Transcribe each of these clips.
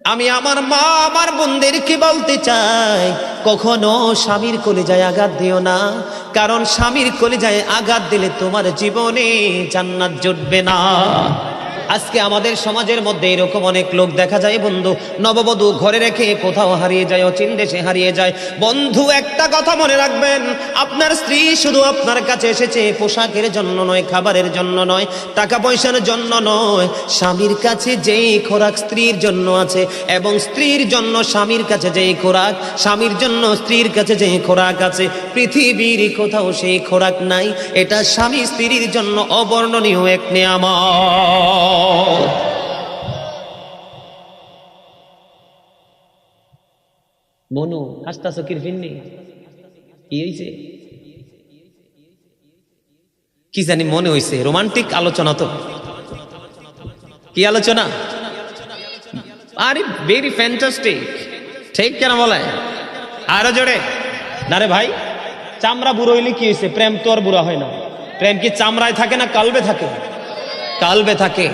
আমি আমার মা আমার বোনদেরকে বলতে চাই, কখনো স্বামীর কলিজায় আঘাত দিও না, কারণ স্বামীর কলিজায় আঘাত দিলে তোমার জীবনে জান্নাত জুটবে না। আজকে আমাদের সমাজের মধ্যে এরকম অনেক লোক দেখা যায় বন্ধু, নববধূ ঘরে রেখে কোথাও হারিয়ে যায়, অচিন দেশে হারিয়ে যায়। বন্ধু একটা কথা মনে রাখবেন, আপনার স্ত্রী শুধু আপনার কাছে এসেছে পোশাকের জন্য নয়, খাবারের জন্য নয়, টাকা পয়সার জন্য নয়। স্বামীর কাছে যেই খোরাক স্ত্রীর জন্য আছে, এবং স্ত্রীর জন্য স্বামীর কাছে যেই খোরাক, স্বামীর জন্য স্ত্রীর কাছে যেই খোরাক আছে, পৃথিবীর কোথাও সেই খোরাক নাই। এটা স্বামী স্ত্রীর জন্য অবর্ণনীয় এক নেয়ামত। মনু হাসতাছ কির ফিন্নি কি হইছে? কি জানি মনে হইছে রোমান্টিক আলোচনা। তো কি আলোচনা? আরে ভেরি ফ্যান্টাস্টিক, ঠিক কেন বলে? আরো জোরে না রে ভাই। চামড়া বুড়ো হইলে কি হয়েছে? প্রেম তো আর বুড়া হয় না। প্রেম কি চামড়ায় থাকে না কালবে থাকে? কালবে থাকে।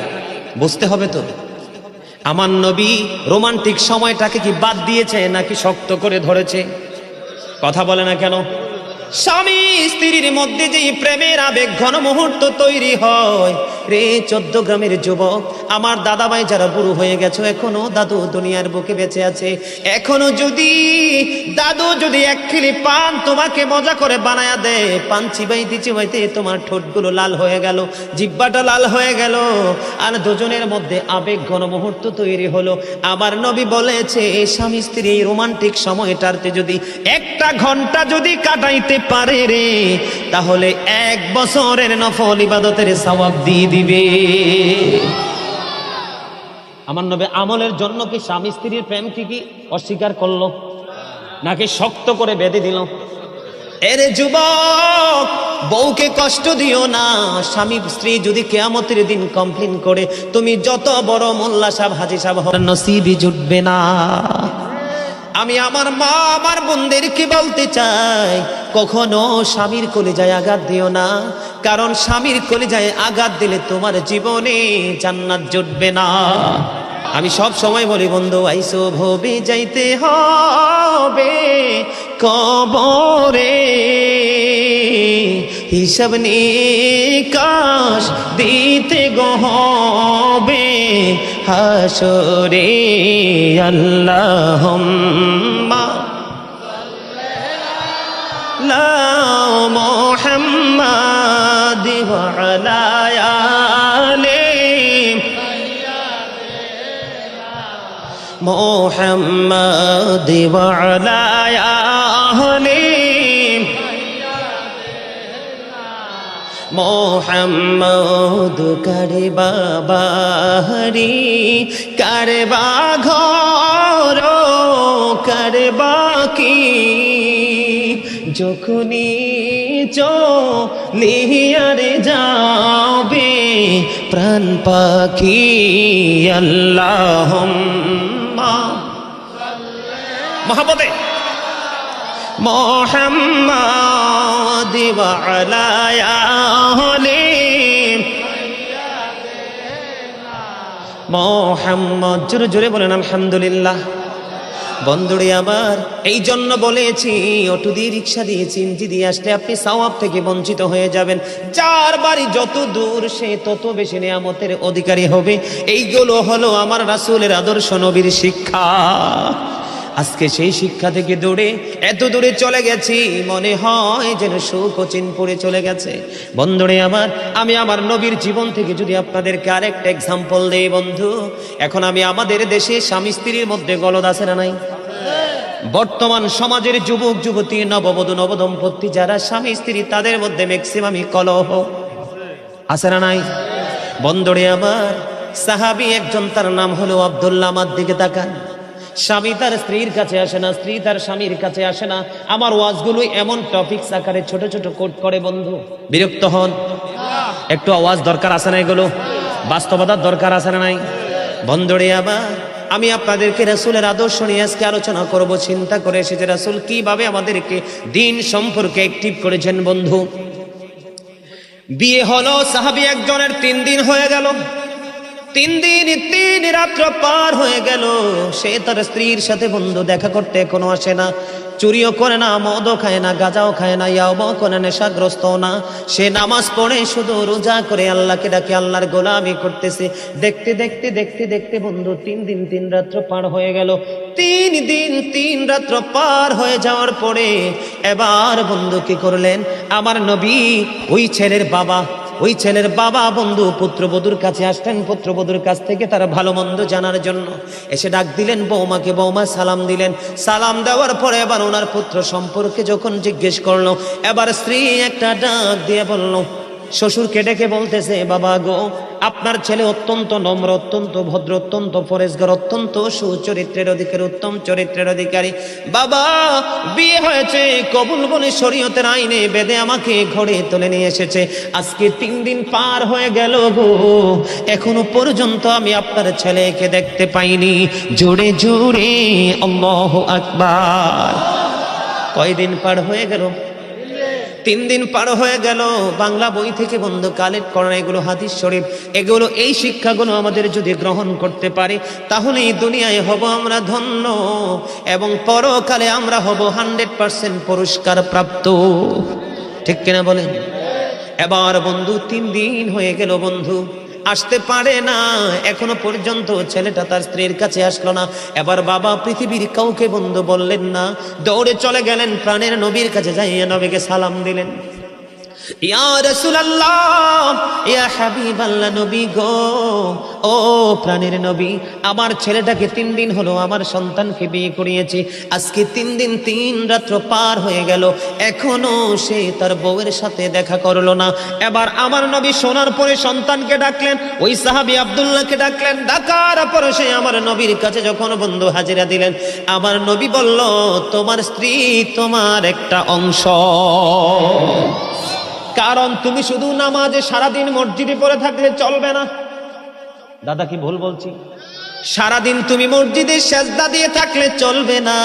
বুঝতে হবে তো। আমার নবী রোমান্টিক সময়টাকে কি বাদ দিয়েছে নাকি শক্ত করে ধরেছে? কথা বলে না কেন? স্বামী স্ত্রীর মধ্যে যে প্রেমের আবেগ ঘন মুহূর্ত তৈরি হয় রে 14 গ্রামের যুবক, আমার দাদা ভাই যারা বুড়ো হয়ে গেছো, এখনো দাদু দুনিয়ার বুকে বেঁচে আছে, এখনো যদি দাদু যদি এক খিলি পান তোমাকে মজা করে বানায়া দেয়, পান চিবাইতে চিবাইতে তোমার ঠোঁটগুলো লাল হয়ে গেল, জিহ্বাটা লাল হয়ে গেল, আর দুজনের মধ্যে আবেগ ঘন মুহূর্ত তৈরি হলো। আমার নবী বলেছে স্বামী স্ত্রী এই রোমান্টিক সময়টাতে যদি একটা ঘন্টা যদি কাটাইতে পারে রে, তাহলে 1 বছরের নফল ইবাদতের সওয়াব দিয়ে দিবে। আমার নবী আমলের জন্য কি স্বামী স্ত্রীর প্রেম কি অস্বীকার করলো নাকি শক্ত করে বেঁধে দিল? এরে যুবক, বউকে কষ্ট দিও না। স্বামী স্ত্রী যদি কিয়ামতের দিন কমপ্লেইন করে, তুমি যত বড় মোল্লা সাহেব হাজী সাহেব হন, নসিবই জুটবে না। আমি আমার মা আমার বোনদেরকে বলতে চাই, কখনো স্বামীর কলিজায় আঘাত দিও না, কারণ স্বামীর কলিজায় আঘাত দিলে তোমার জীবনে জান্নাত জুটবে না। আমি সব সময় বলি বন্ধু, আইসো ভবে যাইতে হবে কবরে, হিসাব নিকাশ দিতে গো হবে হাসরে। আল্লাহুম্মা লা মুহাম্মাদ ওয়া আলা আলি মুহাম্মাদ ওয়া আলা আলি মোহাম্মদ। কারবা বাড়ি কারবা ঘর কারবা কি, যখনই চলিয়ারে যাবে প্রাণ পাখি। আল্লাহুম্মা মহব্বতে মুহাম্মাদ ওয়া আলা আলি মুহাম্মদ। জোরে জোরে বলেন আলহামদুলিল্লাহ। বন্ধুরে আমার, এই জন্য বলেছি অটো দিয়ে রিক্সা দিয়ে চিনজি দিয়ে আসলে আপনি সওয়াব থেকে বঞ্চিত হয়ে যাবেন। যার বাড়ি যত দূর সে তত বেশি নিয়ামতের অধিকারী হবে। এইগুলো হলো আমার রাসূলের আদর্শ, নবীর শিক্ষা। আজকে সেই শিক্ষা থেকে দূরে এত দূরে চলে গেছি, মনে হয় যেন সুখ ও চিন পড়ে চলে গেছে। বন্ধুরে আমার, আমি আমার নবীর জীবন থেকে যদি আপনাদেরকে আরেকটা এক্সাম্পল দেই বন্ধু, এখন আমি আমাদের দেশে স্বামী স্ত্রীর মধ্যে গলদ আছে না নাই? বর্তমান সমাজের যুবক যুবতী, নববধূ নবদম্পতি যারা স্বামী স্ত্রী, তাদের মধ্যে ম্যাক্সিমামই কলহ আছে না নাই? বন্ধুরে আমার, সাহাবী একজন, তার নাম হলো আব্দুল্লাহ। আমার দিকে তাকান। স্বামী তার স্ত্রীর কাছে আসে না, স্ত্রী তার স্বামীর কাছে আসে না। আমার ওয়াজগুলো এমন টপিকস আকারে ছোট ছোট কোট করে বন্ধু, বিরক্ত হন? একটু আওয়াজ দরকার আছে না? এগুলো বাস্তবতার দরকার আছে না নাই? বন্ধুরে আবার, আমি আপনাদেরকে রাসূলের আদর্শ নিয়ে আজকে আলোচনা করব। চিন্তা করে এসেছে রাসূল কিভাবে আমাদেরকে দিন সম্পর্কে অ্যাক্টিভ করেছেন। বন্ধু, বিয়ে হলো সাহাবী একজনের 3 দিন হয়ে গেল। 3 দিন 3 রাত্র পার হয়ে গেল, সে তার স্ত্রীর সাথে বন্ধু দেখা করতে এখনো আসে না। চুরিও করে না, মদও খায় না, গাঁজাও খায় না, ইয়াবাও করে, নেশাগ্রস্ত না। সে নামাজ পড়ে, শুধু রোজা করে আল্লাহকে ডাকে, আল্লাহর গোলামি করতেছে। দেখতে দেখতে দেখতে দেখতে বন্ধু 3 দিন 3 রাত্র পার হয়ে গেল। 3 দিন 3 রাত্র পার হয়ে যাওয়ার পরে এবার বন্ধু কি করলেন, আমার নবী ওই ছেলের বাবা বন্ধু পুত্রবধূর কাছে আসলেন। পুত্রবধূর কাছ থেকে তার ভালো মন্দ জানার জন্য এসে ডাক দিলেন বৌমাকে। বৌমা সালাম দিলেন। সালাম দেওয়ার পরে এবার ওনার পুত্র সম্পর্কে যখন জিজ্ঞেস করলো, এবার স্ত্রী একটা ডাক দিয়ে বলল, শ্বশুরকে ডেকে বলতেছে, বাবা গো, আপনার ছেলে অত্যন্ত নম্র, অত্যন্ত ভদ্র, অত্যন্ত পরেশগার, অত্যন্ত সুচরিত্রের অধিকারী, উত্তম চরিত্রের অধিকারী। বাবা, বিয়ে হয়েছে, কবুল বলে শরীয়তের আইনে বেদে আমাকে ঘরে তুলে নিয়ে এসেছে। আজকে 3 দিন পার হয়ে গেল গো, এখনো পর্যন্ত আমি আপনার ছেলেকে দেখতে পাইনি। জোরে জোরে আল্লাহু আকবার। কয়দিন পার হয়ে গেল? 3 দিন পার হয়ে গেল। বাংলা বই থেকে বন্ধু কালেক্ট করা এগুলো হাদিস শরীফ, এগুলো এই শিক্ষাগুলো আমাদের যদি গ্রহণ করতে পারি, তাহলে এই দুনিয়ায় হব আমরা ধন্য এবং পরকালে আমরা হব 100% পুরস্কার প্রাপ্ত। ঠিক কিনা বলেন? এবার বন্ধু 3 দিন হয়ে গেল, বন্ধু আসতে পারে না, এখনো পর্যন্ত ছেলেটা তার স্ত্রীর কাছে আসলো না। এবার বাবা পৃথিবীর কাউকে বন্ধু বললেন না, দৌড়ে চলে গেলেন প্রাণের নবীর কাছে, যাইয়া নবীকে সালাম দিলেন। ইয়া রাসূলুল্লাহ, ইয়া হাবিবাল্লাহ, নবী গো, ও প্রাণের নবী, আমার ছেলেটাকে 3 দিন হলো আমার সন্তানকে বিয়ে করিয়েছি। আজকে 3 দিন 3 রাত্র পার হয়ে গেল, এখনো সে তার বউয়ের সাথে দেখা করলো না। এবার আমার নবী শোনার পরে সন্তানকে ডাকলেন, ওই সাহাবী আব্দুল্লাহকে ডাকলেন। ডাকার পরে সে আমার নবীর কাছে যখন বন্ধু হাজিরা দিলেন, আমার নবী বলল, তোমার স্ত্রী তোমার একটা অংশ। কারণ তুমি শুধু নামাজে সারাদিন মসজিদে পড়ে থাকলে চলবে না। দাদা কি ভুল বলছি? সারাদিন তুমি মসজিদে সেজদা দিয়ে থাকলে চলবে না।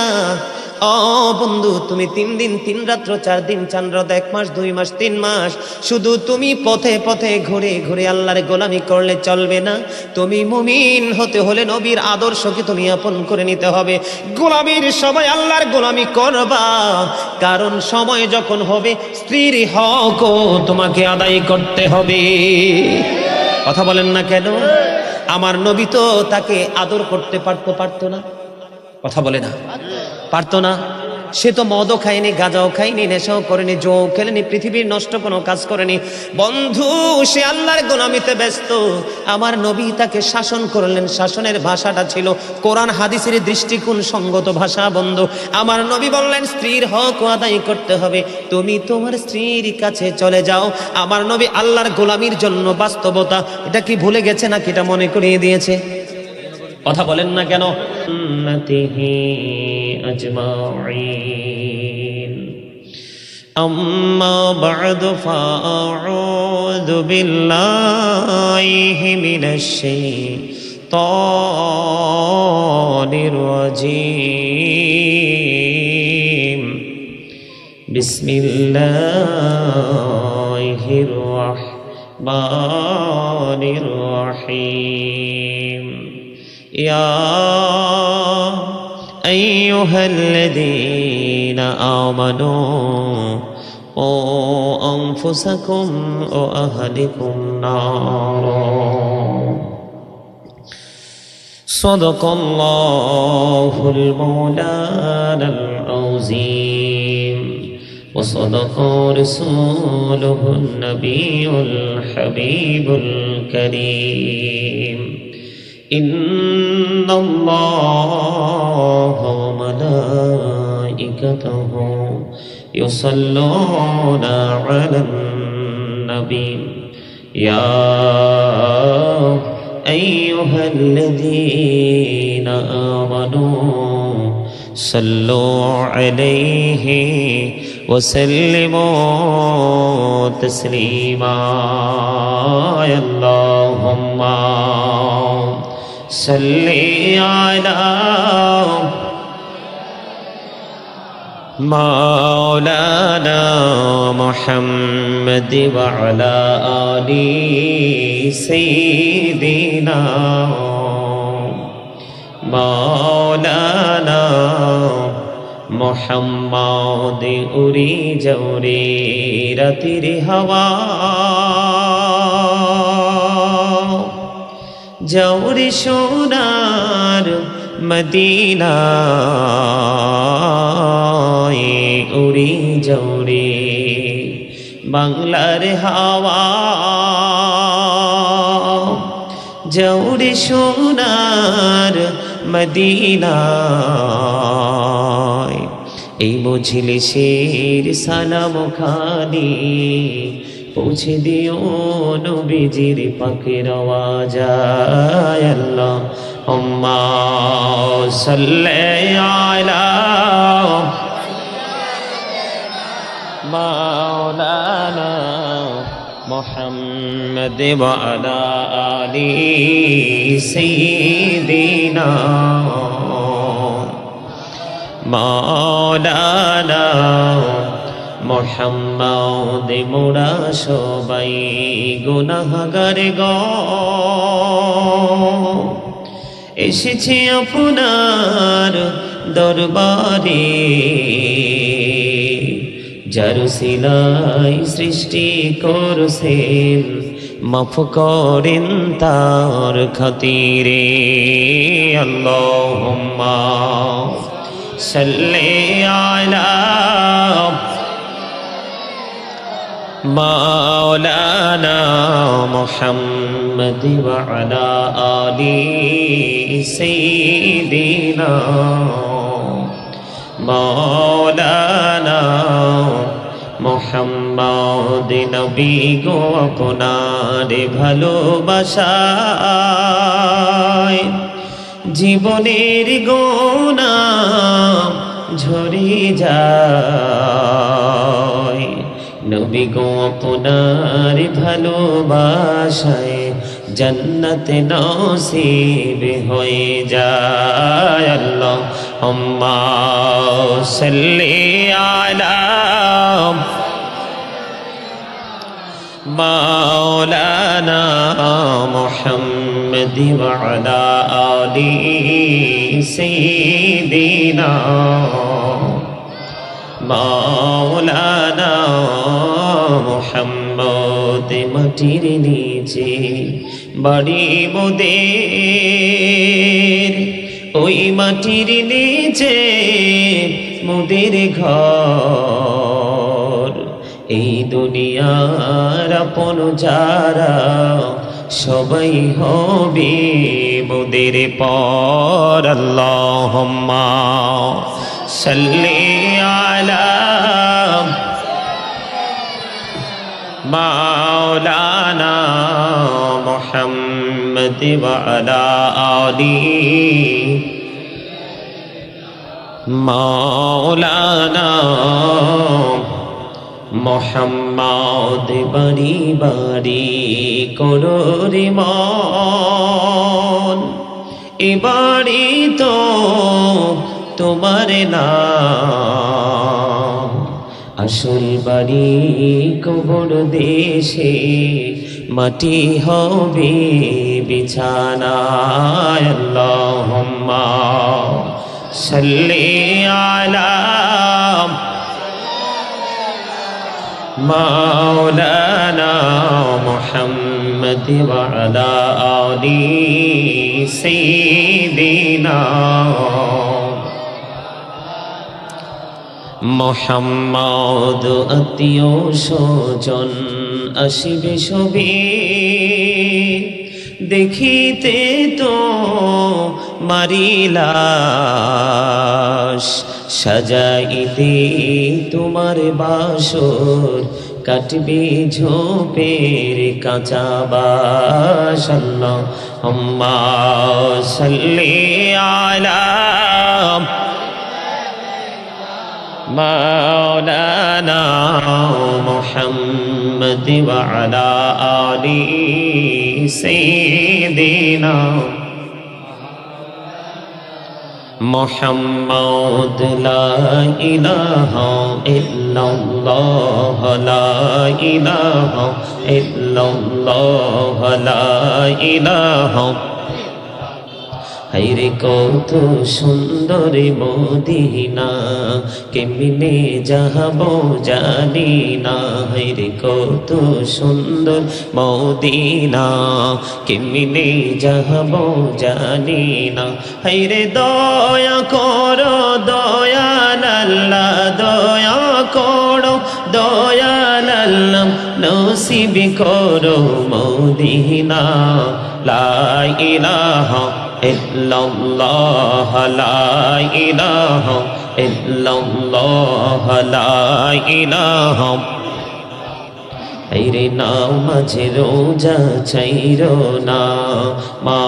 ও বন্ধু, তুমি 3 দিন 3 রাত্র 4 দিন 4 রাত 1 মাস 2 মাস 3 মাস শুধু তুমি পথে পথে ঘুরে ঘুরে আল্লাহর গোলামি করলে চলবে না। তুমি মুমিন হতে হলে নবীর আদর্শকে তুমি আপন করে নিতে হবে। গোলামির সময় আল্লাহর গোলামি করবা, কারণ সময় যখন হবে স্ত্রীর হকও তোমাকে আদায় করতে হবে। কথা বলেন না কেন? আমার নবী তো তাকে আদর করতে পারতো না? কথা বলে না, পারতো না। সে তো মদও খায়নি, গাঁজাও খায়নি, নেশাও করেনি, জো খেলেনি, পৃথিবীর নষ্ট কোনো কাজ করেনি। বন্ধু, সে আল্লাহর গোলামিতে ব্যস্ত। আমার নবী তাকে শাসন করলেন। শাসনের ভাষাটা ছিল কোরআন হাদিসের দৃষ্টিকোণ সঙ্গত ভাষা। বন্ধু, আমার নবী বললেন, স্ত্রীর হক আদায় করতে হবে, তুমি তোমার স্ত্রীর কাছে চলে যাও। আমার নবী আল্লাহর গোলামির জন্য বাস্তবতা, এটা কি ভুলে গেছে নাকি এটা মনে করিয়ে দিয়েছে? কথা বলেন না কেন? আজমাইন। আম্মা বা'দু ফাআউযু বিল্লাহি মিনাশ শাইতানির রাজীম। বিসমিল্লাহির রাহমানির রাহিম। يا أيها الذين آمنوا قوا أنفسكم وأهلكم نارا. صدق الله المولانا العظيم وصدق رسوله النبي الحبيب الكريم. إن الله وملائكته يصلون على النبي يا أيها الذين آمنوا صلوا عليه وسلموا تسليما. اللهم صل على مولانا محمد وعلى آل سيدنا مولانا محمد উড়ি জৌরে রাতের হাওয়া জৌরে সোনার মদিনা উড়ি জৌরে বাংলার হাওয়া জৌরে সোনার মদিনা এই মজলিসের সালাম খানি পৌঁছে দিও নবীজির পাকের আওয়াজ আল্লাহুম্মা সাল্লি আলা মাওলানা মুহাম্মদ ওয়া আলা আলি সাইয়্যিদিনা মাওলানা মুহাম্মদ মোরা সবাই গুনাহগার গো এসেছি আপনার দরবারে যার সিলাই সৃষ্টি করছেন মাফ করেন তার খাতিরে আল্লাহুম্মা সাল্লি আলা مولانا محمد وعلى آل سيدنا مولانا محمد নবী গো আপনার ভালোবাসায় জীবনের গোনা ঝরে যায় নবী গো আপনার ভালোবাসায় জান্নাত নসিব হয়ে যায় আল্লাহুম্মা সাল্লি আলা মাওলানা মুহাম্মদ ওয়া আলা আলি সাইয়্যিদিনা মাওলানা মুহাম্মদ মাটির নিচে বাড়ি মোদের ওই মাটির নিচে মোদের ঘর এই দুনিয়ার আপন যারা সবাই হবে মোদের পর আল্লাহুম্মা সাল্লি আলা মাওলানা মুহাম্মদ ওয়া আলা আলি মাওলানা মুহাম্মদ বাড়ি বাড়ি করোরে মন এ বাড়ি তো তোমার নাম আসল বাড়ি কবর দেশে মাটি হবে বিছানা আল্লাহুম্মা সাল্লি আলা মাওলানা মুহাম্মদ ওয়া আলা আলি সাইয়্যিদিনা মুহাম্মদ আত্মীয় স্বজন আসিবে সবে দেখিতে তো মারিলাস সাজাইতে তোমার বাসর কাটবে ঝোপের কাঁচা বাস আল্লাহুম্মা সাল্লি আলা مولانا محمد وعلى آل سيدنا মোহাম্মদ লা ইলাহা ইল্লাল্লাহ লা ইলাহা ইল্লাল্লাহ লা ইলাহা। হায়রে কত সুন্দর মদিনা, কেমনে যাব জানি না। হায়রে কত সুন্দর মদিনা, কেমনে যাব জানি না। হায়রে দয়া করো দয়াল আল্লাহ, দয়া করো দয়াল আল্লাহ, নসিব করো মদিনা। লা ইলাহা ইল্লাল্লাহ লা ইলাহা ইল্লাল্লাহ লা ইলাহা। হায়রে নামাজে রোজা ছাইরো না, মা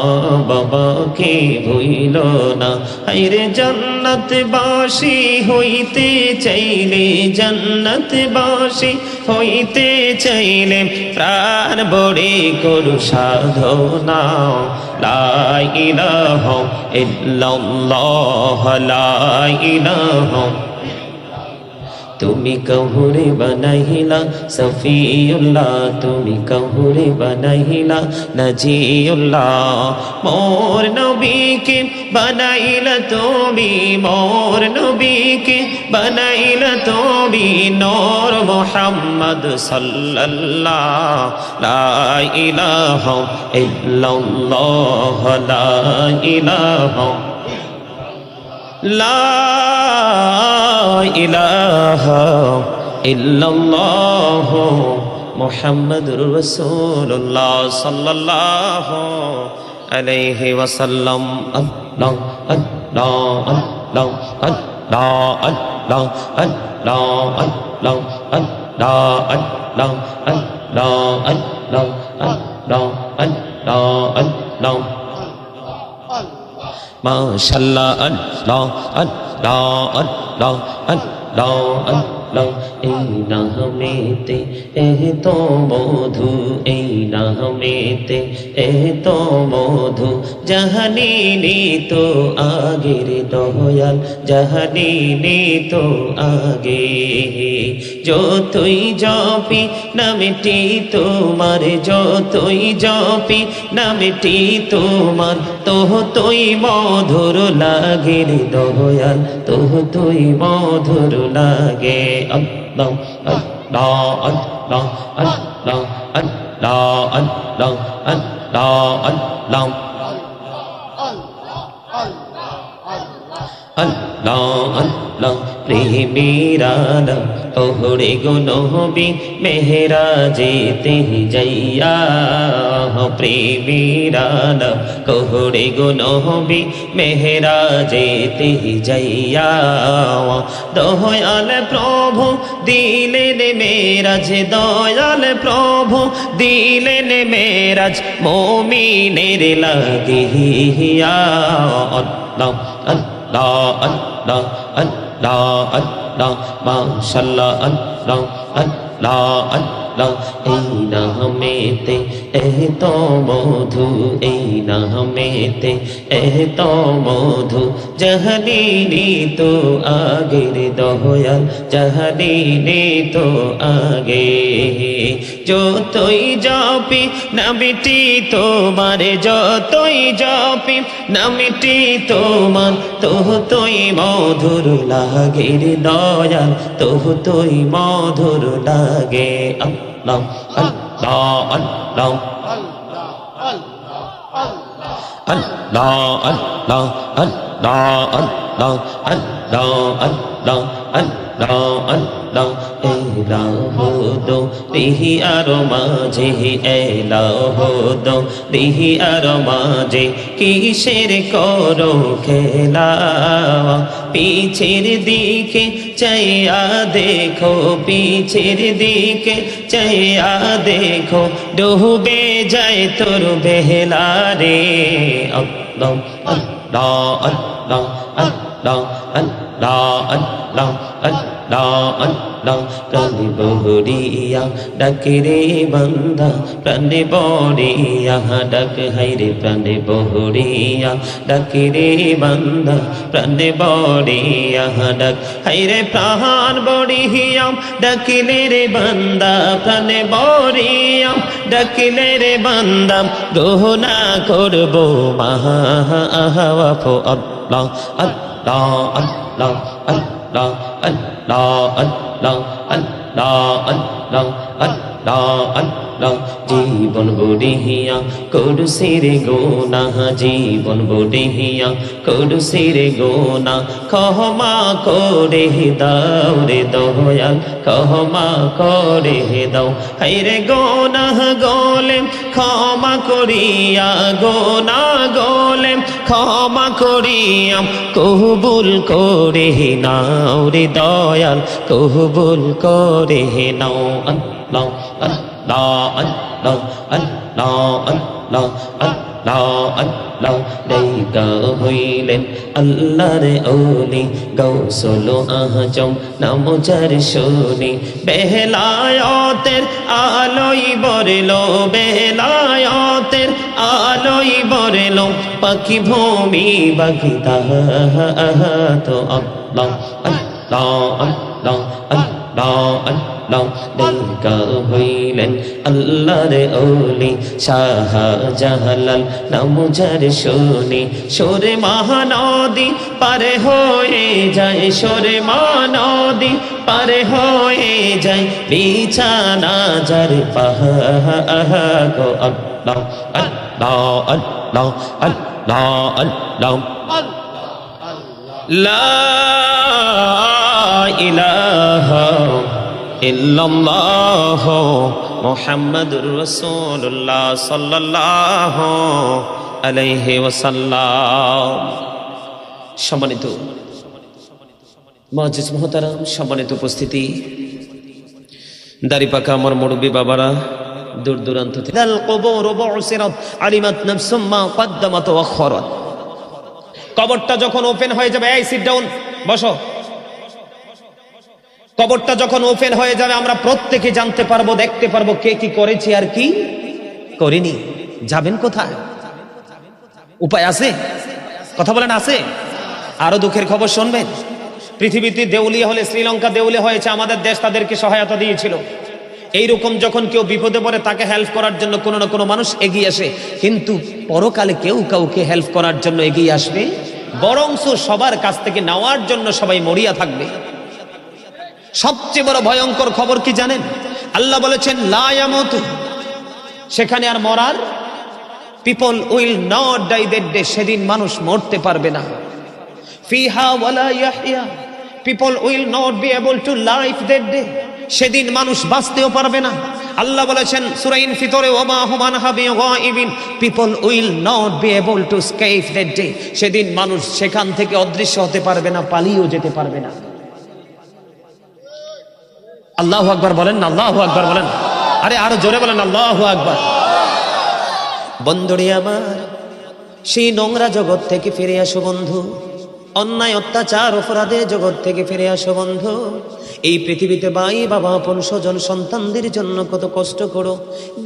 বাবাকে ভুইলো না। হায়রে জান্নাতবাসী হইতে চাইলে, জান্নাতবাসী হইতে চাইলে, প্রাণ বড়ে করু সাধনা। লা ইলাহা ইল্লাল্লাহ লা ইলাহা। তুমি কহুরে বানাইলা সফিউল্লাহ, তুমি কহুরে বানাইলা নজিউল্লাহ। মোর নবীকে বানাইলা তুমি, মোর নবীকে বানাইলা তুমি নূর মুহাম্মদ সাল্লাল্লাহ। লা ইলাহা ইল্লাল্লাহ লা ইলাহা লা ইলাহা ইল্লাল্লাহ মুহাম্মাদুর রাসূলুল্লাহ সাল্লাল্লাহু আলাইহি ওয়াসাল্লাম। আল্লাহ আল্লাহ আল্লাহ আল্লাহ আল্লাহ আল্লাহ আল্লাহ আল্লাহ আল্লাহ আল্লাহ আল্লাহ আল্লাহ আল্লাহ আল্লাহ। মাশাআল্লাহ আল্লাহ আল্লাহ আল্লাহ আল্লাহ আল্লাহ। এই নামেতে এত মধু, এই নামেতে এত মধু, জাহানিনি তো আগের দয়াল, জাহানিনি তো আগে। যতই জপি নামটি তোমার, যতই জপি নামটি তোমার, ততই মধুর লাগে রে দয়াল, ততই মধুর লাগে। আল্লাহ আল্লাহ আল্লাহ আল্লাহ আল্লাহ আল্লাহ আল্লাহ আল্লাহ আল্লাহ আল্লাহ। প্রেমেরানা ওহরে গো নবী মেহরাজেতে যাইয়া, প্রেমেরানা ওহরে গো নবী মেহরাজেতে যাইয়া। দয়াল প্রভু দিলেন মেরাজ, দয়াল প্রভু দিলেন মেরাজ, মুমিনের লাগিয়া। আল্লাহ আল্লাহ আল্লাহ আল্লাহ আল্লাহ মাশাআল্লাহ আল্লাহ আল্লাহ আল্লাহ। এই নামেতে এত মধু, এই নামেতে এত মধু, জাহানিনি তো আগের দয়াল, জাহানিনি তো আগে। যতই জপি নামটি তোমার, যতই জপি নামটি তোমার, ততই মধুর লাগে রে দয়াল, ততই মধুর লাগে। আল্লাহ আল্লাহ আল্লাহ আল্লাহ আল্লাহ আল্লাহ আল্লাহ আল্লাহ আল্লাহ আল্লাহ আল্লাহ। এলাহো দো রিহি আর মাঝে, এলাহো দো রিহি আর মাঝে, কিসের করো খেলা। পিছের দিকে চাইয়া দেখো, পিছের দিকে চাইয়া দেখো, ডুবে যায় তোর বেহলা রে। আল্লাহ আল্লাহ আল্লাহ আল্লাহ আল্লাহ আল্লাহ আল্লাহ প্রাণে বহরিয়া ডাকে রে বান্দা প্রাণে বহরিয়া ডাক হাইরে প্রাণে বহরিয়া ডাকে রে বান্দা প্রাণে বহরিয়া ডাক হাইরে প্রাণ বহরিয়া ডাকিলে রে বান্দা প্রাণে বহরিয়া ডাকিলে রে বান্দা গহনা করব মাহা আহাওয়াফো আল্লাহ আল্লাহ আল্লাহ আল্লাহ আল্লাহ আল্লাহ আল্লাহ আল্লাহ আল্লাহ আল্লাহ জীবন বড়িয়া করছি রে গোনা জীবন বড়িয়া করছি রে গোনা ক্ষমা করে দাও রে দয়াল ক্ষমা করে দাও হাইরে গোনা গোলে ক্ষমা করিয়া গোনা গোলে ক্ষমা করিয়া কবুল করে নাও রে দয়াল কবুল করে নাও আল্লাহ আল্লাহ আল্লাহ আল্লাহ আল্লাহ আল্লাহ আল্লাহ দেইকা হইলেন আল্লাহর ওলি গৌসুল আজম নাম যার শুনি বেলায়েতের আলোই বরলো বেলায়েতের আলোই বরলো পাখি ভূমি বাগিতা তো আল্লাহ আল্লাহ আল্লাহ আল্লাহ আল্লাহ দেইকা হইলেন আল্লাহর ওলি শাহজালাল নাম যার শুনি সোরে মহানদী পারে হয়ে যায় সোরে মহানদী পারে হয়ে যায় বিছানা যার পাহা গো আল্লাহ আল্লাহ আল্লাহ আল্লাহ আল্লাহ লা ইলাহা ইল্লাল্লাহ মুহাম্মাদুর রাসূলুল্লাহ সাল্লাল্লাহু আলাইহি ওয়াসাল্লাম। সম্মানিত মুআজ্জিজ মুহতারাম, সম্মানিত উপস্থিতি, দাড়িপাকা আমার মুরব্বী বাবারা, দূর দূরান্ত থেকে দাল কবর বুসিরাত আলিমাত নাফসুম মা কদ্দামাত ওয়া আখরাত। কবরটা যখন ওপেন হয়ে যাবে, এই সিট ডাউন, বসো। কবরটা যখন ওপেন হয়ে যাবে আমরা প্রত্যেকে জানতে পারবো, দেখতে পারবো কে কি করেছি আর কি করিনি। যাবেন কোথায়? উপায় আছে? কথা বলেন আছে? আরো দুঃখের খবর শুনবেন। পৃথিবীতে দেউলিয়া হলে, শ্রীলঙ্কা দেউলিয়া হয়েছে, আমাদের দেশ তাদেরকে সহায়তা দিয়েছিল। এইরকম যখন কেউ বিপদে পড়ে তাকে হেল্প করার জন্য কোনো না কোনো মানুষ এগিয়ে আসে, কিন্তু পরকালে কেউ কাউকে হেল্প করার জন্য এগিয়ে আসবে, বরংস সবার কাছ থেকে নেওয়ার জন্য সবাই মরিয়া থাকবে। সবচেয়ে বড় ভয়ঙ্কর খবর কি জানেন? আল্লাহ বলেছেন লা ইয়ামুতু, সেখানে আর মরার, people will not die that day, সেদিন মানুষ মরতে পারবে না। ফিহা ওয়ালা ইয়াহইয়া, people will not be able to life that day, সেদিন মানুষ বাঁচতেও পারবে না। আল্লাহ বলেছেন সূরা ইনফিতরে ওমা হুম আনহা বিগাইবিন, people will not be able to escape that day, সেদিন মানুষ সেখান থেকে অদৃশ্য হতে পারবে না, পালিয়েও যেতে পারবে না। আল্লাহু আকবার বলেন না, আল্লাহু আকবার বলেন, আরে আরো জোরে বলেন আল্লাহু আকবার। বন্ধুরে আমার, সেই নোংরা জগৎ থেকে ফিরে আসো বন্ধু, অন্যায় অত্যাচার অপরাধের জগৎ থেকে ফিরে আসো বন্ধু। এই পৃথিবীতে ভাই বাবা আপন স্বজন সন্তানদের জন্য কত কষ্ট করো,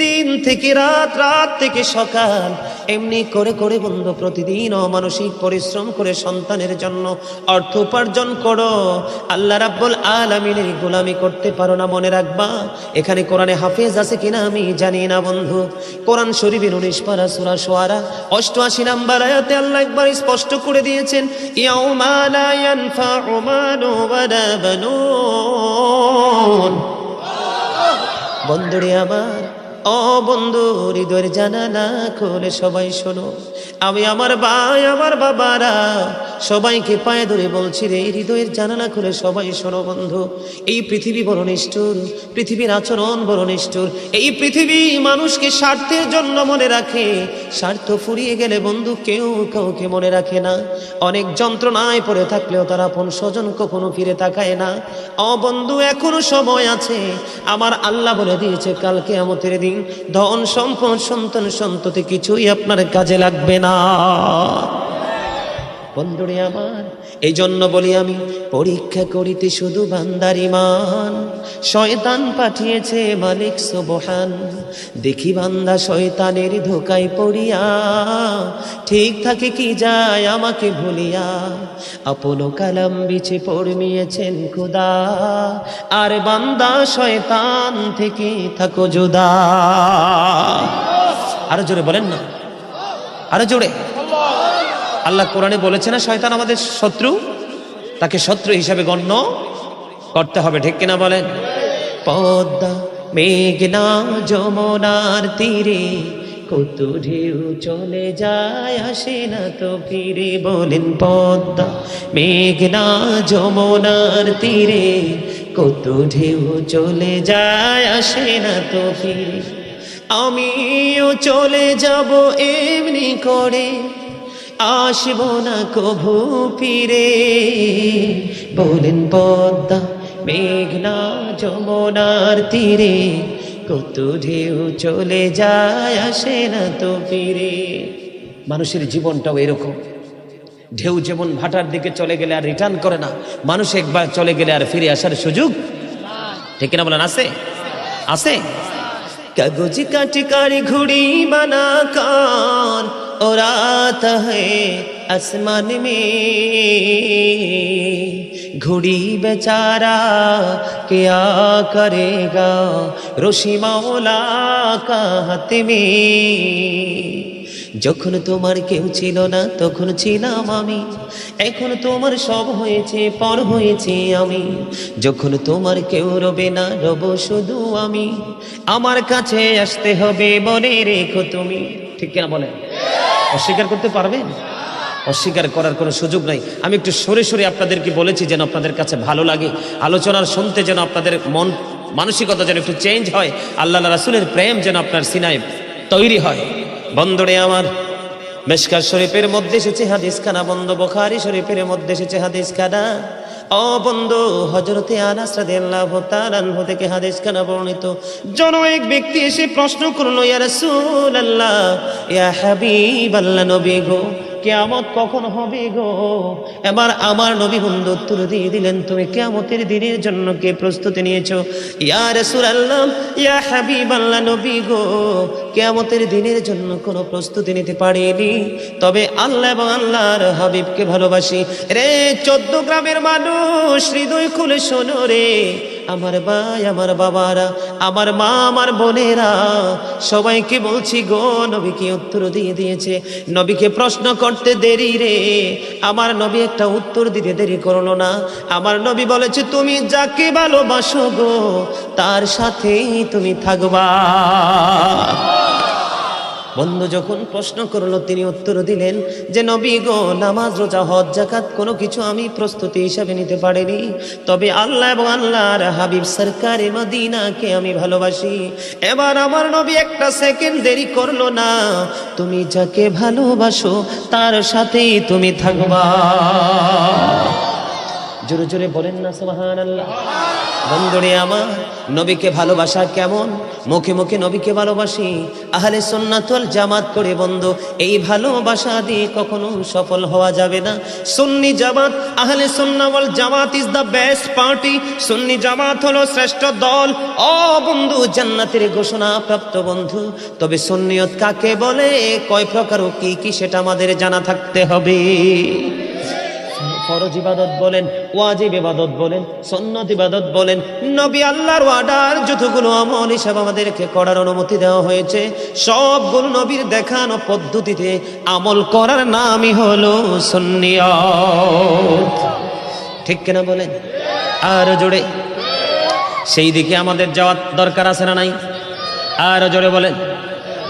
দিন থেকে রাত, রাত থেকে সকাল, এমনি করে করে বন্ধু প্রতিদিন অমানসিক পরিশ্রম করে সন্তানের জন্য অর্থ উপার্জন করো। আল্লাহ রাব্বুল আলামিনের গোলামি করতে পারো না, মনে রাখবা। এখানে কোরআনে হাফেজ আছে কিনা আমি জানি না বন্ধু। কোরআন শরীফের 19 পারা সূরা শুআরা 88 নম্বর আয়াতে আল্লাহ একবার স্পষ্ট করে দিয়েছেন, ইয়াউমা লা ইয়ানফাউ মালু ওয়ালা বানুন। বন্ধুরে আমার, ও বন্ধু, হৃদয়ের জানালা খুলে সবাই শোনো। আমি আমার ভাই আমার বাবারা সবাইকে পায়ে ধরে বলছি রে, হৃদয়ের জানালা খুলে সবাই শোনো বন্ধু। এই পৃথিবী বড় নিষ্ঠুর, পৃথিবীর আচরণ বড় নিষ্ঠুর। এই পৃথিবী মানুষকে স্বার্থের জন্য মনে রাখে, স্বার্থ ফুরিয়ে গেলে বন্ধু কেউ কাউকে মনে রাখে না। অনেক যন্ত্রণায় পড়ে থাকলেও তারা আপন স্বজন কখনো ফিরে তাকায় না। ও বন্ধু, এখনো সময় আছে। আমার আল্লাহ বলে দিয়েছে কাল কিয়ামতের দিন ধন সম্পদ সন্তান সন্ততি কিছুই আপনার কাজে লাগবে না। বন্ধুরে আমার, এই জন্য বলি আমি, পরীক্ষা করিতে শুধু বান্দার ঈমান, শয়তান পাঠিয়েছে মালিক সুবহান। দেখি বান্দা শয়তানের ধোকায় পড়িয়া, ঠিক থাকে কি যায় আমাকে ভুলিয়া, আপন কালাম বিছে পড়মিয়েছেন খোদা, আর বান্দা শয়তান থেকে থাকো জুদা। আরো জোরে বলেন না, আরো জোরে। আল্লাহ কোরআনে বলেছে না শয়তান আমাদের শত্রু, তাকে শত্রু হিসাবে গণ্য করতে হবে, ঠিক কিনা বলেন? পদ্মা মেঘনা যমুনার তীরে কত ঢেউ চলে যায় আসে না তো ফিরে, বলেন পদ্মা মেঘনা যমুনার তীরে কত ঢেউ চলে যায় আসে না তো ফিরে, আমিও চলে যাব এমনি করে, আসব না কভু ফিরে, বলেন পদ্মা মেঘনা যমুনার তীরে কত ঢেউ চলে যায় আসে না তো ফিরে। মানুষের জীবনটাও এরকম, ঢেউ যেমন ভাটার দিকে চলে গেলে আর রিটার্ন করে না, মানুষ একবার চলে গেলে আর ফিরে আসার সুযোগ, ঠিক কিনা বলেন? আছে, আছে। কাগজ কাটি কারি ঘুড়ি বানা কার उड़ाता है आसमान में, घुड़ी बेचारा क्या करेगा রশি মাওলা का हाथ में, যখন তোমার কেউ ছিল না তখন ছিলাম আমি, এখন তোমার সব হয়েছে পর হয়েছে আমি, যখন তোমার কেউ রবে না রব শুধু আমি, আমার কাছে আসতে হবে মনে রেখো তুমি, ঠিক কিনা বলেন? অস্বীকার করতে পারবেন? অস্বীকার করার কোনো সুযোগ নাই। আমি একটু সরে সরে আপনাদেরকে বলেছি যেন আপনাদের কাছে ভালো লাগে, আলোচনার শুনতে যেন আপনাদের মন মানসিকতা যেন একটু চেঞ্জ হয়, আল্লাহ রাসূলের প্রেম যেন আপনার সিনায় তৈরি হয়। বন্ধুরে আমার, মিশকাত শরীফের মধ্যে এসেছে হাদিসখানা, বন্ধ বুখারী শরীফের মধ্যে এসেছে হাদিসখানা। ও বন্ধু, হযরতে আনাস রাদিয়াল্লাহু তাআলা আনহু থেকে হাদিসখানা বর্ণিত। জন এক ব্যক্তি এসে প্রশ্ন করলো, ইয়া রাসূলুল্লাহ, ইয়া হাবিবাল্লাহ, নবী গো, কিয়ামত কখন হবে গো? এবার আমার নবী বন্ধু উত্তর দিয়ে দিলেন, তুমি কিয়ামতের দিনের জন্য কে প্রস্তুতি নিয়েছো? ইয়া রাসূলুল্লাহ, ইয়া হাবিবাল্লাহ, নবী গো, কিয়ামতের দিনের জন্য কোনো প্রস্তুতি নিতে পারিনি, তবে আল্লাহ এবং আল্লাহর হাবিবকে ভালোবাসি। রে 14 গ্রামের মানুষ, হৃদয় খুলে শোনো রে, আমার ভাই, আমার বাবারা, আমার মা, আমার বোনেরা, সবাইকে বলছি গো, নবীকে উত্তর দিয়ে দিয়েছে। নবীকে প্রশ্ন করতে দেরি রে, আমার নবী একটা উত্তর দিতে দেরি করলো না। আমার নবী বলেছে, তুমি যাকে ভালোবাসো গো, তার সাথেই তুমি থাকবা। বন্ধু যখন প্রশ্ন করলো, তিনি উত্তর দিলেন যে, নবী গো, নামাজ, রোজা, হজ, যাকাত কোনো কিছু আমি প্রস্তুতি হিসাবে নিতে পারিনি, তবে আল্লাহ এবং আল্লাহর হাবিব সরকারে মদিনাকে আমি ভালোবাসি। এবার আমার নবী একটা সেকেন্ড দেরি করলো না, তুমি যাকে ভালোবাসো তার সাথেই তুমি থাকবা। জোরে জোরে বলেন না সুবহানাল্লাহ। বন্ধুরে আমার, নবীকে ভালোবাসা কেমন? মুখে মুখে নবীকে ভালোবাসি, আহলে সুন্নাত ওয়াল জামাত করে। বন্ধু, এই ভালোবাসা দিয়ে কখনো সফল হওয়া যাবে না। সুন্নি জামাত, আহলে সুন্নাত ওয়াল জামাত ইজ দ্য বেস্ট পার্টি। সুন্নি জামাত হলো শ্রেষ্ঠ দল। ও বন্ধু, জান্নাতের ঘোষণা প্রাপ্ত বন্ধু। তবে সুন্নিয়ত কাকে বলে, কয় প্রকার ও কি কি, সেটা আমাদের জানা থাকতে হবে। ফরজ ইবাদত বলেন, ওয়াজিব ইবাদত বলেন, সুন্নাত ইবাদত বলেন, নবী আল্লাহর ওয়ার্ডার যতগুলো আমল হিসাব আমাদেরকে করার অনুমতি দেওয়া হয়েছে, সবগুলো নবীর দেখানো পদ্ধতিতে আমল করার নামই হলো সুন্নিয়ত, ঠিক কিনা বলেন? আর জোরে, সেই দিকে আমাদের যাওয়ার দরকার আছে না নাই? আর জোরে বলেন।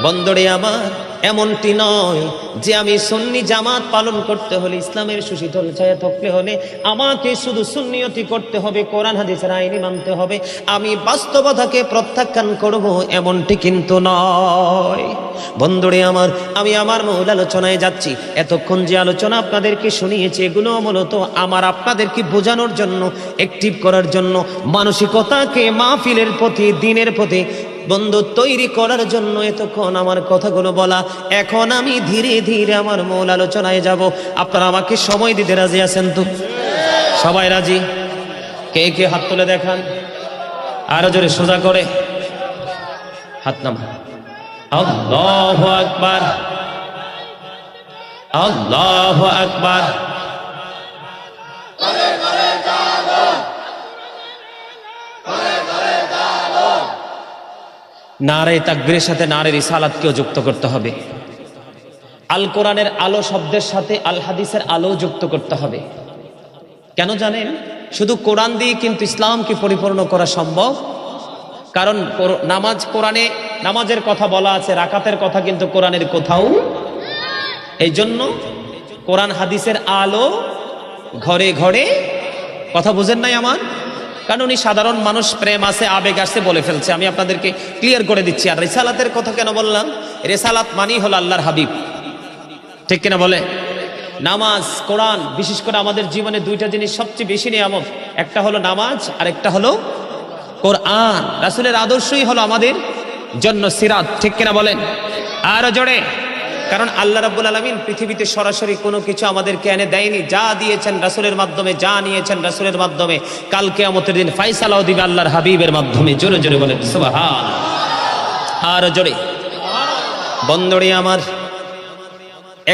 বন্ধুরে আমার, এমনটি নয় যে আমি সুন্নি জামাত পালন করতে হলে, ইসলামের সুশীতল ছায়া থাকতে হলে আমাকে শুধু সুন্নিয়তি করতে হবে, কোরআন হাদিসের আইনি মানতে হবে, আমি বাস্তবতাকে প্রত্যাখ্যান করব, এমনটি কিন্তু নয়। বন্ধুরে আমার, আমি আমার মূল আলোচনায় যাচ্ছি। এতক্ষণ যে আলোচনা আপনাদেরকে শুনিয়েছি, এগুলো মূলত আমার আপনাদেরকে বোঝানোর জন্য, অ্যাক্টিভ করার জন্য, মানসিকতাকে মাহফিলের প্রতি, দিনের প্রতি বন্ধু তৈরি করার জন্য এতক্ষণ আমার কথাগুলো বলা। এখন আমি ধীরে ধীরে আমার মূল আলোচনায় যাব। আপনারা আমাকে সময় দিতে রাজি আছেন তো? সবাই রাজি? কে কে হাত তুলে দেখান, আরো জোরে সোজা করে হাত নামা। আল্লাহু আকবার, আল্লাহু আকবার। নারে তাকবীরের সাথে নারে রিসালাতকেও যুক্ত করতে হবে। আল কোরআনের আলো শব্দের সাথে আল হাদিসের আলো যুক্ত করতে হবে। কেন জানেন? শুধু কোরআন দিয়ে কিন্তু ইসলামকে পরিপূর্ণ করা সম্ভব। কারণ নামাজ, কোরআনে নামাজের কথা বলা আছে, রাকাতের কথা কিন্তু কোরআনের কোথাও। এই জন্য কোরআন হাদিসের আলো ঘরে ঘরে। কথা বুঝেন নাই আমার? কারণ উনি সাধারণ মানুষ, প্রেম আছে, আবেগ আছে, বলে ফেলছে। আমি আপনাদেরকে ক্লিয়ার করে দিচ্ছি। আর রিসালাতের কথা কেন বললাম? রিসালাত মানি হলো আল্লাহর হাবিব, ঠিক কিনা বলে? নামাজ, কোরআন, বিশেষ করে আমাদের জীবনে দুইটা জিনিস সবচেয়ে বেশি নিয়ামত। একটা হলো নামাজ আর একটা হলো কোরআন। রাসূলের আদর্শই হলো আমাদের জন্য সিরাত, ঠিক কিনা বলেন? আরো জোরে। কারণ আল্লাহ রাব্বুল আলামিন পৃথিবীতে সরাসরি কোনো কিছু আমাদেরকে এনে দেয়নি। যা দিয়েছেন রাসূলের মাধ্যমে, যা নিয়েছেন রাসূলের মাধ্যমে। কাল কিয়ামতের দিন ফায়সালাও দিবে আল্লাহর হাবিবের মাধ্যমে। জোরে জোরে বলেন সুবহানাল্লাহ। আরো জোরে। বন্ধুরে আমার,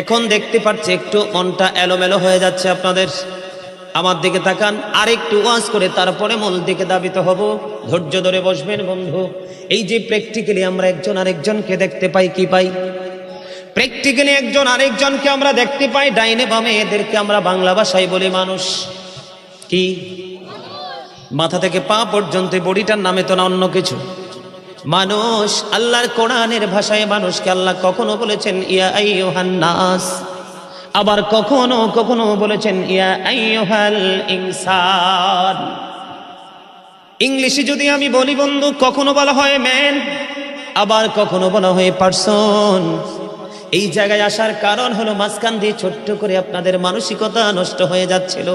এখন দেখতে পাচ্ছি একটু মনটা এলোমেলো হয়ে যাচ্ছে আপনাদের। আমার দিকে তাকান, আরেকটু ওয়াজ করে তারপরে মূল দিকে ধাবিত হব। ধৈর্য ধরে বসবেন বন্ধু। এই যে প্র্যাকটিক্যালি আমরা একজন আরেকজনকে দেখতে পাই, কি পাই? প্র্যাকটিক্যালি একজন আরেকজনকে আমরা দেখতে পাই। ডাইনে বামে এদেরকে আমরা বাংলা ভাষায় বলি মানুষ। কি? মাথা থেকে পা পর্যন্ত বডিটার নামে তো না অন্য কিছু। মানুষ। আল্লাহর কোরআনের ভাষায় মানুষকে আল্লাহ কখনো বলেছেন ইয়া আইয়ুহান নাস, আবার কখনো কখনো বলেছেন ইয়া আইয়ুহাল ইনসান। ইংলিশে যদি আমি বলি বন্ধু, কখনো বলা হয় ম্যান, আবার কখনো বলা হয় পারসন। এই জায়গায় আসার কারণ হলো মাঝখান দিয়ে ছোট্ট করে আপনাদের মানসিকতা নষ্ট হয়ে যাচ্ছিল।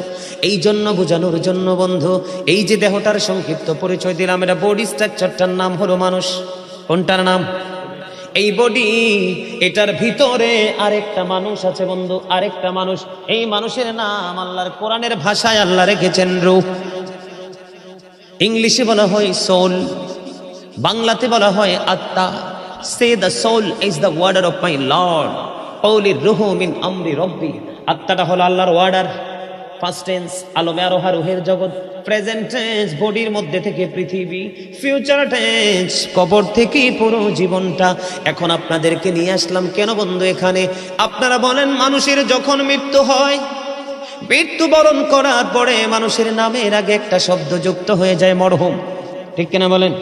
এই জন্য বোঝানোর জন্য বন্ধু, এই যে দেহটার সংক্ষিপ্ত পরিচয় দিলাম, এটা বডি স্ট্রাকচারটার নাম হলো মানুষ। কোনটার নাম? এই বডি, এটার ভিতরে আরেকটা মানুষ আছে বন্ধু, আরেকটা মানুষ। এই মানুষের নাম আল্লাহর কোরআনের ভাষায় আল্লাহ রেখেছেন রূহ। ইংলিশে বলা হয় সোল, বাংলাতে বলা হয় আত্মা। Say the soul is the order of my Lord. Qawli ruhu min amri rabbi. আত্মাটা হলো আল্লাহর ওয়ার্ডার। ফার্স্ট টেন্স আলমে আরোহা, রুহের জগৎ। প্রেজেন্ট টেন্স বডির মধ্যে থেকে পৃথিবী। ফিউচার টেন্স কবর থেকে পুরো জীবনটা। এখন আপনাদেরকে নিয়ে আসলাম কেন বন্ধু এখানে? আপনারা বলেন, মানুষের যখন মৃত্যু হয়, মৃত্যুবরণ করার পরে মানুষের নামের আগে একটা শব্দ যুক্ত হয়ে যায়, মরহুম, ঠিক কিনা বলেন?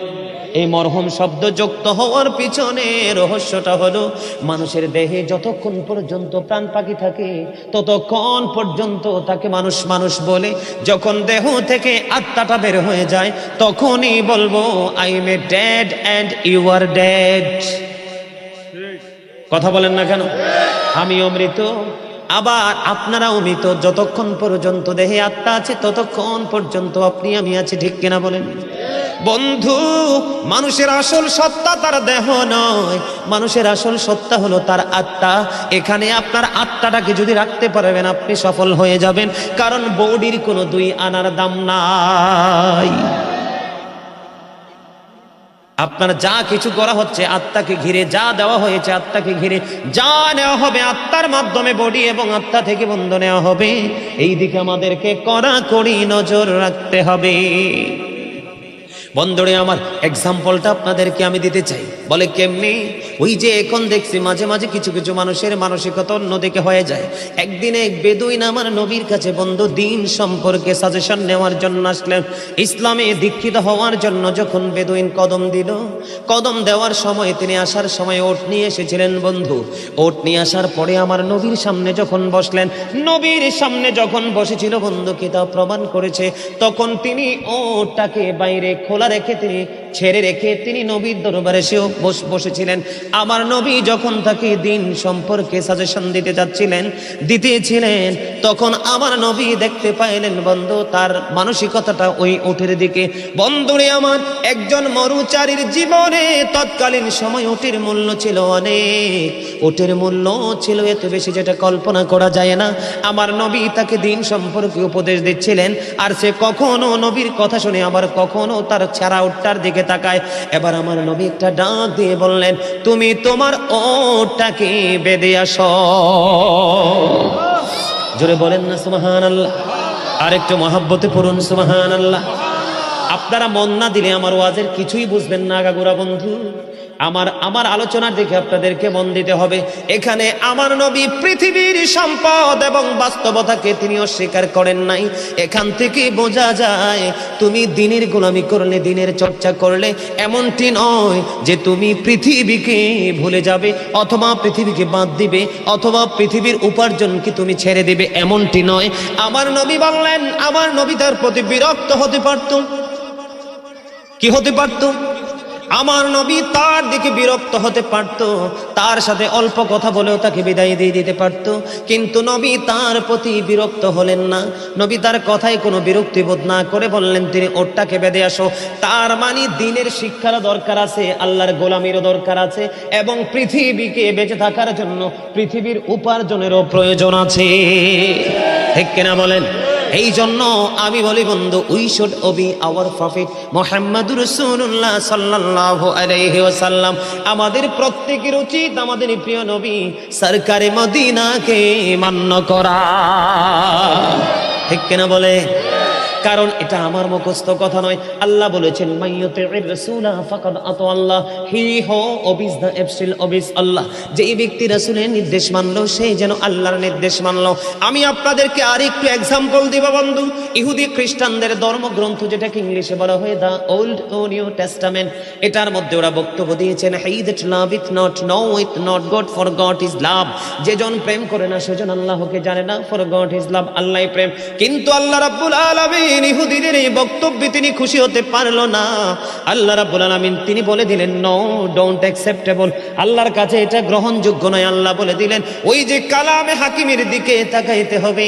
এই মরহুম শব্দ যুক্ত হওয়ার পিছনে রহস্যটা হলো, মানুষের দেহে যতক্ষণ পর্যন্ত প্রাণ পাখি থাকে ততক্ষণ পর্যন্ত তাকে মানুষ মানুষ বলে। যখন দেহ থেকে আত্মাটা বের হয়ে যায় তখনই বলবো I am a dead and you are dead. কথা বলেন না কেন? আমিও মৃত, আবার আপনারাও মৃত। যতক্ষণ পর্যন্ত দেহে আত্মা আছে ততক্ষণ পর্যন্ত আপনি আমি আছি, ঠিক কিনা বলেন? বন্ধু, মানুষের আসল সত্তা তার দেহ নয়, মানুষের আসল সত্তা হলো তার আত্মা। এখানে আপনার আত্মাটাকে যদি রাখতে পারবেন আপনি সফল হয়ে যাবেন, কারণ বডির কোনো দুই আনার দাম নাই। আপনার যা কিছু করা হচ্ছে আত্মাকে ঘিরে, যা দেওয়া হয়েছে আত্মাকে ঘিরে, যা নেওয়া হবে আত্মার মাধ্যমে, বডি এবং আত্মা থেকে বন্ধ নেওয়া হবে। এই দিকে আমাদেরকে কড়াকড়ি নজর রাখতে হবে। বন্ধুরে আমার, এক্সাম্পলটা আপনাদেরকে আমি দিতে চাই। বলে কেমনি? ওই যে এখন দেখছি মাঝে মাঝে কিছু কিছু মানুষের মানসিকতা অন্যদিকে হয়ে যায়। একদিন এক বেদুইন আমার নবীর কাছে বন্ধু দিন সম্পর্কে সাজেশন নেওয়ার জন্য আসলেন। ইসলামে দীক্ষিত হওয়ার জন্য যখন বেদুইন কদম দিল, কদম দেওয়ার সময় তিনি আসার সময় ওট নিয়ে এসেছিলেন বন্ধু। ওট নিয়ে আসার পরে আমার নবীর সামনে যখন বসলেন, নবীর সামনে যখন বসেছিল বন্ধু, কিতাব প্রমাণ করেছে তখন তিনি ওটটাকে বাইরে খোলা রেখে তিনি ছেড়ে রেখে তিনি নবীর দরবারে সেও বসেছিলেন। আমার নবী যখন তাকে দিন সম্পর্কে সাজেশন দিতেছিলেন তখন আমার নবী দেখতে পাইলেন বন্ধু তার মানসিকতাটা ওই উটের দিকে। বন্ধুরে আমার, একজন মরুচারীর জীবনে তৎকালীন সময় উটের মূল্য ছিল অনেক, উটের মূল্য ছিল এত বেশি যেটা কল্পনা করা যায় না। আমার নবী তাকে দিন সম্পর্কে উপদেশ দিচ্ছিলেন, আর সে কখনো নবীর কথা শুনে আবার কখনো তার ছাড়া উটটার দিকে তাকায়। এবার আমার নবী একটা ডাক দিয়ে বললেন, তুমি তোমার ওটটাকে বেঁধে আসো। জোরে বলেন না সুবহানাল্লাহ। আর একটু মহব্বতে পড়ুন সুবহানাল্লাহ। আপনারা মন না দিলে আমার ওয়াজের কিছুই বুঝবেন না আগাগোড়া বন্ধু। আমার আলোচনার দিকে আপনাদেরকে মন দিতে হবে। এখানে আমার নবী পৃথিবীর সম্পদ এবং বাস্তবতাকে তিনি অস্বীকার করেন নাই। এখান থেকে বোঝা যায় তুমি দিনের গোলামি করলে, দিনের চর্চা করলে এমনটি নয় যে তুমি পৃথিবীকে ভুলে যাবে অথবা পৃথিবীকে বাদ দিবে অথবা পৃথিবীর উপার্জনকে তুমি ছেড়ে দিবে, এমনটি নয়। আমার নবী বললেন, আমার নবী তার প্রতি বিরক্ত হতে পারত। কি হতে পারত? আমার নবী তার দিকে বিরক্ত হতে পারত, তার সাথে অল্প কথা বলেও তাকে বিদায় দিয়ে দিতে পারত, কিন্তু নবী তার প্রতি বিরক্ত হলেন না। নবী তার কথায় কোনো বিরক্তিবোধ না করে বললেন, তিনি ওটটাকে বেঁধে আসো। তার মানে দিনের শিক্ষারও দরকার আছে, আল্লাহর গোলামিরও দরকার আছে, এবং পৃথিবীকে বেঁচে থাকার জন্য পৃথিবীর উপার্জনেরও প্রয়োজন আছে। ঠিক কিনা বলেন? এই জন্য আমি বলি বন্ধু, we should obey our prophet মুহাম্মদুর রাসূলুল্লাহ সাল্লাল্লাহু আলাইহি ওয়াসাল্লাম। আমাদের প্রত্যেকের উচিত আমাদের প্রিয় নবী সরকারে মদিনাকে মান্য করা। ঠিক কিনা বলে? কারণ এটা আমার মুখস্থ কথা নয়, আল্লাহ বলেছেন মাইয়ুতির রাসূলা ফাকাদ আতা আল্লাহ, হি হো ওবিস দা এফসিল ওবিস আল্লাহ। যেই ব্যক্তি রাসূলের নির্দেশ মানলো সেই যেন আল্লাহর নির্দেশ মানলো। আমি আপনাদেরকে আরেকটু এক্সাম্পল দিব বন্ধু। ইহুদি খ্রিস্টানদের ধর্মগ্রন্থ যেটাকে ইংলিশে বলা হয় দা ওল্ড ও নিউ টেস্টামেন্ট, এটার মধ্যে ওরা বক্তব্য দিয়েছেন, he that love it not know it not God, for God is love. যেজন প্রেম করে না সেজন আল্লাহকে জানে না, ফর গড ইজ লাভ, আল্লাহই প্রেম। কিন্তু আল্লাহ রাব্বুল আলামিন ইহুদিদের এই বক্তব্যে তিনি খুশি হতে পারলো না। আল্লাহ রাব্বুল আলামিন তিনি বলে দিলেন, নো ডোন্ট অ্যাকসেপ্টেবল, আল্লাহর কাছে এটা গ্রহণযোগ্য নয়। আল্লাহ বলে দিলেন, ওই যে কালামে হাকিমের দিকে তাকাইতে হবে।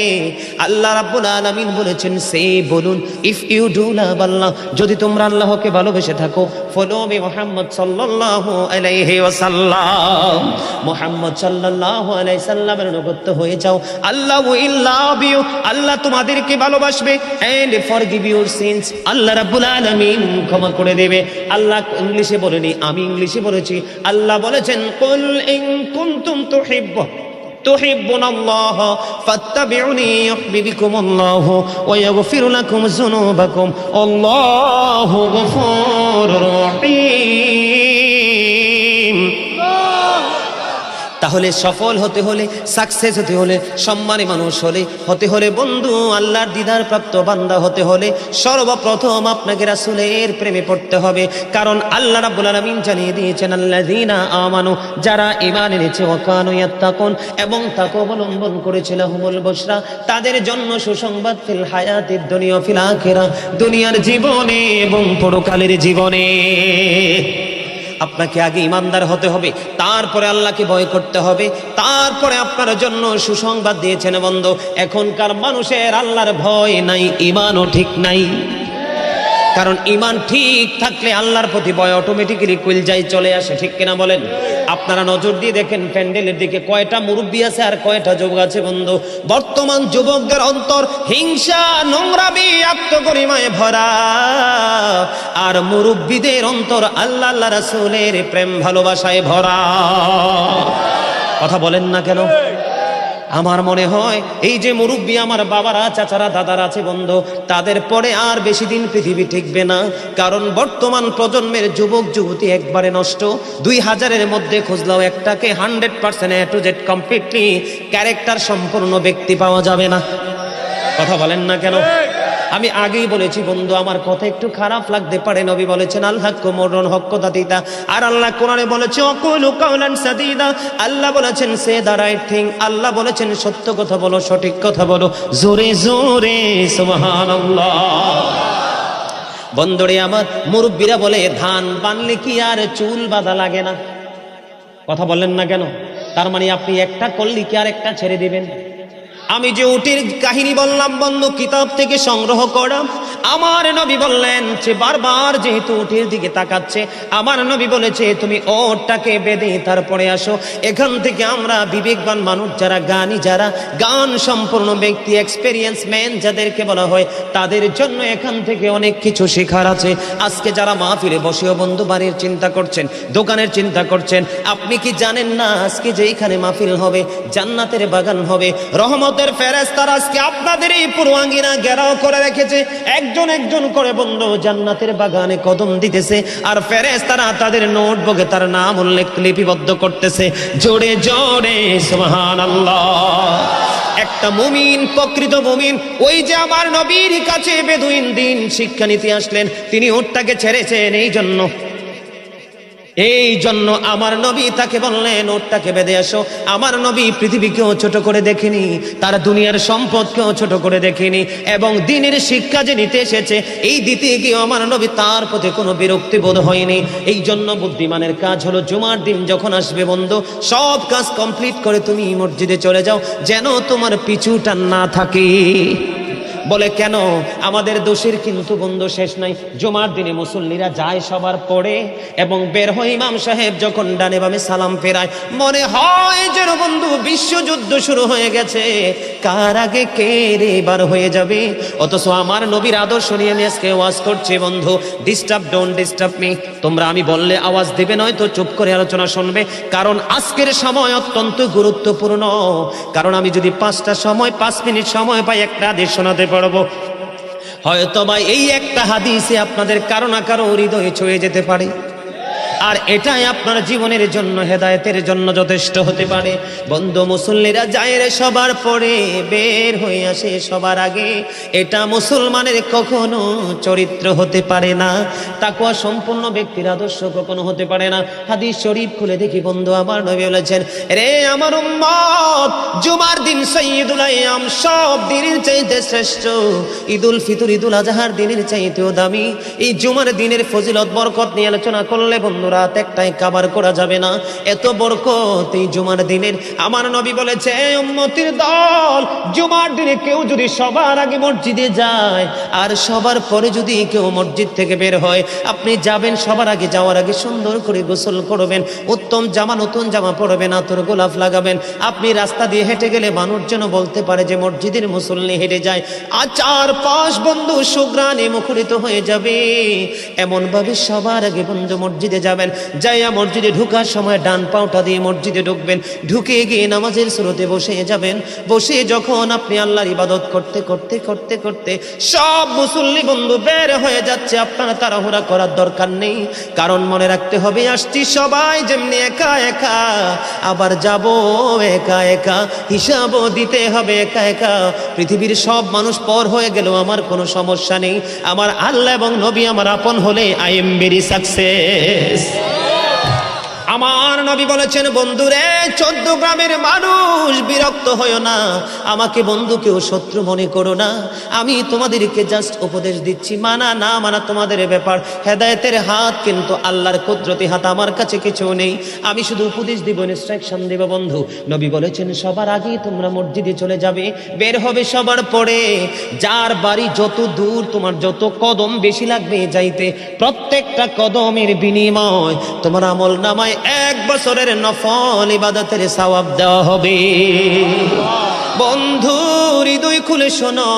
আল্লাহ রাব্বুল আলামিন বলেছেন, সে বলুন, ইফ ইউ ডু লাভ আল্লাহ, যদি তোমরা আল্লাহকে ভালোবেসে থাকো, ফলো মি মুহাম্মদ সাল্লাল্লাহু আলাইহি ওয়াসাল্লাম, মুহাম্মদ সাল্লাল্লাহু আলাইহি সাল্লামের অনুগত হয়ে যাও, আল্লাহ উইল লাভ ইউ, আল্লাহ তোমাদেরকে ভালোবাসবে, এন্ড ফরগিভ ইউর সিনস, আল্লাহ রাব্বুল আলামিন ক্ষমা করে দেবে। আল্লাহ ইংলিশে বলেনি, আমি ইংলিশে বলেছি। আল্লাহ বলেছেন, কুল ইন কুনতুম তুহিব্বুনাল্লাহ ফাত্তাবিউনি ইউহিব্বুকুমুল্লাহু ওয়া ইয়াগফির লাকুম যুনুবাকুম আল্লাহু গফুরুর রহিম। তাহলে সফল হতে হলে, সাকসেস হতে হলে, সম্মানী মানুষ হতে হলে বন্ধু, আল্লাহর দিদার প্রাপ্ত বান্দা হতে হলে সর্বপ্রথম আপনাকে রাসূলের প্রেমে পড়তে হবে। কারণ আল্লাহ রাব্বুল আলামিন জানিয়ে দিয়েছেন, আল্লাযীনা আমানু, যারা ঈমান এনেছে, ওয়া কানু ইয়াত্তাকুন, এবং তাকওয়া অবলম্বন করেছে, লাহুমুল বুশরা, তাদের জন্য সুসংবাদ, ফিল হায়াতিদ দুনিয়া ফিল আখিরাহ, দুনিয়ার জীবনে এবং পরকালের জীবনে। আপনাকে আগে ইমানদার হতে হবে, তারপরে আল্লাহকে ভয় করতে হবে, তারপরে আপনার জন্য সুসংবাদ দিয়েছেন বন্ধু। এখনকার মানুষের আল্লাহর ভয় নাই, ইমানও ঠিক নাই। কারণ ইমান ঠিক থাকলে আল্লাহর প্রতি ভয় অটোমেটিক্যালি কুলজায় চলে আসে। ঠিক কিনা বলেন? আপনারা নজর দিয়ে দেখেন প্যান্ডেলের দিকে কয়টা মুরব্বী আছে আর কয়টা যুবক আছে বন্ধু। বর্তমান যুবকদের অন্তর হিংসা, নোংরামি, আত্মগরিমায় ভরা, আর মুরব্বীদের অন্তর আল্লাহ আল্লাহ রাসূলের প্রেম ভালোবাসায় ভরা। কথা বলেন না কেন? আমার মনে হয় এই যে মুরব্বী আমার বাবারা, চাচারা, দাদারা আছে বন্ধু, তাদের পরে আর বেশি দিন পৃথিবী টিকবে না। কারণ বর্তমান প্রজন্মের যুবক যুবতী একবারে নষ্ট। 2000-এর মধ্যে খুঁজলেও একটাকে 100% A to Z completely character সম্পূর্ণ ব্যক্তি পাওয়া যাবে না। কথা বলেন না কেন? আমি আগেই বলেছি বন্ধু, আমার কথা একটু খারাপ লাগতে পারে। নবী বলেছেন, আল হাক্কু মুররুন, হক কথা দিতা। আর আল্লাহ কোরআনে বলেছে, ওয়াকুলু কাওলান সাদীদা, আল্লাহ বলেছেন সে দ্য রাইট থিং, আল্লাহ বলেছেন সত্য কথা বলো, সঠিক কথা বলো, জোরে জোরে সুবহানাল্লাহ। বন্ধুরে আমার, মুরব্বীরা বলে ধান বানলে কি আর চুল বাঁধা লাগে না? কথা বললেন না কেন? তার মানে আপনি একটা করলে কি আর একটা ছেড়ে দিবেন? আমি যে উটের কাহিনী বললাম বন্ধু, কিতাব থেকে সংগ্রহ করা। আমার নবী বললেন যে বারবার যেহেতু উটের দিকে তাকাচ্ছে, আমার নবী বলেছে তুমি ওটটাকে বেঁধে তারপরে আসো। এখান থেকে আমরা বিবেকবান মানুষ যারা, গানী যারা, গান সম্পূর্ণ ব্যক্তি, এক্সপেরিয়েন্স ম্যান যাদেরকে বলা হয়, তাদের জন্য এখান থেকে অনেক কিছু শেখার আছে। আজকে যারা মাহফিলে বসেও বন্ধু বাড়ির চিন্তা করছেন, দোকানের চিন্তা করছেন, আপনি কি জানেন না আজকে যে এখানে মাহফিল হবে, জান্নাতের বাগান হবে, রহমতের ফেরেশতারা আজকে আপনাদের এই পুরো আঙ্গিনা ঘেরাও করে রেখেছে, একজন একজন করে বন্ধু জান্নাতের বাগানে কদম দিতেছে, আর ফেরেশতারা তাদের নোটবুকে তার নাম উল্লেখ লিপিবদ্ধ করতেছে। জোরে জোরে সুবহানাল্লাহ। একটা মুমিন, প্রকৃত মুমিন, ওই যে আমার নবীর কাছে বেদুইন দিন শিক্ষা নিতে আসলেন, তিনি উটটাকে ছেড়েছেন এই জন্য আমার নবী তাকে বললেন ওটটাকে বেঁধে আসো। আমার নবী পৃথিবীকেও ছোট করে দেখেনি, তার দুনিয়ার সম্পদকেও ছোট করে দেখেনি, এবং দিনের শিক্ষা যে নিতে এসেছে এই দিতে গিয়ে আমার নবী তার প্রতি কোনো বিরক্তি বোধ হয়নি। এই জন্য বুদ্ধিমানের কাজ হলো জুমার দিন যখন আসবে বন্ধু, সব কাজ কমপ্লিট করে তুমি মসজিদে চলে যাও, যেন তোমার পিছুটা না থাকে। বলে কেন? আমাদের দোষের কিন্তু বন্ধু শেষ নাই। জুমার দিনে মুসল্লিরা যায় সবার পরে এবং বের হয়, ইমাম সাহেব যখন ডানে বামে সালাম ফেরায়, মনে হয় যেন বন্ধু বিশ্বযুদ্ধ শুরু হয়ে গেছে, কার আগে কে রে বার হয়ে যাবে। অথচ আমার নবীর আদর্শ নিয়ে আমি আজকে ওয়াজ করছি বন্ধু, ডিস্টার্ব, ডোন্ট ডিস্টার্ব মি। তোমরা আমি বললে আওয়াজ দিবে, নয়তো চুপ করে আলোচনা শুনবে, কারণ আজকের সময় অত্যন্ত গুরুত্বপূর্ণ। কারণ আমি যদি 5 মিনিট সময় পাই, একটা হাদিস শোনাতে পারবো। হয়তো বা এই একটা হাদিসে আপনাদের কারো না কারো হৃদয়ে ছুঁয়ে যেতে পারে, আর এটাই আপনার জীবনের জন্য, হেদায়েতের জন্য যথেষ্ট হতে পারে। বন্ধু, মুসল্লিরা যায় রে সবার পরে, বের হয়ে আসে সবার আগে, এটা মুসলমানের কখনো চরিত্র হতে পারে না, তাকওয়া সম্পূর্ণ ব্যক্তির আদর্শ কখনো হতে পারে না। হাদিস শরীফ খুলে দেখি বন্ধু, আমার নবী বলেছেন, রে আমার উম্মত, জুমার দিন সাইয়্যিদুল আইয়াম, সব দিনের চাইতে শ্রেষ্ঠ। ঈদুল ফিতর, ঈদুল আজহার দিনের চাইতেও দামি। এই জুমার দিনের ফজিলত বরকত নিয়ে আলোচনা করলে বন্ধু রাত একটাই কাবার করা যাবে না, এত বরকত এই জুমার দিনের। আমার নবী বলেছে, উম্মতের দল, জুমার দিনে কেউ যদি সবার আগে মসজিদে যায় আর সবার পরে যদি কেউ মসজিদ থেকে বের হয়, আপনি যাবেন, সবার আগে যাওয়ার আগে সুন্দর করে গোসল করবেন, উত্তম জামা, নতুন জামা পরবেন, আতর গোলাপ লাগাবেন। আপনি রাস্তা দিয়ে হেঁটে গেলে মানুষ যেন বলতে পারে যে মসজিদের মুসল্লি হেঁটে যায়, আর চারপাশ বন্ধু সুঘ্রাণে মুখরিত হয়ে যাবে। এমন ভাবে সবার আগে বন্ধু মসজিদে যাবেন, যাইয়া মসজিদে ঢুকার সময় ডান পাওটা দিয়ে মসজিদে ঢুকবেন, ঢুকে গিয়ে নামাজের শুরুতে বসে যাবেন। বসে যখন আপনি আল্লাহর ইবাদত করতে করতে করতে করতে সব মুসল্লি বন্ধু বের হয়ে যাচ্ছে, আপনারা তাড়াহুড়া করার দরকার নেই, কারণ মনে রাখতে হবে আসছি সবাই যেমনি একা একা, আবার যাব একা একা, হিসাবও দিতে হবে একা একা। পৃথিবীর সব মানুষ পর হয়ে গেল আমার কোনো সমস্যা নেই, আমার আল্লাহ এবং নবী আমার আপন হলে আই এম ভেরি সাকসেস। আমার নবী বলেছেন, বন্ধুরে 14 গ্রামের মানুষ বিরক্ত হইও না, আমাকে বন্ধু কেউ শত্রু মনে করো না, আমি তোমাদেরকে জাস্ট উপদেশ দিচ্ছি, মানা না মানা তোমাদের ব্যাপার, হেদায়েতের হাত কিন্তু আল্লাহর কুদরতি হাত, আমার কাছে কিছু নেই, আমি শুধু উপদেশ দিব, ইনস্ট্রাকশন দেব। বন্ধু, নবী বলেছেন সবার আগে তোমরা মসজিদে চলে যাবে, বের হবে সবার পরে, যার বাড়ি যত দূর, তোমার যত কদম বেশি লাগবে যাইতে, প্রত্যেকটা কদমের বিনিময় তোমার আমল নামায় 1 বছরের নফল ইবাদতের সওয়াব দেওয়া হবে। বন্ধু, হৃদয় খুলে শোনো,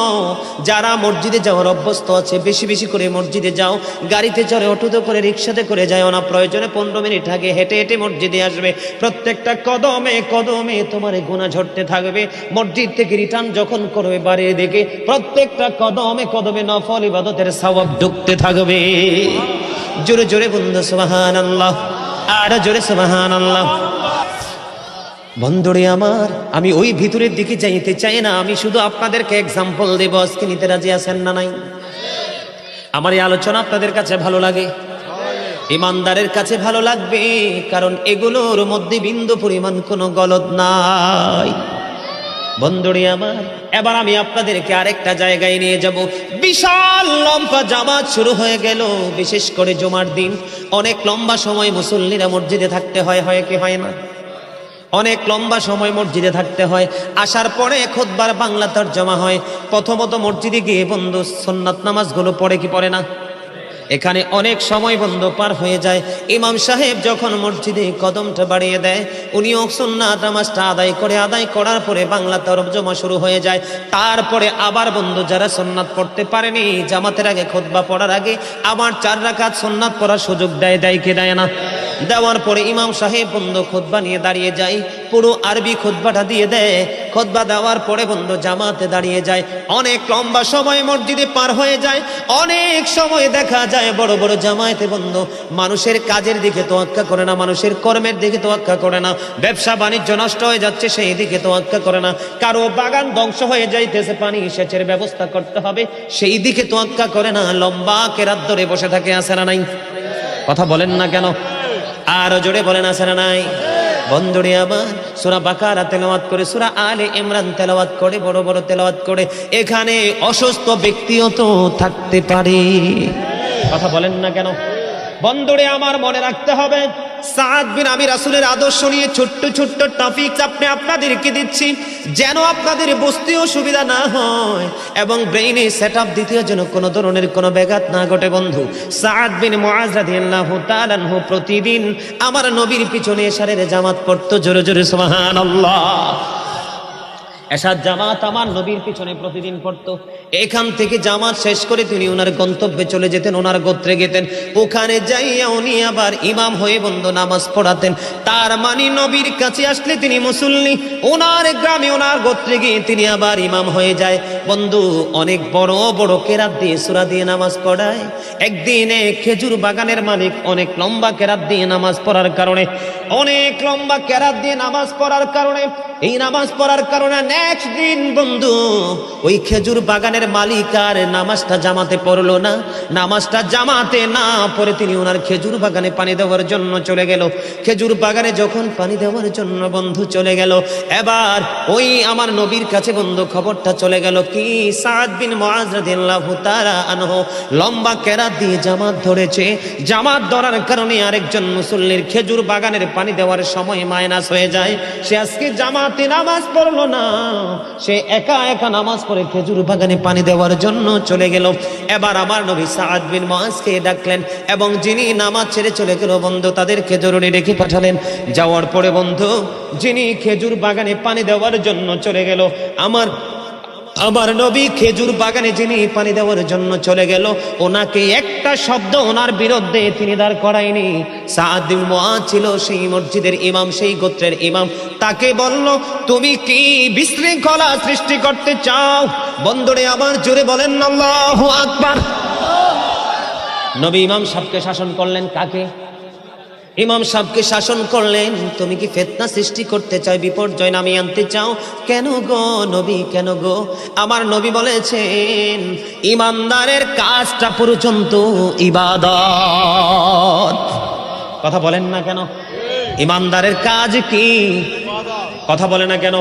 যারা মসজিদে যাওয়ার অভ্যস্ত আছে বেশি বেশি করে মসজিদে যাও, গাড়িতে চড়ে, অটোতে করে, রিক্সাতে করে যাও না, প্রয়োজনে 15 মিনিট আগে হেঁটে হেঁটে মসজিদে আসবে, প্রত্যেকটা কদমে কদমে তোমার গুনাহ ঝরতে থাকবে। মসজিদ থেকে রিটার্ন যখন করবে বাড়ির দিকে, প্রত্যেকটা কদমে কদমে নফল ইবাদতের সওয়াব ঢুকতে থাকবে। জোরে জোরে বন্ধু সুবহানাল্লাহ, আর জোরে সুবহানাল্লাহ। বন্ধুরে আমার, আমি ওই ভিতরের দিকে যাইতে চাই না, আমি শুধু আপনাদেরকে এক্সাম্পল দেব। আজকে নিতে রাজি আছেন না নাই? আমার এই আলোচনা আপনাদের কাছে ভালো লাগে? ইমানদারের কাছে ভালো লাগবে, কারণ এগুলোর মধ্যে বিন্দু পরিমাণ কোনো গলদ নাই। বন্ধুরে আমার, এবার আমি আপনাদেরকে আরেকটা জায়গায় নিয়ে যাব। বিশাল লম্বা জামাত শুরু হয়ে গেল, বিশেষ করে জুমার দিন অনেক লম্বা সময় মুসল্লিরা মসজিদে থাকতে হয়, হয় কি হয় না? অনেক লম্বা সময় মসজিদে থাকতে হয়। আসার পরে খুতবার বাংলা তরজমা হয়। প্রথমত মসজিদে গিয়ে বন্ধু সুন্নাত নামাজগুলো পড়ে কি পড়ে না? এখানে অনেক সময় বন্ধ পার হয়ে যায়। ইমাম সাহেব যখন মসজিদে কদমটা বাড়িয়ে দেয়, উনিও সুন্নাত নামাজটা আদায় করার পরে বাংলা তরজমা শুরু হয়ে যায়। তারপরে আবার বন্ধু যারা সুন্নাত পড়তে পারেনি, জামাতের আগে খুতবা পড়ার আগে আবার 4 রাকাত সুন্নাত পড়ার সুযোগ দেয় কি দেয় না? দেওয়ার পরে ইমাম সাহেব বন্ধু খুতবা নিয়ে দাঁড়িয়ে যায়, পুরো আরবি খুতবাটা দিয়ে দেয়। খুতবা দেওয়ার পরে বন্ধু জামাতে দাঁড়িয়ে যায়। অনেক লম্বা সময় মসজিদে পার হয়ে যায়। অনেক সময় দেখা যায় বড় বড় জামায়াতে বন্ধু মানুষের কাজের দিকে তোয়াক্কা করে না, মানুষের কর্মের দিকে তোয়াক্কা করে না, ব্যবসা বাণিজ্য নষ্ট হয়ে যাচ্ছে সেই দিকে তোয়াক্কা করে না, কারো বাগান ধ্বংস হয়ে যাইতেছে পানি সেচের ব্যবস্থা করতে হবে সেই দিকে তোয়াক্কা করে না, লম্বা কেরাত ধরে বসে থাকে। আছে না নাই? কথা বলেন না কেন? আরো জোরে বলেন, আছে না নাই? বন্ধুরে আমার, সূরা বাকারা তেলাওয়াত করে, সূরা আলে ইমরান তেলাওয়াত করে, বড় বড় তেলাওয়াত করে। এখানে অসুস্থ ব্যক্তিও তো থাকতে পারে। কথা বলেন না কেন? বন্ধুরে আমার, মনে রাখতে হবে সাদ বিন আমি রাসূলের আদর্শ নিয়ে ছোট্ট ছোট্ট টপিক আপনাদেরকে দিচ্ছি, যেন আপনাদের বুঝতে অসুবিধা না হয় এবং ব্রেইনে সেটআপ দিতে যেন কোনো ধরনের কোনো ব্যাঘাত না ঘটে। বন্ধু, সাদ বিন মুআজ রাদিয়াল্লাহু তাআলা আনহু প্রতিদিন আমার নবীর পিছনে এশারের জামাত পড়তো। জোরে জোরে সুবহানাল্লাহ। এশার জামাত আমার নবীর পিছনে প্রতিদিন পড়তো। এখান থেকে জামাত শেষ করে তিনি ওনার গন্তব্যে চলে যেতেন, ওনার গোত্রে যেতেন। ওখানে যাইয়া উনি আবার ইমাম হয়ে বন্ধু নামাজ পড়াতেন। তার মানে নবীর কাছে আসলে তিনি মুসল্লি, ওনার গ্রামে ওনার গোত্রে গিয়ে তিনি আবার ইমাম হয়ে যায়। বন্ধু, অনেক বড় বড় কেরাত দিয়ে সূরা দিয়ে নামাজ পড়ায়। একদিনে খেজুর বাগানের মালিক অনেক লম্বা কেরাত দিয়ে নামাজ পড়ার কারণে, অনেক লম্বা কেরাত দিয়ে নামাজ পড়ার কারণে, এই নামাজ পড়ার কারণে নেক্সট দিন বন্ধু ওই খেজুর বাগানের মালিক আর নামাজটা জামাতে পড়লো না। নামাজটা জামাতে না পড়ে তিনি ওনার খেজুর বাগানে পানি দেওয়ার জন্য চলে গেল। খেজুর বাগানে যখন পানি দেওয়ার জন্য বন্ধু চলে গেল, এবার ওই আমার নবীর কাছে বন্ধু খবরটা চলে গেল কি সাদ বিন মুআজ রাদিয়াল্লাহু তাআলা আনহু লম্বা কেরাত দিয়ে জামাত ধরেছে। জামাত ধরার কারণে আরেকজন মুসল্লির খেজুর বাগানের পানি দেওয়ার সময় মাইনাস হয়ে যায়। সে আজকে জামাতে নামাজ পড়লো না, সে একা একা নামাজ পড়ে খেজুর বাগানে পানি দেওয়ার জন্য চলে গেল। এবার আমার নবী সাদ বিন মুআজকে ডাকলেন এবং যিনি নামাজ ছেড়ে চলে গেল বন্ধু তাদেরকে জরুরি ডেকে পাঠালেন। যাওয়ার পরে বন্ধু যিনি খেজুর বাগানে পানি দেওয়ার জন্য চলে গেল, আমার নবী খেজুর বাগানে যিনি পানি দেওয়ার জন্য চলে গেল, ওনাকে একটা শব্দ ওনার বিরুদ্ধে তিনি দাঁড় করায়নি। সাদ বিন মুআজ ছিল সেই মসজিদের ইমাম, সেই গোত্রের ইমাম। তাকে বলল, তুমি কি বিশৃঙ্খলা সৃষ্টি করতে চাও? বন্ধুরে আমার, জোরে বলেন আল্লাহু আকবার। নবী ইমাম সাহেবকে শাসন করলেন। কাকে? ইমাম সাহেবকে শাসন করলেন, তুমি কি ফিতনা সৃষ্টি করতে চাও, বিপর্যয় নামিয়ে আনতে চাও? কেন গো নবী, কেন গো? আমার নবী বলেছেন ইমানদারের কাজটা পর্যন্ত ইবাদত। কথা বলেন না কেন? ইমানদারের কাজ কি? কথা বলে না কেন?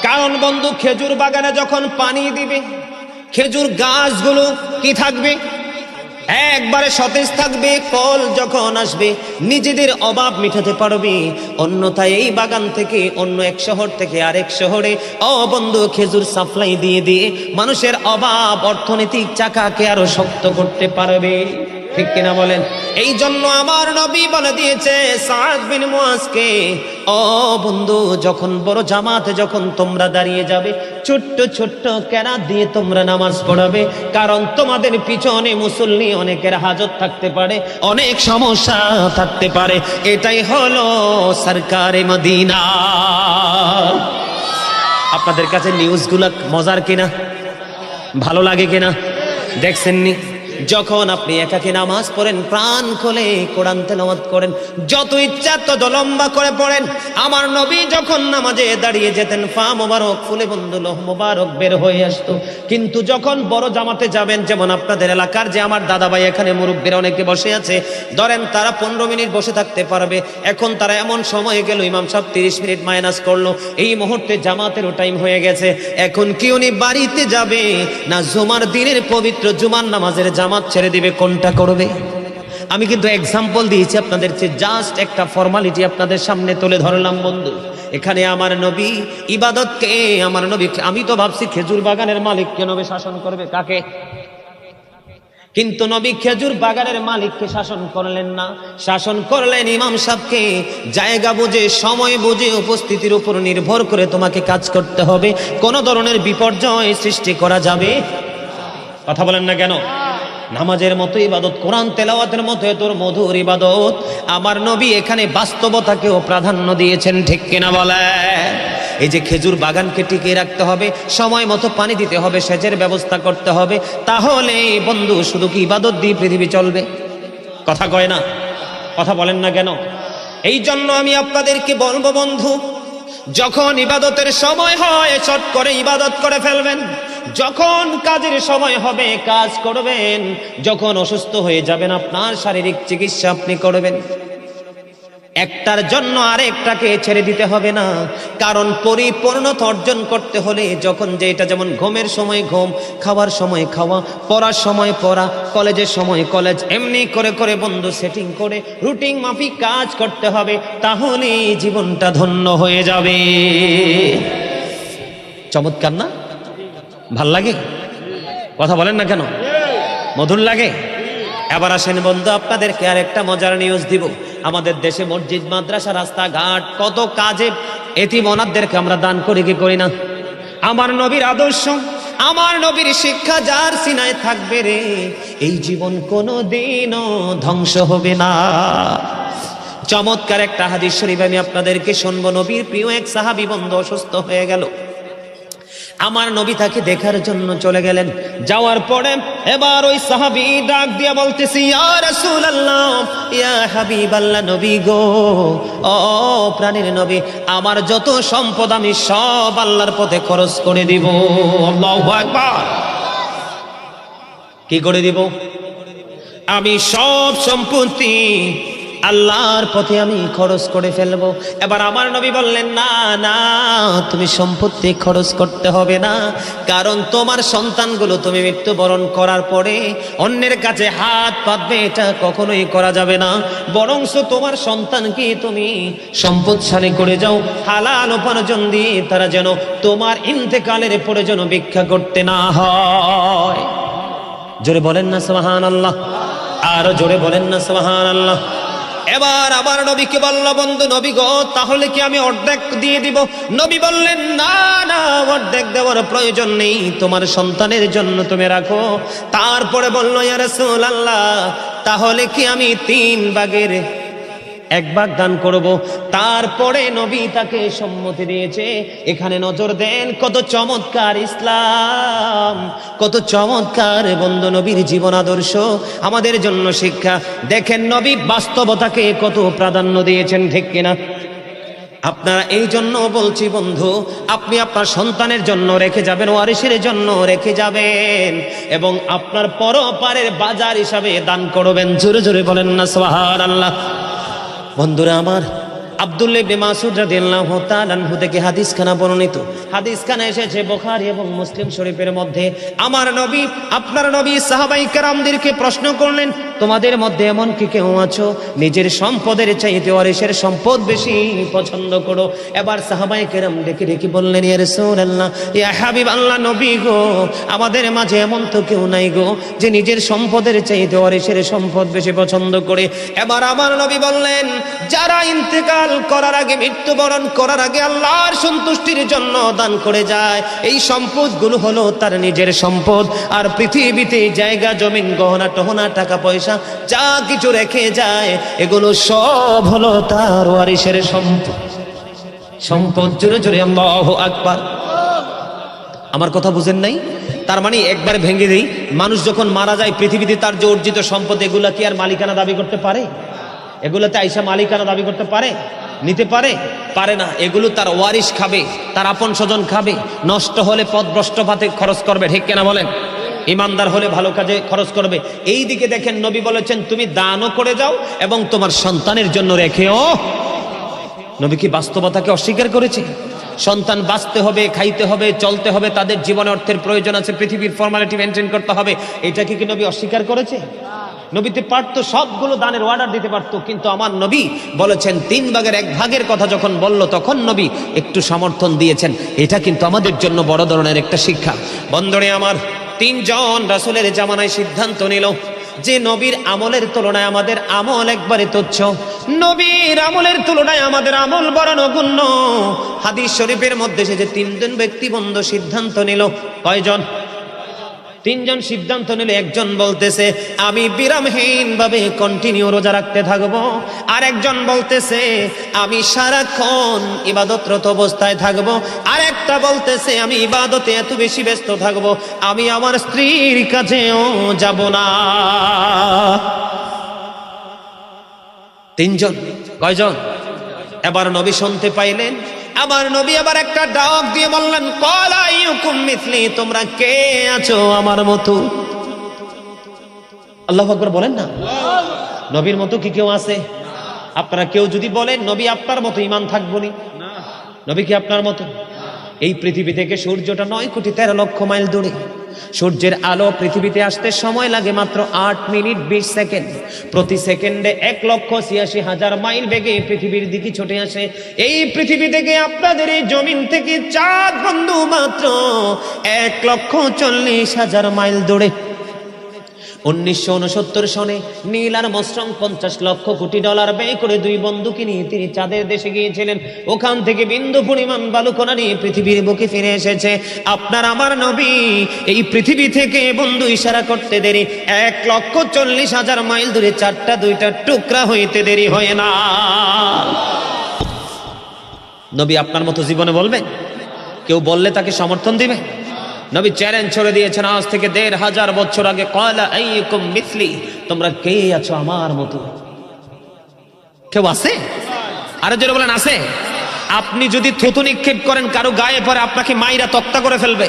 কারণ বন্ধু খেজুর বাগানে যখন পানি দিবে, খেজুর গাছগুলো কি থাকবে? একবারে সতেজ থাকবে। ফল যখন আসবে নিজেদের অভাব মিটাতে পারবে। অন্যথায় এই বাগান থেকে অন্য এক শহর থেকে আরেক শহরে বন্ধু খেজুর সাপ্লাই দিয়ে দিয়ে মানুষের অভাব অর্থনৈতিক চাকাকে আরো শক্ত করতে পারবে। ঠিক কিনা বলেন? এই জন্য আমার নবী বলে দিয়েছে সাদ বিন মুআজকে, ও বন্ধু যখন বড় জামাতে যখন তোমরা দাঁড়িয়ে যাবে, ছোট্ট ছোট্ট কেরাত দিয়ে তোমরা নামাজ পড়াবে। কারণ তোমাদের পিছনে মুসল্লি অনেকের হাজত থাকতে পারে, অনেক সমস্যা থাকতে পারে। এটাই হলো সরকারে মদিনা। আপনাদের কাছে নিউজগুলো মজার কিনা, ভালো লাগে কিনা দেখছেননি? যখন আপনি একাকী নামাজ পড়েন, প্রাণ খুলে কোরআন তেলাওয়াত করেন, যত ইচ্ছা তত লম্বা করে পড়েন। আমার নবী যখন নামাজে দাঁড়িয়ে যেতেন, ফা মোবারক ফুলে বন্ধু লোহ মোবারক বের হয়ে আসতো। কিন্তু যখন বড় জামাতে যাবেন, যেমন আপনাদের এলাকার যে আমার দাদা ভাই এখানে মুরব্বীরা অনেকে বসে আছে, ধরেন তারা 15 মিনিট বসে থাকতে পারবে, এখন তারা এমন সময় গেল ইমাম সাহেব 30 মিনিট মাইনাস করলো, এই মুহূর্তে জামাতেরও টাইম হয়ে গেছে। এখন কি উনি বাড়িতে যাবে না জুমার দিনের পবিত্র জুমার নামাজের জামাত ছেড়ে দিবে? কোনটা করবে? আমি কিন্তু এক্সাম্পল দিয়েছি আপনাদের, জাস্ট একটা ফর্মালিটি আপনাদের সামনে তুলে ধরলাম বন্ধু। এখানে আমার নবী ইবাদতকে, আমার নবী, আমি তো ভাবছি খেজুর বাগানের মালিককে নবী শাসন করবে, কাকে? কিন্তু নবী খেজুর বাগানের মালিককে শাসন করলেন না, শাসন করলেন ইমাম সাহেবকে। জায়গা বুঝে, সময় বুঝে, উপস্থিতির উপর নির্ভর করে তোমাকে কাজ করতে হবে। কোন ধরনের বিপর্যয় সৃষ্টি করা যাবে? কথা বলেন না কেন? নামাজের মতো ইবাদত, কোরআন তেলাওয়াতের মতো তোর মধুর ইবাদত। আমার নবী এখানে বাস্তবতাকেও প্রাধান্য দিয়েছেন, ঠিক কিনা বলে? এই যে খেজুর বাগানকে টিকিয়ে রাখতে হবে, সময় মতো পানি দিতে হবে, সেচের ব্যবস্থা করতে হবে, তাহলে বন্ধু শুধু কি ইবাদত দিয়ে পৃথিবী চলবে? কথা কয় না? কথা বলেন না কেন? এই জন্য আমি আপনাদেরকে বলবো বন্ধু, যখন ইবাদতের সময় হয় চট করে ইবাদত করে ফেলবেন, যখন কাজের সময় হবে কাজ করবেন, যখন অসুস্থ হয়ে যাবেন আপনার শারীরিক চিকিৎসা আপনি করবেন। একটার জন্য আরেকটাকে ছেড়ে দিতে হবে না, কারণ পরিপূর্ণতা অর্জন করতে হলে যখন যেটা, যেমন ঘুমের সময় ঘুম, খাওয়ার সময় খাওয়া, পড়ার সময় পড়া, কলেজের সময় কলেজ, এমনি করে করে বন্ধু সেটিং করে রুটিন মাফিক কাজ করতে হবে, তাহলে জীবনটা ধন্য হয়ে যাবে। চমৎকার না? ভাল লাগে? কথা বলেন না কেন? মধুর লাগে? এবার আসেন বন্ধু, আপনাদেরকে আর একটা মজার নিউজ দিব। আমাদের দেশে মসজিদ, মাদ্রাসা, রাস্তাঘাট, কত কাজে এতিম অনাথদেরকে আমরা দান করি কি করি না? আমার নবীর আদর্শ, আমার নবীর শিক্ষা যার সিনায় থাকবে রে, এই জীবন কোনোদিনও ধ্বংস হবে না। চমৎকার একটা হাদিস শরীফ আমি আপনাদেরকে শুনবো। নবীর প্রিয় এক সাহাবী বন্ধু অসুস্থ হয়ে গেল, আমার নবী তাকে দেখার জন্য চলে গেলেন। যাওয়ার পরে এবার ওই সাহাবী ডাক দিয়া বলতেছি, ইয়া রাসূলুল্লাহ, ইয়া হাবিবাল্লাহ, নবী গো, ও প্রাণের নবী, আমার যত সম্পদ আমি সব আল্লাহর পথে খরচ করে দিব। আল্লাহু আকবার। কি করে দিব? আমি সব সম্পত্তি আল্লাহর পথে আমি খরচ করে ফেলবো। এবার আমার নবী বললেন, না না, তুমি সম্পত্তি খরচ করতে হবে না, কারণ তোমার সন্তানগুলো তুমি মৃত্যুবরণ করার পরে অন্যের কাছে হাত পাতবে, এটা কখনোই করা যাবে না। বরঞ্চ তোমার সন্তানকে তুমি সম্পদশালী করে যাও, হালাল উপার্জন দিয়ে তারা যেন তোমার ইন্তেকালের পরে যেন ভিক্ষা করতে না হয়। জোরে বলেন না সুবহানাল্লাহ? আরো জোরে বলেন না সুবহানাল্লাহ? এবার আমার নবীকে বলল, বন্ধু নবী গো, তাহলে কি আমি অর্ধেক দিয়ে দিব? নবী বললেন, না না, অর্ধেক দেওয়ার প্রয়োজন নেই, তোমার সন্তানের জন্য তুমি রাখো। তারপরে বলল, ইয়া রাসূলুল্লাহ, তাহলে কি আমি 3 ভাগের 1 ভাগ দান করব? তারপরে নবী তাকে সম্মতি দিয়েছে। এখানে নজর দেন, কত চমৎকার ইসলাম, কত চমৎকার বন্ধু নবীর জীবন আদর্শ, আমাদের জন্য শিক্ষা। দেখেন নবী বাস্তবতাকে কত প্রাধান্য দিয়েছেন, ঠিক কিনা? আপনারা এই জন্য বলছি বন্ধু, আপনি আপনার সন্তানের জন্য রেখে যাবেন, ওয়ারিসের জন্য রেখে যাবেন, এবং আপনার পরপারের বাজার হিসাবে দান করবেন। জোরে জোরে বলেন না সুবহানাল্লাহ? বন্ধুরা আমার, আব্দুল্লাহ ইবনে মাসউদ রাদিয়াল্লাহু তাআলা আনহু থেকে হাদিসখানা বর্ণিত। হাদিসখানা এসেছে বুখারী এবং মুসলিম শরীফের মধ্যে। আমার নবী, আপনার নবী সাহাবায়ে কেরামদেরকে প্রশ্ন করলেন, তোমাদের মধ্যে এমন কি কেউ আছো নিজের সম্পদের চাইতে ওয়ারিসের সম্পদ বেশি পছন্দ করো? এবার সাহাবায়ে কেরাম ডেকে ডেকে বললেন, ইয়া রাসূলুল্লাহ, ইয়া হাবিবাল্লাহ, নবী গো, আমাদের মাঝে এমন তো কেউ নাই গো যে নিজের সম্পদের চাইতে ওয়ারিসের সম্পদ বেশি পছন্দ করে। এবার আমার নবী বললেন, যারা ইন্তেকাল করার আগে, মৃত্যুবরণ করার আগে আল্লাহর সন্তুষ্টির জন্য দান করে যায়, এই সম্পদগুলো হলো তার নিজের সম্পদ। আর পৃথিবীতে জায়গা জমিন গহনা টহনা টাকা পয়সা যা কিছু রেখে যায়, এগুলো সব হলো তার ওয়ারিসের সম্পদ। সম্পদ। জোরে জোরে আল্লাহু আকবার। আমার কথা বুঝেন নাই? তার মানে একবারে ভেঙে দেই, মানুষ যখন মারা যায় পৃথিবীতে তার যে অর্জিত সম্পদ এগুলা কি আর মালিকানা দাবি করতে পারে? এগুলোতে আইসা মালিকানা দাবি করতে পারে? নিতে পারে? পারে না। এগুলো তার ওয়ারিশ খাবে, তার আপন স্বজন খাবে, নষ্ট হলে পথভ্রষ্ট পাতে খরচ করবে, ঠিক কেনা বলেন? ইমানদার হলে ভালো কাজে খরচ করবে। এই দিকে দেখেন নবী বলেছেন তুমি দানও করে যাও এবং তোমার সন্তানের জন্য রেখেও। নবী কি বাস্তবতাকে অস্বীকার করেছে? সন্তান বাঁচতে হবে, খাইতে হবে, চলতে হবে, তাদের জীবনে অর্থের প্রয়োজন আছে, পৃথিবীর ফর্মালিটি মেনটেন করতে হবে, এটাকে কি নবী অস্বীকার করেছে? নবীতে পারতো সবগুলো দানের অর্ডার দিতে পারতো, কিন্তু আমার নবী বলেছেন 1/3 কথা যখন বলল তখন নবী একটু সমর্থন দিয়েছেন। এটা কিন্তু আমাদের জন্য বড় ধরনের একটা শিক্ষা। বন্ধুরে আমার, 3 জন রাসূলের জামানায় সিদ্ধান্ত নিল যে নবীর আমলের তুলনায় আমাদের আমল একবারে তুচ্ছ, নবীর আমলের তুলনায় আমাদের আমল বড় নগণ্য। হাদিস শরীফের মধ্যে সে যে 3 জন ব্যক্তিবন্ধু সিদ্ধান্ত নিল। কয়জন? 3 জন সিদ্ধান্ত নিলে একজন বলতেছে আমি বিরামহীন ভাবে কন্টিনিউ রোজা রাখতে থাকবো, আর একজন বলতেছে আমি সারাক্ষণ ইবাদতরত অবস্থায় থাকবো, আর একটা বলতেছে আমি ইবাদতে এত বেশি ব্যস্ত থাকবো আমি আমার স্ত্রীর কাছেও যাব না। 3 জন। কয়জন? এবার নবী শুনতে পাইলেন, আমার নবী আবার একটা ডাক দিয়ে বললেন ক্বালা আইয়ুকুম মিসলি, তোমরা কে আছো আমার মতো? আল্লাহু আকবার বলেন না। নবীর মতো কি কেউ আছে? আপনারা কেউ যদি বলেন নবী আপনার মতো, ঈমান থাকবো না। নবী কি আপনার মতো? এই পৃথিবী থেকে সূর্যটা 9,13,00,000 মাইল দূরে। সূর্যের আলো পৃথিবীতে আসতে সময় লাগে মাত্র 8 মিনিট 20 সেকেন্ড। প্রতি সেকেন্ডে 1,86,000 মাইল বেগে পৃথিবীর দিকে ছুটে আসে। এই পৃথিবী থেকে আপনাদের এই জমিন থেকে চাঁদ বন্ধু মাত্র 1,40,000 মাইল দূরে। 1969 সনে নীল আর্মস্ট্রং $50 লক্ষ কোটি ব্যয় করে 2 বন্ধুকে নিয়ে তিনি চাঁদের দেশে গিয়েছিলেন। ওখান থেকে বিন্দু পরিমাণ বালুকণা নিয়ে পৃথিবীর বুকে ফিরে এসেছে। আপনার আমার নবী এই পৃথিবী থেকে বন্ধু ইশারা করতে দেরি 1,40,000 মাইল দূরে 2টা টুকরা হইতে দেরি হয় না। নবী আপনার মতো জীবনে বলবেন? কেউ বললে তাকে সমর্থন দিবে? নবী চ্যালেঞ্জ ছড়ে দিয়েছেন আজ থেকে 1,500 বছর আগে, ক্বালা আইয়ুকুম মিসলি, তোমরা কে আছো আমার মতো? কেউ আছে? আরে জোরে বলেন আছে? আপনি যদি থুতু নিক্ষেপ করেন কারো গায়ে পরে আপনাকে মাইরা তক্তা করে ফেলবে,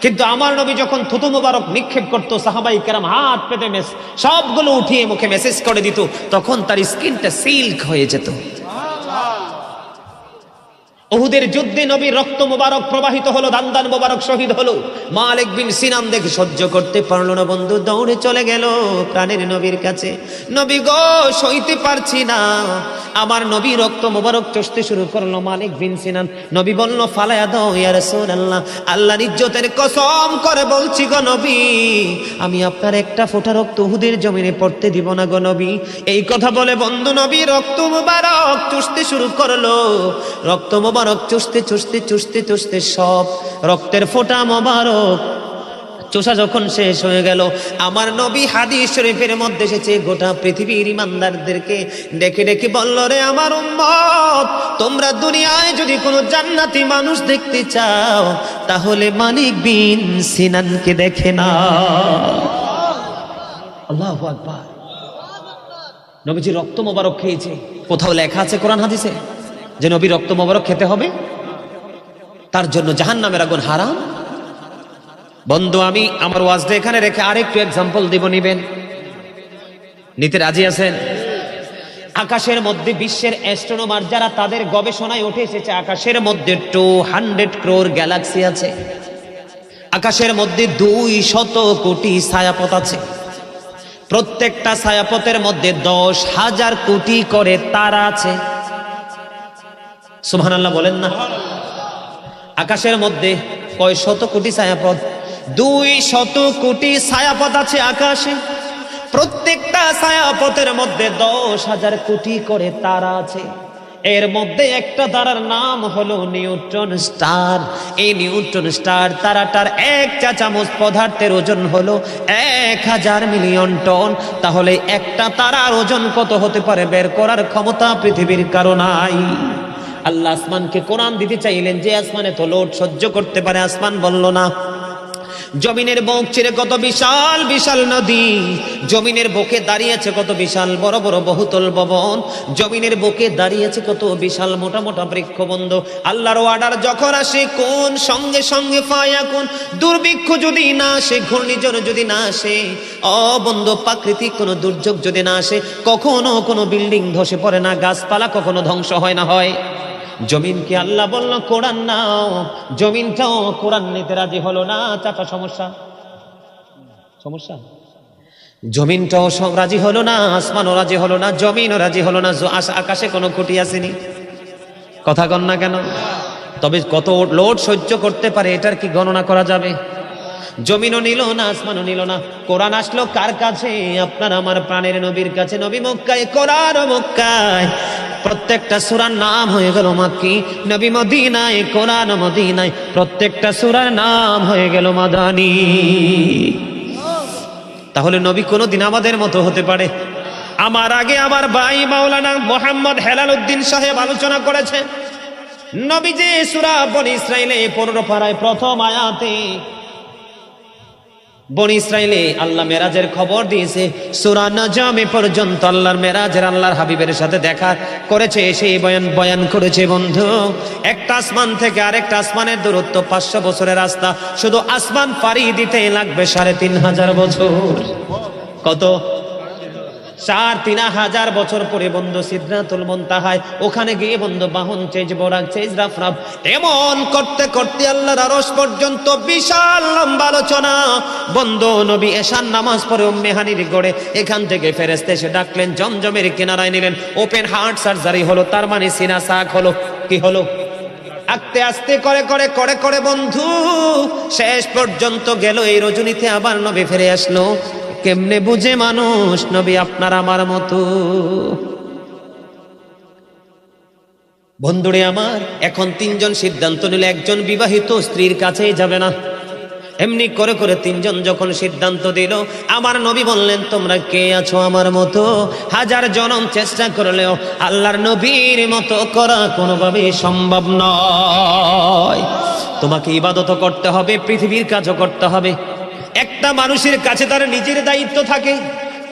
কিন্তু আমার নবী যখন থুতু মুবারক নিক্ষেপ করতো সাহাবাই কেরাম হাত পেতে সবগুলো উঠিয়ে মুখে মেসেজ করে দিত, তখন তার স্কিনটা সিল্ক হয়ে যেত। উহুদের যুদ্ধে নবীর রক্ত মুবারক প্রবাহিত হলো, দান মুবারক শহীদ হলো। মালিক বিন সিনান দেখে সহ্য করতে পারলো না, বন্ধু দৌড়ে চলে গেল প্রাণের নবীর কাছে। নবী গো, সইতে পারছি না। আমার নবী রক্ত মুবারক চষতে শুরু করলো। মালিক বিন সিনান, নবী বলল ফালায়া দাও ইয়া রাসূলুল্লাহ, আল্লাহর ইজ্জতের কসম করে বলছি গো নবী, আমি আপনার একটা ফোঁটা রক্ত উহুদের জমিনে পড়তে দিব না গো নবী। এই কথা বলে বন্ধু নবী রক্ত মুবারক চষতে শুরু করলো। রক্ত মুবারক চুষতে চুষতে চুষতে চুষতে সব রক্তের ফোঁটা মোবারক চোষা যখন শেষ হয়ে গেল, আমার নবী হাদিস শরীফের মধ্যে এসেছে গোটা পৃথিবীর ইমানদারদেরকে ডেকে ডেকে বলল, রে আমার উম্মত, তোমরা দুনিয়ায় যদি কোনো জান্নাতি মানুষ দেখতে চাও তাহলে মালিক বিন সিনানকে দেখে না। আল্লাহু আকবার। নবীজি রক্ত মোবারক খেয়েছে। কোথাও লেখা আছে কোরআন হাদিসে যে নবী রক্ত মোবারক খেতে হবে? তার জন্য জাহান্নামের আগুন হারাম। বন্ধু, আমি আমার ওয়াজটা এখানে রেখে আরেকটু এক্সাম্পল দিব, নিবেন? নিতে রাজি আছেন? আকাশের মধ্যে বিশ্বের অ্যাস্ট্রোনমার যারা, তাদের গবেষণায় উঠে এসেছে আকাশের মধ্যে 200 crore গ্যালাক্সি আছে। আকাশের মধ্যে 200 কোটি ছায়াপথ আছে। প্রত্যেকটা ছায়াপথের মধ্যে 10,000 কোটি করে তারা আছে। সুবহানাল্লাহ বলেন না? আকাশের মধ্যে কয় শত কোটি ছায়াপথ? 200 কোটি ছায়াপথ আছে আকাশে। প্রত্যেকটা ছায়াপথের মধ্যে 10,000 কোটি করে তারা আছে। এর মধ্যে একটা তারার নাম হলো নিউট্রন স্টার। এই নিউট্রন স্টার তারাটার 1 চা চামচ পদার্থের ওজন হলো 1000 মিলিয়ন টন। তাহলে একটা তারার ওজন কত হতে পারে বের করার ক্ষমতা পৃথিবীর কারো নাই। আল্লাহ আসমানকে কোরআন দিতে চাইলেন, যে আসমানে তো লোড সহ্য করতে পারে, আসমান বলল না। জমিনের বুক চিরে কত বিশাল বিশাল নদী, জমিনের বুকে দাঁড়িয়েছে কত বিশাল বড় বড় বহুতল ভবন, জমিনের বুকে দাঁড়িয়েছে কত বিশাল মোটা মোটা বৃক্ষবন্ধ। আল্লাহর অর্ডার যখন আসে, কোন সঙ্গে সঙ্গে ফায়াকুন। দুর্ভিক্ষ যদি না আসে, ঘূর্ণিঝড় যদি না আসে, বন্ধ প্রাকৃতিক কোনো দুর্যোগ যদি না আসে, কখনো কোনো বিল্ডিং ধসে পড়ে না, গাছপালা কখনো ধ্বংস হয় না হয়। জমিনকে আল্লাহ বলল কোরআন নাও, জমিনটাও কোরআন নিতে রাজি হলো না। চাপা সমস্যা সমস্যা, জমিনটাও সব রাজি হলো না, আসমানও রাজি হলো না, জমিনও রাজি হলো না। আকাশে কোনো খুঁটি আসেনি, কথা কন না কেন? তবে কত লোড সহ্য করতে পারে এটার কি গণনা করা যাবে? জমিনও নিল না, আসমানও নিল না। কোরআন আসলো কার কাছে? আপনার আমার প্রাণের নবীর কাছে। নবী মক্কায়, কোরআন মক্কায়। প্রত্যেকটা সূরার নাম হয়ে গেল মাক্কি। নবী মদিনায়, কোরআন মদিনায়। প্রত্যেকটা সূরার নাম হয়ে গেল মাদানী। তাহলে নবী কোনদিন আমাদের মতো হতে পারে? আমার আগে আমার ভাই মাওলানা মোহাম্মদ হেলাল উদ্দিন সাহেব আলোচনা করেছে, নবী যে সূরা বনী ইসরাইলে 15 পারায় প্রথম আয়াতে বনী ইসরাইলে আল্লাহ মেরাজের খবর দিয়েছে, সূরা নাজমে পর্যন্ত আল্লাহর মেরাজের, আল্লাহর হাবিবের সাথে দেখা করেছে, সেই বয়ান করেছে। বন্ধু, একটা আসমান থেকে আরেকটা আসমানের দূরত্ব 500 বছরের রাস্তা, শুধু আসমান পাড়ি দিতে লাগবে 3500 বছর। কত? 3500 বছর পরে বন্ধু সিদরাতুল মুনতাহায়, ওখানে গিয়ে বন্ধু বাহন চেজ বোরাক চেজ রাফরাফ, এমন করতে করতে আল্লাহর আরশ পর্যন্ত বিশাল লম্বা আলোচনা। বন্ধু নবী এশার নামাজ পড়ে উম্মে হানির গড়ে, এখান থেকে ফেরেশতা এসে ডাকলেন, জমজমের কিনারায় নিলেন, ওপেন হার্ট সার্জারি হলো, তার মানে সিনা সাক হলো। কি হলো? আস্তে আস্তে করে করে করে করে বন্ধু শেষ পর্যন্ত গেল। এই রজনীতে আবার নবী ফিরে আসলো। কেমনে বুঝে মানুষ নবী আপনার আমার মতো? বন্ধুরে আমার, এখন 3 জন সিদ্ধান্ত নিলে একজন বিবাহিত স্ত্রীর কাছেই যাবে না। এমনি করে করে 3 জন যখন সিদ্ধান্ত দিল, আমার নবী বললেন, তোমরা কে আছো আমার মতো? 1000 জনম চেষ্টা করলেও আল্লাহর নবীর মতো করা কোনোভাবেই সম্ভব নয়। তোমাকে ইবাদত করতে হবে, পৃথিবীর কাজও করতে হবে। একটা মানুষের কাছে তার নিজের দায়িত্ব থাকে,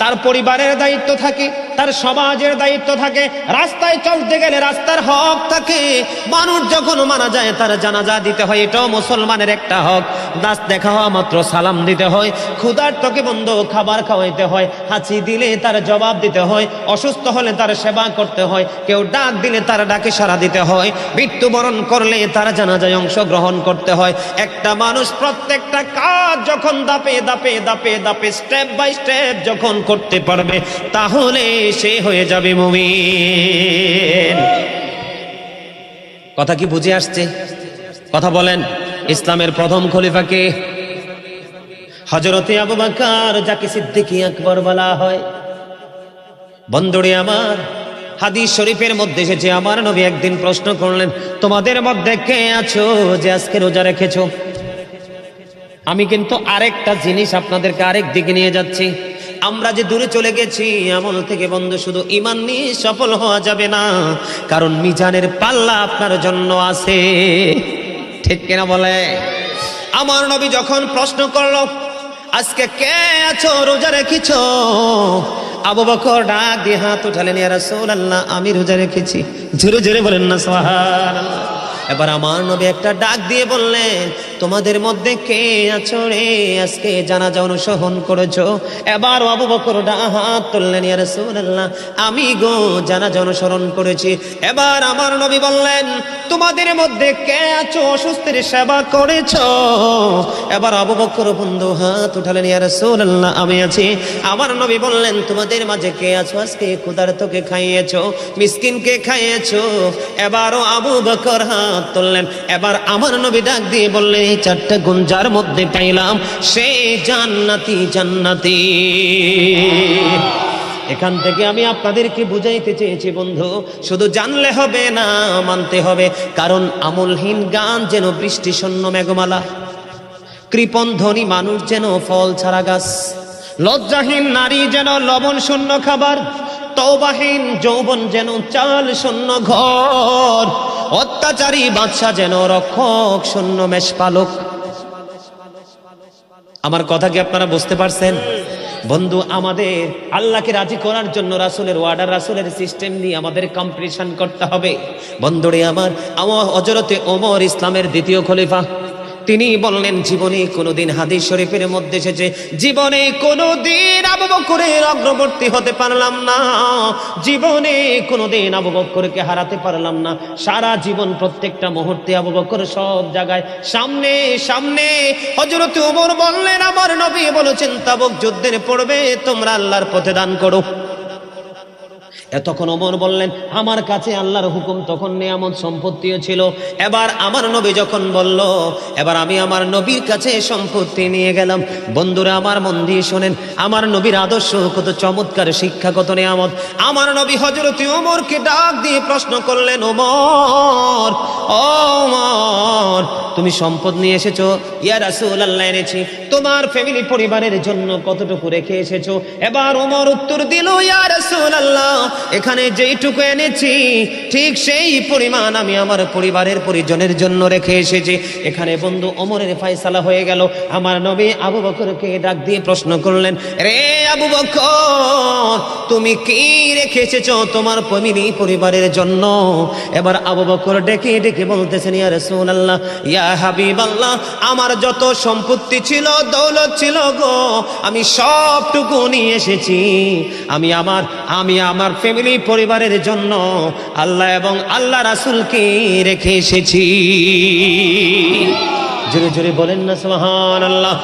তার পরিবারের দায়িত্ব থাকে, তার সমাজের দায়িত্ব থাকে, রাস্তায় চলতে গেলে রাস্তার হক থাকে। মানুষ যখন মারা যায় তার জানাজা দিতে হয়, এটাও মুসলমানের একটা হক। দাস দেখা হওয়া মাত্র সালাম দিতে হয়, ক্ষুধার্তকে বন্ধু খাবার খাওয়াইতে হয়, হাঁচি দিলে তার জবাব দিতে হয়, অসুস্থ হলে তার সেবা করতে হয়, কেউ ডাক দিলে তার ডাকে সাড়া দিতে হয়, মৃত্যুবরণ করলে তার জানাজায় অংশগ্রহণ করতে হয়। একটা মানুষ প্রত্যেকটা কাজ যখন ধাপে ধাপে ধাপে ধাপে স্টেপ বাই স্টেপ যখন করতে পারবে, তাহলে সে হয়ে যাবে মুমিন। কথা কি বুঝে আসছে? কথা বলেন। ইসলামের প্রথম খলিফা কে? হযরতে আবু বকর, যাকে সিদ্দিক আকবর বলা হয়। বন্ধুরে আমার, হাদিস শরীফের মধ্যে এসেছে, আমার নবী একদিন প্রশ্ন করলেন, তোমাদের মধ্যে কে আছো যে আজকে রোজা রেখেছো? আমি কিন্তু আরেকটা জিনিস আপনাদেরকে আরেক দিকে নিয়ে যাচ্ছি। আমরা যে দূরে চলে গেছি আমল থেকে বন্ধু, শুধু ঈমান নিয়ে সফল হওয়া যাবে না, কারণ মিজানের পাল্লা আপনার জন্য আছে। ঠিক কিনা বলে? আমার নবী যখন প্রশ্ন করলো, আজকে কে আছো রোজা রেখেছো? আবু বকর ডাক দিয়ে হাত উঠালেন, ইয়া রাসূলুল্লাহ, আমি রোজা রেখেছি। জোরে জোরে বলেন না সুবহানাল্লাহ। এবার আমার নবী একটা ডাক দিয়ে বললেন, তোমাদের মধ্যে কে আছো রে আজকে জানাজা অনুসরণ করেছো? এবার আবু বকর হাত তুললেন, ইয়া রাসূলুল্লাহ, আমি গো জানাজা অনুসরণ করেছি। এবার আমার নবী বললেন, তোমাদের মধ্যে কে আছো অসুস্থের সেবা করেছো? এবার আবু বকর বন্ধু হাত উঠালেন, ইয়া রাসূলুল্লাহ, আমি আছি। আমার নবী বললেন, তোমাদের মাঝে কে আছো আজকে ক্ষুধার্তকে খাইয়েছো, মিসকিনকে খাইয়েছো? এবারও আবু বকর হাত তুললেন। এবার আমার নবী ডাক দিয়ে বললেন, এই 4টা গুণ যার মধ্যে পাইলাম সে জান্নাতি জান্নাতি। এখান থেকে আমি আপনাদেরকে বুঝাইতে চেয়েছি বন্ধু, শুধু জানলে হবে না, মানতে হবে। কারণ আমলহীন গান যেন বৃষ্টি শূন্য মেঘমালা, কৃপণ ধনী মানুষ যেন ফল ছাড়া গাছ, লজ্জাহীন নারী যেন লবণ শূন্য খাবার, তওবাহীন যৌবন যেন চাল শূন্য ঘর, অত্যাচারী বাদশা যেন রক্ষক শূন্য মেষপালক। আমার কথা কি আপনারা বুঝতে পারছেন? বন্ধু, আমাদের আল্লাহকে রাজি করার জন্য রাসূলের ওয়ার্ডার, রাসূলের সিস্টেম নিয়ে আমাদের কম্পিটিশন করতে হবে। বন্ধুরে আমার হযরতে ওমর ইসলামের দ্বিতীয় খলিফা, তিনি বললেন জীবনে কোনোদিন, হাদিস শরীফের মধ্যে এসেছে, জীবনে কোনোদিন আবু বকরের অগ্রবর্তী হতে পারলাম না, জীবনে কোনোদিন আবু বকরকে হারাতে পারলাম না। সারা জীবন প্রত্যেকটা মুহূর্তে আবু বকর সব জায়গায় সামনে সামনে। হযরত ওমর বললেন, আমার নবী বলেছেন তাবুক যুদ্ধের পড়বে, তোমরা আল্লাহর পথে দান করো। তখন ওমর বললেন, আমার কাছে আল্লাহর হুকুম, তখন নিয়ামত সম্পত্তিও ছিল। এবার আমার নবী যখন বলল, এবার আমি আমার নবীর কাছে সম্পত্তি নিয়ে গেলাম। বন্ধুরা আমার মন দিয়ে শোনেন, আমার নবীর আদর্শ কত চমৎকার, শিক্ষা কত নিয়ামত। আমার নবী হযরত ওমরকে ডাক দিয়ে প্রশ্ন করলেন, ওমর, ও ওমর, তুমি সম্পদ নিয়ে এসেছো? ইয়া রাসূলুল্লাহ, এনেছি। তোমার ফ্যামিলি পরিবারের জন্য কতটুকু রেখে এসেছো? এবার ওমর উত্তর দিল, ইয়া রাসূলুল্লাহ, এখানে যেইটুকু এনেছি ঠিক সেই পরিমাণ আমি আমার পরিবারের পরিজনের জন্য রেখে এসেছি। এখানে বন্ধু ওমরের ফয়সালা হয়ে গেল। আমার নবী আবু বকরকে ডাক দিয়ে প্রশ্ন করলেন, রে আবু বকর, তুমি কি রেখে এসেছো তোমার ফ্যামিলি পরিবারের জন্য? এবার আবু বকর ডেকে ডেকে বলতেছেন, ইয়া রাসূলুল্লাহ, ইয়া হাবিবাল্লাহ, আমার যত সম্পত্তি ছিল, দৌলত ছিল গো, আমি সবটুকু নিয়ে এসেছি। আমি আমার ফ্যামিলি পরিবারের জন্য আল্লাহ এবং আল্লাহ রাসূলকে রেখে এসেছি। জোরে জোরে বলেন না সুবহানাল্লাহ।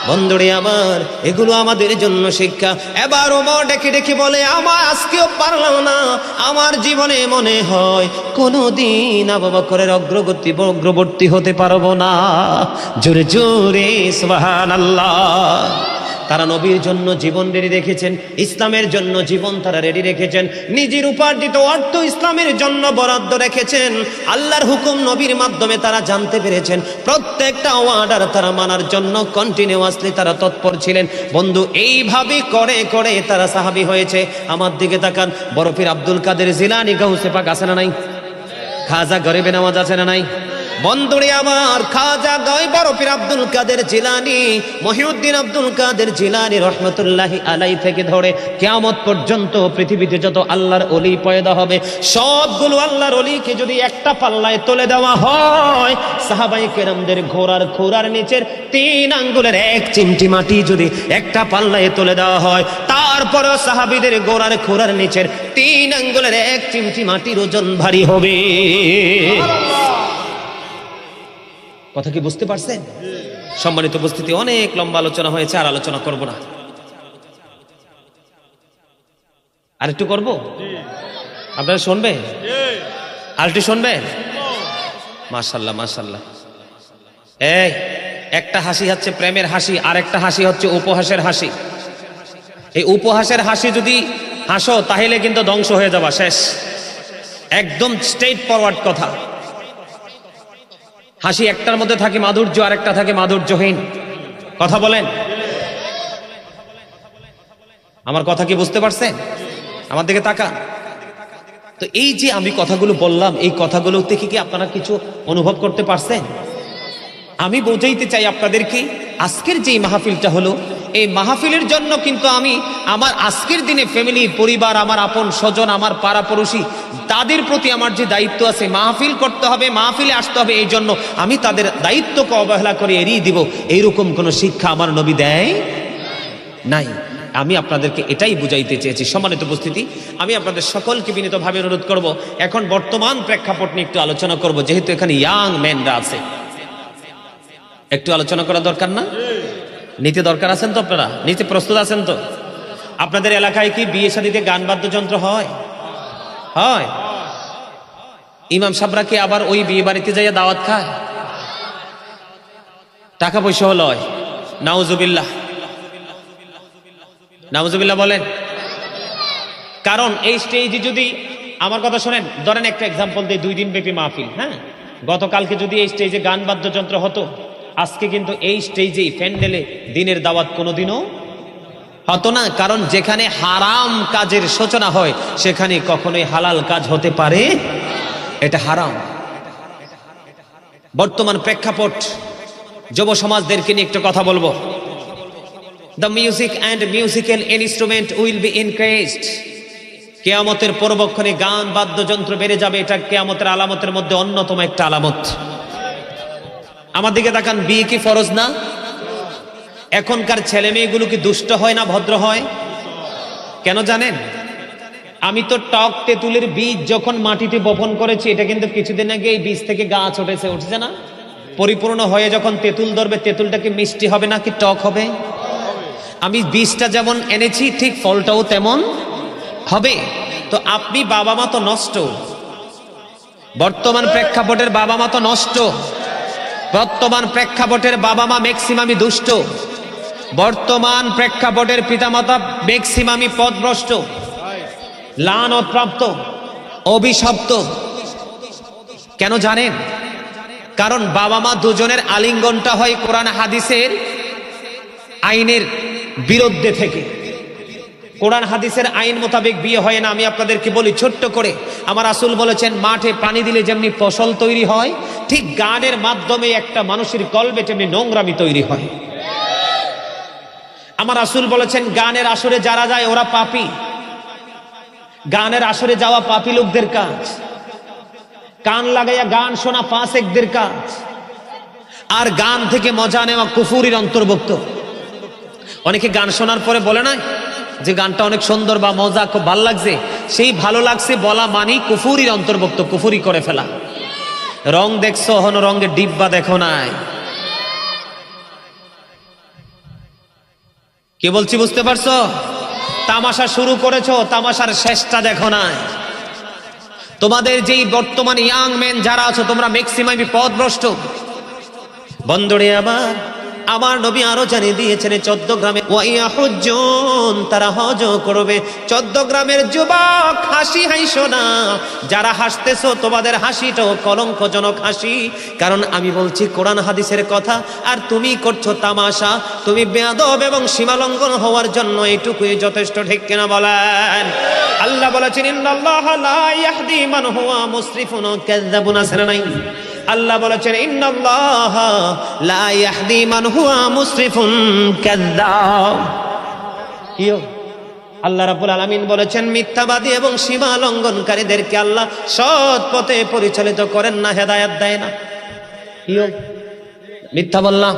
বন্ধুরে আমার, এগুলো আমাদের জন্য শিক্ষা। এবার ওমর ডেকে ডেকে বলে, আমার আজকেও পারলাম না, আমার জীবনে মনে হয় কোনোদিন আবু বকরের অগ্রবর্তী হতে পারবো না। জোরে জোরে সুবহানাল্লাহ। তারা নবীর জন্য জীবন রেডি রেখেছেন, ইসলামের জন্য জীবন তারা রেডি রেখেছেন, নিজের উপার্জিত অর্থ ইসলামের জন্য বরাদ্দ রেখেছেন। আল্লাহর হুকুম নবীর মাধ্যমে তারা জানতে পেরেছেন, প্রত্যেকটা অর্ডার তারা মানার জন্য কন্টিনিউয়াসলি তারা তৎপর ছিলেন। বন্ধু, এইভাবে করে করে তারা সাহাবী হয়েছে। আমার দিকে তাকান, বড় পীর আব্দুল কাদের জিলানী গাউসে পাক আছে না নাই? খাজা গরিবে নামাজ আছে না নাই? বন্ধুরে আমার, খাজা গায় বড় পীর আব্দুল কাদের জিলানী, মহিউদ্দিন আব্দুল কাদের জিলানী রহমতুল্লাহি আলাই থেকে ধরে কিয়ামত পর্যন্ত পৃথিবীতে যত আল্লাহর ওলি পয়দা হবে, সবগুলো আল্লাহর ওলিকে যদি একটা পাল্লায় তুলে দেওয়া হয়, সাহাবায়ে কেরামদের ঘোড়ার খুরার নিচের 3 আঙ্গুলের 1 চিমটি মাটি যদি একটা পাল্লায় তুলে দেওয়া হয়, তারপরেও সাহাবীদের ঘোড়ার খুরার নিচের 3 আঙ্গুলের 1 চিমটি মাটির ওজন ভারী হবে। কথা কি বুঝতে পারছেন? সম্মানিত উপস্থিতি, অনেক লম্বা আলোচনা হয়েছে, আর আলোচনা করব না। আর একটু করবো? আপনারা শুনবেন? আর একটু শুনবেন? মাশাআল্লাহ মাশাআল্লাহ। এই একটা হাসি হচ্ছে প্রেমের হাসি, আর একটা হাসি হচ্ছে উপহাসের হাসি। এই উপহাসের হাসি যদি হাসো তাহলে কিন্তু ধ্বংস হয়ে যাবা, শেষ। একদম স্ট্রেট ফরওয়ার্ড কথা। হাসি একটার মধ্যে থাকে মাধুর্য, আর একটা থাকে মাধুর্যহীন। কথা বলেন, আমার কথা কি বুঝতে পারছেন? আমার দিকে তাকান। তো এই যে আমি কথাগুলো বললাম, এই কথাগুলো থেকে কি আপনারা কিছু অনুভব করতে পারছেন? আমি বোঝাইতে চাই আপনাদেরকে, আজকের যে মাহফিলটা হলো, এই মাহফিলের জন্য কিন্তু আমি আমার আজকের দিনে ফ্যামিলি, পরিবার, আমার আপন স্বজন, আমার পাড়াপড়শি, তাদের প্রতি আমার যে দায়িত্ব আছে, মাহফিল করতে হবে, মাহফিলে আসতে হবে, এই জন্য আমি তাদের দায়িত্বকে অবহেলা করে এড়িয়ে দিব, এইরকম কোনো শিক্ষা আমার নবী দেয় নাই। আমি আপনাদেরকে এটাই বুঝাইতে চেয়েছি। সম্মানিত উপস্থিতি, আমি আপনাদের সকলকে বিনীতভাবে অনুরোধ করব, এখন বর্তমান প্রেক্ষাপট নিয়ে একটু আলোচনা করব, যেহেতু এখানে ইয়াং ম্যানরা আছে, একটু আলোচনা করা দরকার না? নিতে দরকার আছেন তো? আপনারা নিতে প্রস্তুত আছেন তো? আপনাদের এলাকায় কি বিয়ে শাদীতে গান বাদ্যযন্ত্র হয়? হয়? ইমাম সাহেবরা কি আবার ওই বিয়ে বাড়িতে যাইয়া দাওয়াত খায়? টাকা পয়সা হলো? নাউজুবিল্লাহ, নাউজুবিল্লাহ বলেন। কারণ এই স্টেজে যদি, আমার কথা শোনেন, ধরেন একটা এক্সাম্পল দিই, 2 দিন ব্যাপী মাহফিল, হ্যাঁ, গতকালকে যদি এই স্টেজে গান বাদ্যযন্ত্র হতো, আজকে কিন্তু এই স্টেজেই প্যান্ডেলে দিনের দাওয়াত কোনোদিনও হতো না। কারণ যেখানে হারাম কাজের সূচনা হয়, সেখানে কখনোই হালাল কাজ হতে পারে, এটা হারাম। বর্তমান প্রেক্ষাপট, যুব সমাজদেরকে নিয়ে একটু কথা বলবো। The music and musical instrument will be increased. কিয়ামতের পূর্বক্ষণে গান বাদ্যযন্ত্র বেড়ে যাবে, এটা কিয়ামতের আলামতের মধ্যে অন্যতম একটা আলামত। আমার দিকে তাকান, বিয়ে কি ফরজ না? এখনকার ছেলে মেয়েগুলো কি দুষ্ট হয় না ভদ্র হয়? কেন জানেন? আমি তো টক তেঁতুলের বীজ যখন মাটিতে বপন করেছি, এটা কিন্তু কিছুদিন আগে এই বীজ থেকে গাছ উঠেছে না? পরিপূর্ণ হয়ে যখন তেঁতুল ধরবে, তেঁতুলটা কি মিষ্টি হবে না কি টক হবে? আমি বীজটা যেমন এনেছি, ঠিক ফলটাও তেমন হবে। তো আপনি বাবা মা তো নষ্ট, বর্তমান প্রেক্ষাপটের বাবা মা তো নষ্ট, বর্তমান প্রেক্ষাপটের বাবা মা ম্যাক্সিমামই দুষ্ট, বর্তমান প্রেক্ষাপটের পিতামাতা ম্যাক্সিমামই পথভ্রষ্ট, লানতপ্রাপ্ত, অভিশপ্ত। কেন জানেন? কারণ বাবা মা দুজনের আলিঙ্গনটা হয় কোরআন হাদিসের আইনের বিরুদ্ধে থেকে। কোরআন হাদিসের আইন মোতাবেক বিয়ে হয় না। আমি আপনাদেরকে বলি ছোট্ট করে, আমার রাসূল বলেছেন, মাঠে পানি দিলে যেমনি ফসল তৈরি হয়, ঠিক গানের মাধ্যমে একটা মানুষের কলবে তেমনি নোংরামি তৈরি হয়। আমার রাসূল বলেছেন, গানের আসরে যারা যায় ওরা পাপী। গানের আসরে যাওয়া পাপী লোকদের কাজ, কান লাগাইয়া গান শোনা ফাসেকদের কাজ, আর গান থেকে মজা নেওয়া কুফুরির অন্তর্ভুক্ত। অনেকে গান শোনার পরে বলে না যে গানটা অনেক সুন্দর বা মজা, খুব ভালো লাগছে, সেই ভালো লাগছে বলা মানি কুফুরির অন্তর্ভুক্ত, কুফুরি করে ফেলা। রং দেখছো, হন রঙের ডিব্বা দেখো নাই। কি বলছি বুঝতে পারছো? তামাশা শুরু করেছো, তামাশার শেষটা দেখো নাই। তোমাদের যেই বর্তমান ইয়াং মেন যারা আছো, তোমরা ম্যাক্সিমামই পথভ্রষ্ট। বন্ধুরে আমার নবী আরো জানিয়ে দিয়েছেন, 14 গ্রামে ওয়াইয়াহুজ্জুন, তারা হজ করবে। 14 গ্রামের যুবক, হাসি হাসো না। যারা হাসতেছো তোমাদের হাসিটাও কলঙ্কজনক হাসি, কারণ আমি বলছি কোরআন হাদিসের কথা, আর তুমি করছো তামাশা। তুমি বেয়াদব এবং সীমালঙ্ঘন হওয়ার জন্য এইটুকুই যথেষ্ট, ঠিক কিনা বলেন? আল্লাহ বলেছেন, ইন্নাল্লাহা লা ইয়াহদি মান হুয়া মুসরিফুন কাযাবুন। আছে না নাই? আল্লাহ বলেছেন, ইন্নাল্লাহা লা ইয়াহদি মান হুয়া মুসরিফুন কাযাব। আল্লাহ রাব্বুল আলামিন বলেছেন, মিথ্যাবাদী এবং সীমা লঙ্ঘনকারীদেরকে আল্লাহ সৎ পথে পরিচালিত করেন না, হেদায়েত দেয় না। মিথ্যা বললাম।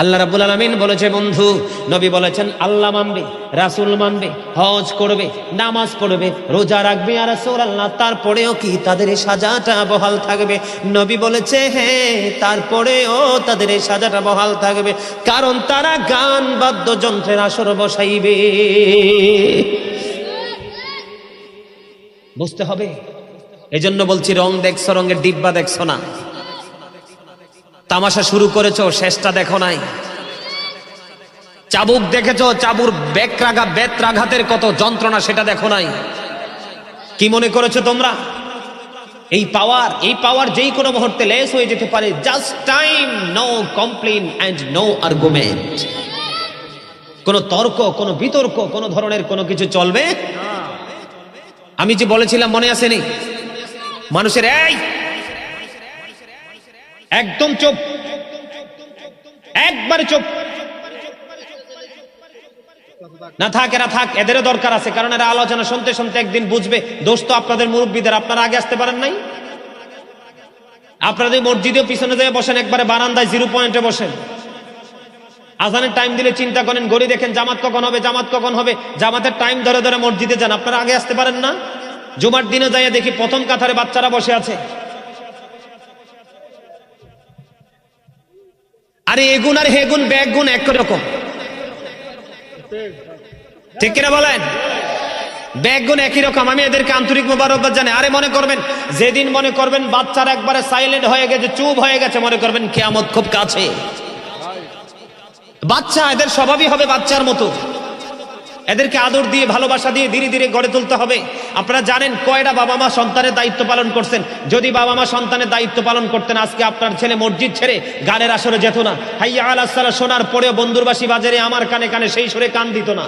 আল্লাহ রাব্বুল আলামিন বলেছে, বন্ধু নবী বলেছেন, আল্লাহ মানবে, রাসূল মানবে, হজ করবে, নামাজ পড়বে, রোজা রাখবে, আর রাসূলুল্লাহ, তারপরেও কি তাদের এই সাজাটা বহাল থাকবে? নবী বলেছে, হ্যাঁ, তারপরেও তাদের এই সাজাটা বহাল থাকবে, কারণ তারা গান বাদ্যযন্ত্রের আসর বসাইবে। বুঝতে হবে। এজন্য বলছি, রং দেখছো, রঙের ডিব্বা দেখছো না। তামাশা শুরু করেছো, শেষটা দেখো নাই। চাবুক দেখেছো, চাবুর বেত্রাঘাতের কত যন্ত্রণা, সেটা দেখো নাই। কি মনে করেছো তোমরা এই পাওয়ার যেই কোনো মুহূর্তে লেস হয়ে যেতে পারে? Just time, no complain and no argument. কোন তর্ক, কোন বিতর্ক, কোন ধরনের কোনো কিছু চলবে। আমি যে বলেছিলাম মনে আসেনি? মানুষের একদম চুপ, একবারে চুপ না থাক, এরা থাক, এদেরও দরকার আছে, কারণ এরা আলোচনা শুনতে শুনতে একদিন বুঝবে দোষ তো আপনাদের মুরব্বীদের। আপনারা আগে আসতে পারেন নাই? আপনাদের মসজিদেও পিছনে যেয়ে বসেন, একবারে বারান্দায় 0 পয়েন্টে বসেন। আজানের টাইম দিলে চিন্তা করেন, ঘড়ি দেখেন জামাত কখন হবে, জামাত কখন হবে, জামাতের টাইম ধরে ধরে মসজিদে যান। আপনারা আগে আসতে পারেন না? জুমার দিনে যাইয়া দেখি প্রথম কাতারে বাচ্চারা বসে আছে। আরে এগুন আর হেগুন ব্যাগুন একরকম, ঠিক কিনা বলেন? ব্যাগুন একই রকম। আমি এদেরকে আন্তরিক মোবারকবাদ জানাই। আরে মনে করবেন, যেদিন মনে করবেন বাচ্চারা একবারে সাইলেন্ট হয়ে গেছে, চুপ হয়ে গেছে, মনে করবেন কিয়ামত খুব কাছে। বাচ্চা, এদের স্বভাবই হবে বাচ্চার মতো। এদেরকে আদর দিয়ে, ভালোবাসা দিয়ে ধীরে ধীরে গড়ে তুলতে হবে। আপনারা জানেন কয়টা বাবা মা সন্তানের দায়িত্ব পালন করছেন? যদি বাবা মা সন্তানের দায়িত্ব পালন করতেন, আজকে আপনার ছেলে মসজিদ ছেড়ে গানের আসরে যেত না। হাইয়া আলাস সালাহ শোনার পরেও বন্ধুর বাসি বাজারে আমার কানে কানে সেই সুরে কান দিত না।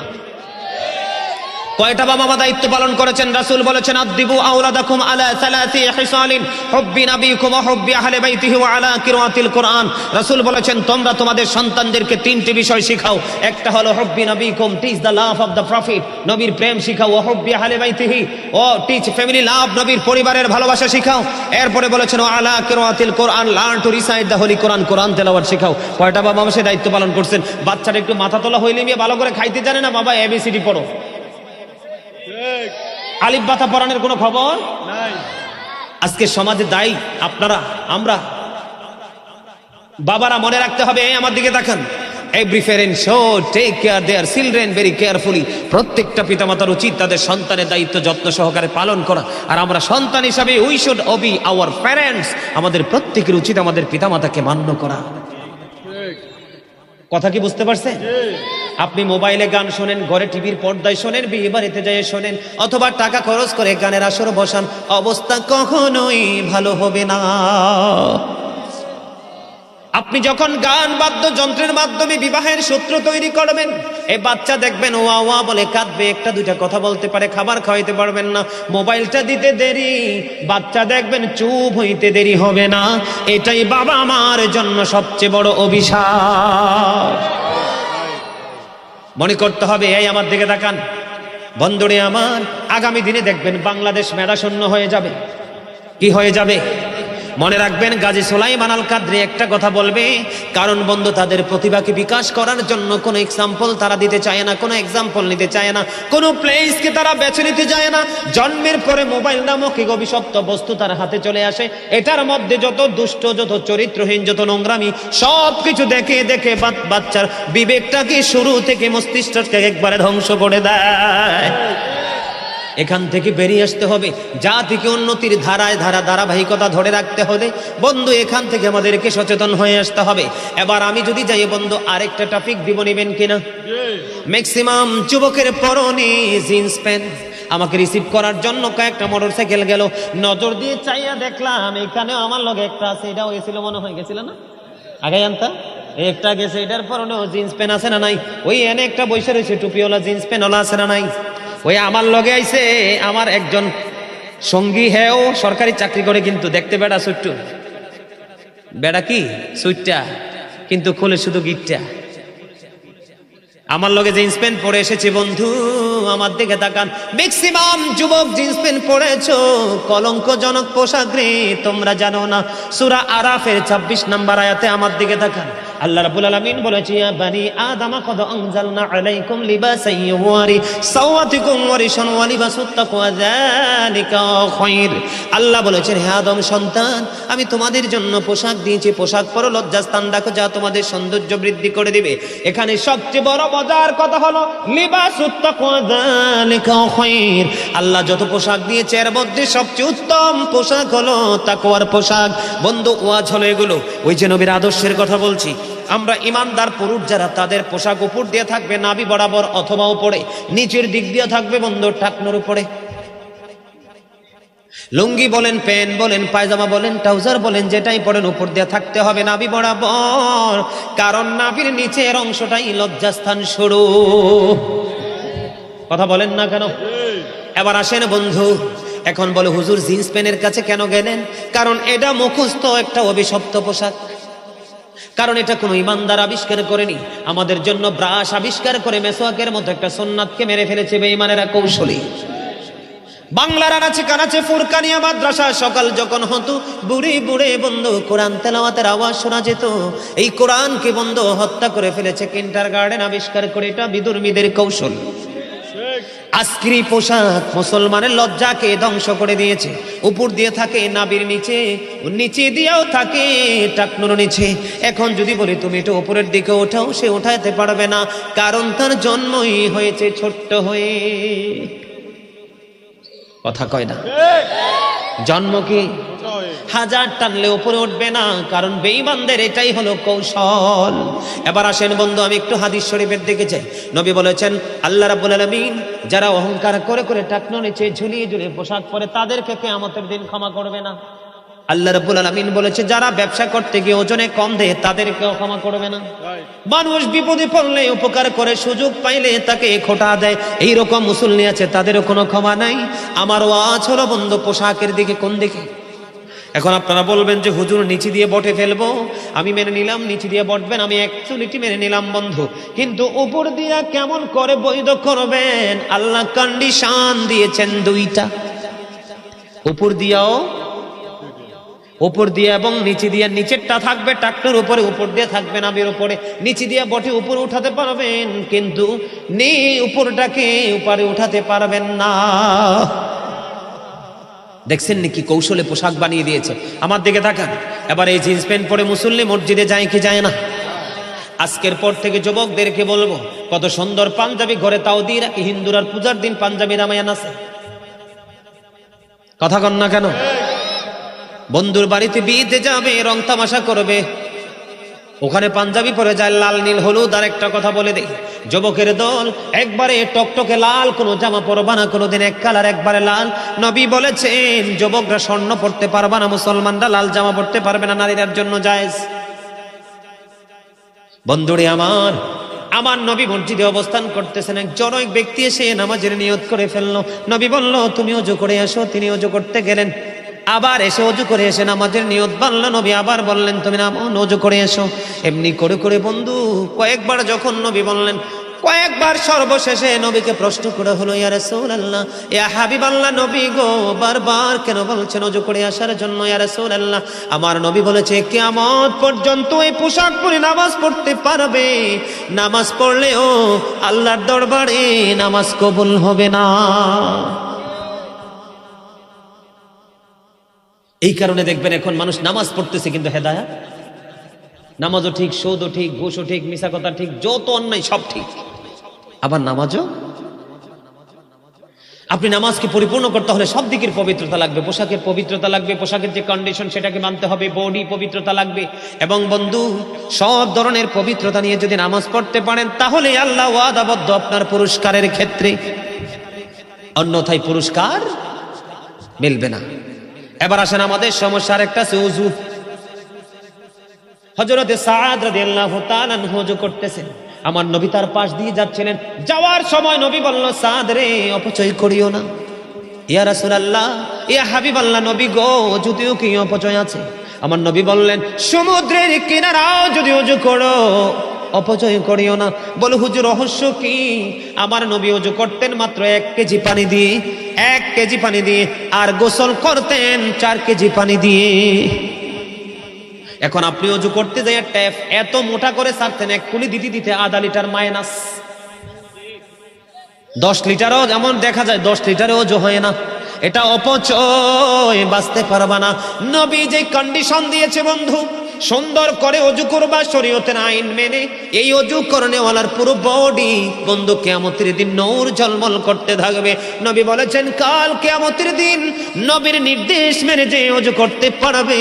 কয়টা বাবা মা দায়িত্ব পালন করেছেন? রাসূল বলেছেন আদিবু আওলাদাকুম আলা সালাসি হিসালিন হুব্বি নবীকুম ওয়া হুব্বি আহলি বাইতিহি ওয়া আলা কিরাআতিল কোরআন। রাসূল বলেছেন তোমরা তোমাদের সন্তানদেরকে তিনটি বিষয় শিখাও। একটা হলো হুব্বি নবীকুম, teach the love of the prophet, নবীর প্রেম শিখাও। ওয়া হুব্বি আহলি বাইতিহি, ও টিচ ফ্যামিলি লাভ, নবীর পরিবারের ভালোবাসা শিখাও। এরপরে বলেছেন ওয়া আলা কিরাআতিল Quran, learn to recite the holy Quran, Quran তেলাওয়াত শিখাও। কয়টা বাবা মা সে দায়িত্ব পালন করছেন? বাচ্চাটা একটু মাথা তোলা হইলে নিয়ে ভালো করে খাইতে জানে না, বাবা এবিসিডি পড়ো, আলিফ বাতা পড়ানোর কোনো খবর নাই। আজকে সমাজে দায়ী আপনারা, আমরা। বাবারা মনে রাখতে হবে, আমার দিকে তাকান, every parent should take care their children very carefully. প্রত্যেকটা পিতামাতার উচিত তাদের সন্তানের দায়িত্ব যত্ন সহকারে পালন করা। আর আমরা সন্তান হিসাবে we should obey our parents, আমাদের প্রত্যেকের উচিত আমাদের পিতামাতাকে মান্য করা। কথা কি বুঝতে পারছেন? আপনি মোবাইলে গান শোনেন, ঘরে টিভির পর্দায় শোনেন, বিয়ে বাড়িতে যেয়ে শোনেন, অথবা টাকা খরচ করে গানের আসর বসান, অবস্থা কখনোই ভালো হবে না। আপনি যখন গান বাদ্যযন্ত্রের মাধ্যমে বিবাহের সূত্র তৈরি করবেন, এই বাচ্চা দেখবেন ওয়া ওয়া বলে কাঁদবে, একটা দুইটা কথা বলতে পারে, খাবার খাওয়াইতে পারবেন না। মোবাইলটা দিতে দেরি, বাচ্চা দেখবেন চুপ হইতে দেরি হবে না। এটাই বাবা মার জন্য সবচেয়ে বড় অভিশাপ। মনে করতে হবে। এই আমার দিকে তাকান বন্ধুরে আমার, আগামী দিনে দেখবেন বাংলাদেশ মেধাশূন্য হয়ে যাবে। কি হয়ে যাবে? মনে রাখবেন, গাজী সুলাইমান আল কাদরি একটা কথা বলবে, কারণ বন্ধু তাদের প্রতিভাকে বিকাশ করার জন্য কোনো এক্সাম্পল তারা দিতে চায় না, কোনো এক্সাম্পল নিতে চায় না, কোনো প্লেসকে তারা বেছে নিতে চায় না। জন্মের পরে মোবাইল নামক এক অভিশপ্ত বস্তু তার হাতে চলে আসে। এটার মধ্যে যত দুষ্ট, যত চরিত্রহীন, যত নোংরামি, সব কিছু দেখে দেখে বাচ্চার বিবেকটাকে শুরু থেকে মস্তিষ্কটাকে একবারে ধ্বংস করে দেয়। এখান থেকে বেরিয়ে আসতে হবে। জাতিকে উন্নতির ধারাবাহিকতা ধরে রাখতে হলে বন্ধু এখান থেকে আমাদেরকে সচেতন হয়ে আসতে হবে। এবার আমি যদি যাই বন্ধু, আরেকটা টপিক দিব, নিবেন কিনা? ম্যাক্সিমাম যুবকের পরনে জিন্স প্যান্ট। আমাকে রিসিভ করার জন্য কয়েকটা মোটরসাইকেল গেল, নজর দিয়ে চাইয়া দেখলাম এখানে আমার লগে একটা আছে, এটাও গেছিল মনে হয়, গেছিল না আগে জানতা, একটা গেছে, এটার পরনেও জিন্স প্যান্ট আছে না নাই? ওই এনে একটা বৈশা রয়েছে টুপিওয়ালা, জিন্স প্যান্টওয়ালা আছে না নাই? ওই আমার লগে আইছে আমার একজন সঙ্গী, হ্যাঁ ও সরকারি চাকরি করে, কিন্তু দেখতে বেড়া সুট্টু, বেড়া কি সুইটটা, কিন্তু খোলে শুধু গিটটা। আমার লগে জিন্স প্যান্ট পরে এসেছে। বন্ধু আমার দিকে তাকান, ম্যাক্সিমাম যুবক জিন্স প্যান্ট পরেছো, কলঙ্কজনক পোশাক রে, তোমরা জানো না। সূরা আরাফের 26 নম্বর আয়াতে আমার দিকে তাকান, আল্লাহ রাব্বুল আলামিন বলেছে, ইয়া বানি আদম কদ আনজালনা আলাইকুম লিবাসান ইউওয়ারি সাওয়াতিকুম ওয়া রিশান ওয়া লিবাসুত তাকওয়া যালিকা খায়র। আল্লাহ বলেছেন, হে আদম সন্তান, আমি তোমাদের জন্য পোশাক দিয়েছি, পোশাক পরো, লজ্জাস্থান রাখো, যা তোমাদের সৌন্দর্য বৃদ্ধি করে দিবে। এখানে সবচেয়ে বড় মজার কথা হলো লিবাসুত তাকওয়া যালিকা খায়র। আল্লাহ যত পোশাক দিয়েছে এর মধ্যে সবচেয়ে উত্তম পোশাক হলো তাকওয়ার পোশাক। বন্ধু ওয়াজ হলো এগুলো, ওই যে নবীর আদর্শের কথা বলছি। আমরা ইমানদার পুরুষ যারা, তাদের পোশাক উপর দিয়ে থাকবে নাভি বরাবর অথবা উপরে, নিচের দিক দিয়ে থাকবে বন্ধু টাকনোর উপরে। লুঙ্গি বলেন, প্যান্ট বলেন, পায়জামা বলেন, ট্রাউজার বলেন, যেটাই পরেন উপর দিয়ে থাকতে হবে নাভি বরাবর, কারণ নাভির নিচের অংশটাই লজ্জাস্থান শুরু। কথা বলেন না কেন? এবার আসেন বন্ধু, এখন বলে হুজুর জিন্স প্যান্টের কাছে কেন গেলেন? কারণ এটা মুখস্থ একটা অভিশপ্ত পোশাক, কারণ এটা কোনো ইমানদার আবিষ্কার করেনি। আমাদের জন্য ব্রাশ আবিষ্কার করে মেসওয়াকের মতো একটা সুন্নাতকে মেরে ফেলেছে বেঈমানেরা কৌশলী। বাংলার আনাচে কানাচে ফুরকানিয়া মাদ্রাসা সকাল যখন হতো, বুড়ি বুড়ে বন্ধু কোরআন তেলাওয়াতের আওয়াজ শোনা যেত। এই কোরআনকে বন্ধু হত্যা করে ফেলেছে কিন্ডারগার্টেন আবিষ্কার করে, এটা বিধর্মীদের কৌশল। আজকের পোশাক মুসলমানের লজ্জাকে ধ্বংস করে দিয়েছে। উপর দিয়ে থাকে নাভির নিচে, নিচে দিয়েও থাকে টাকনুর নিচে। এখন যদি বলি তুমি এটা উপরের দিকে ওঠাও, সে ওঠাইতে পারবে না, কারণ তার জন্মই হয়েছে ছোট্ট হয়ে। কথা কয় না? জন্ম কি হাজার টানলে উপরে উঠবে না, কারণ বেঈমানদের এটাই হলো কৌশল। এবার আসেন বন্ধু, আমি একটু হাদিস শরীফের দিকে যাই। নবী বলেছেন, আল্লাহ রাব্বুল আলামিন যারা অহংকার করে করে টাকনো নিচে ঝুলিয়ে ঝুলিয়ে পোশাক পরে, তাদেরকে কিয়ামতের দিন ক্ষমা করবে না। আল্লাহ রাব্বুল আলামিন বলেছে যারা ব্যবসা করতে গিয়ে ওজনে কম দেয় তাদেরকেও ক্ষমা করবে না। মানুষ বিপদে পড়লে উপকার করে, সুযোগ পাইলে তাকে খোটা দেয়, এইরকম মুসল্লি আছে, তাদেরও কোনো ক্ষমা নাই। আমার ওয়াজ হলো বন্ধু পোশাকের দিকে, কোন দিকে? এখন আপনারা বলবেন যে হুজুর নিচে দিয়ে বটে ফেলবো, আমি মেনে নিলাম নিচে দিয়ে বটবেন, আমি অ্যাকচুয়ালিটি মেনে নিলাম বন্ধু, কিন্তু উপর দিয়া কেমন করে বৈধ করবেন? আল্লাহ কন্ডিশন দিয়েছেন দুইটা, উপর দিয়ে এবং নিচে দিয়ে। নিচেরটা থাকবে টাকটার উপরে, উপর দিয়ে থাকবে নাভির উপরে। নিচে দিয়ে বটে উপরে উঠাতে পারবেন, কিন্তু উপরটাকে উপরে উঠাতে পারবেন না। দেখছেন নাকি কৌশলে পোশাক বানিয়ে দিয়েছে। আমার দিকে তাকান, এবার এই জিন্স প্যান্ট পরে মুসল্লি মসজিদে যায় কি যায় না? আজকের পর থেকে যুবকদেরকে বলবো, কত সুন্দর পাঞ্জাবি ঘরে তাও দিয়ে রাখি, হিন্দুরার পূজার দিন পাঞ্জাবি রামায়ান আছে, কথা কন না কেন? বন্ধুর বাড়িতে বিয়েতে যাবে, রং তামাশা করবে, ওখানে পাঞ্জাবি পরে যায় লাল নীল হলুদ। আর একটা কথা বলে দেই, যুবকের দল একবারে টকটকে লাল কোনো জামা পরবা না, কোনোদিন এক কালার একবারে লাল। নবী বলেছেন যুবকরা স্বর্ণ পড়তে পারবা না, মুসলমানরা লাল জামা পড়তে পারবে না, নারীদের জন্য জায়েজ। বন্ধুরে আমার নবী মসজিদে অবস্থান করতেছেন, এক জনৈক ব্যক্তি এসে নামাজের নিয়ত করে ফেললো। নবী বলল তুমি ওযু করে এসো, তিনি ওযু করতে গেলেন, আবার এসে ওযু করে এসে নামাজের নিয়ত বানলো। নবী আবার বললেন তুমি ওযু করে এসো। এমনি করে করে বন্ধু কয়েকবার যখন নবী বললেন, কয়েকবার সর্বশেষে নবীকে প্রশ্ন করা হলো, ইয়া রাসূলুল্লাহ, ইয়া হাবিবাল্লাহ, নবী গো বারবার কেন বলছেন ওযু করে আসার জন্য? ইয়া রাসূলুল্লাহ, আমার নবী বলেছে কিয়ামত পর্যন্ত এই পোশাক পরে নামাজ পড়তে পারবে, নামাজ পড়লেও আল্লাহর দরবারে নামাজ কবুল হবে না। এই কারণে দেখবেন এখন মানুষ নামাজ পড়তেছে কিন্তু হেদায়েত, নামাজও ঠিক, সুদও ঠিক, ঘুষও ঠিক, মিছা কথা ঠিক, যত অন্যায় সব ঠিক, আবার নামাজও। আপনি নামাজকে পরিপূর্ণ করতে হলে সব দিকের পবিত্রতা লাগবে, পোশাকের পবিত্রতা লাগবে, পোশাকের যে কন্ডিশন সেটাকে মানতে হবে, বডি পবিত্রতা লাগবে। এবং বন্ধু সব ধরনের পবিত্রতা নিয়ে যদি নামাজ পড়তে পারেন তাহলে আল্লাহ ওয়াদাবদ্ধ আপনার পুরস্কারের ক্ষেত্রে, অন্যথায় পুরস্কার মিলবে না। এবার আসেন আমাদের সমস্যার একটা আছে ওযু। হযরতে সাদ রাদিয়াল্লাহু তাআলা আনহু ওযু করতেছেন, আমার নবী তার পাশ দিয়ে যাচ্ছিলেন, যাওয়ার সময় নবী বলল সাদ রে অপচয় করিও না। ইয়া রাসূলুল্লাহ, ইয়া হাবিবাল্লাহ, নবী গো যদিও কি অপচয় আছে? আমার নবী বললেন সমুদ্রের কিনারাও যদি ওযু করো অপচয় করিও না। বলে হুজুর রহস্য কি? আমার নবী ওযু করতেন মাত্র 1 কেজি পানি দিয়ে, 1 কেজি পানি দিয়ে, আর গোসল করতেন 4 কেজি পানি দিয়ে। এখন আপনি ওযু করতে যাই ট্যাপ এত মোটা করে ছাড়তেন, 1 কুলি দিতে দিতে আধা লিটার মাইনাস, 10 লিটারও যেমন দেখা যায় 10 লিটারে ওযু হয় না। এটা অপচয়, বাঁচতে পারবা না। নবী যে কন্ডিশন দিয়েছে বন্ধু, সুন্দর করে ওযু করবা শরীয়তের আইন মেনে, এই ওযু করনেওয়ালার পুরো বডি বন্ধু কিয়ামতের দিন নূর ঝলমল করতে থাকবে। নবী বলেছেন কাল কিয়ামতের দিন নবীর নির্দেশ মেনে যে ওযু করতে পারবে,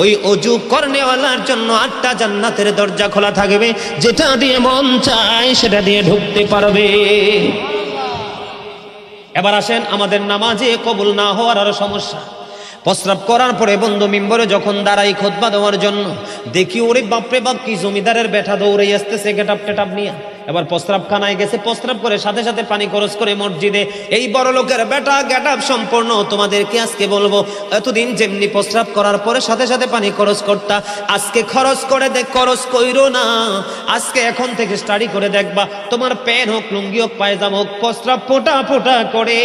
ওই ওযু করনেওয়ালার জন্য 8টা জান্নাতের দরজা খোলা থাকবে, যেটা দিয়ে মন চায় সেটা দিয়ে ঢুকতে পারবে। এবার আসেন আমাদের নামাজে কবুল না হওয়ার আরো সমস্যা। প্রস্রাব করার পরে বন্ধু মিম্বরে যখন দাঁড়াই খুতবা দেওয়ার জন্য, দেখি ওরে বাপরে বাপ কি জমিদারের বেটা দৌড়ে আসতেছে গেটাপ টেটাপ নিয়ে। এবার প্রস্রাব খানায় গেছে, প্রস্রাব করে সাথে সাথে পানি খরচ করে মসজিদে। এই বড় লোকের বেটা গেটাপ সম্পূর্ণ তোমাদেরকে আজকে বলবো, এতদিন যেমনি প্রস্রাব করার পরে সাথে সাথে পানি খরচ করতা, আজকে খরচ করে দেখ, খরচ কইরো না। আজকে এখন থেকে স্টাডি করে দেখবা, তোমার প্যান্ট হোক, লুঙ্গি হোক, পায়জামা হোক, প্রস্রাব ফোটা ফোটা করে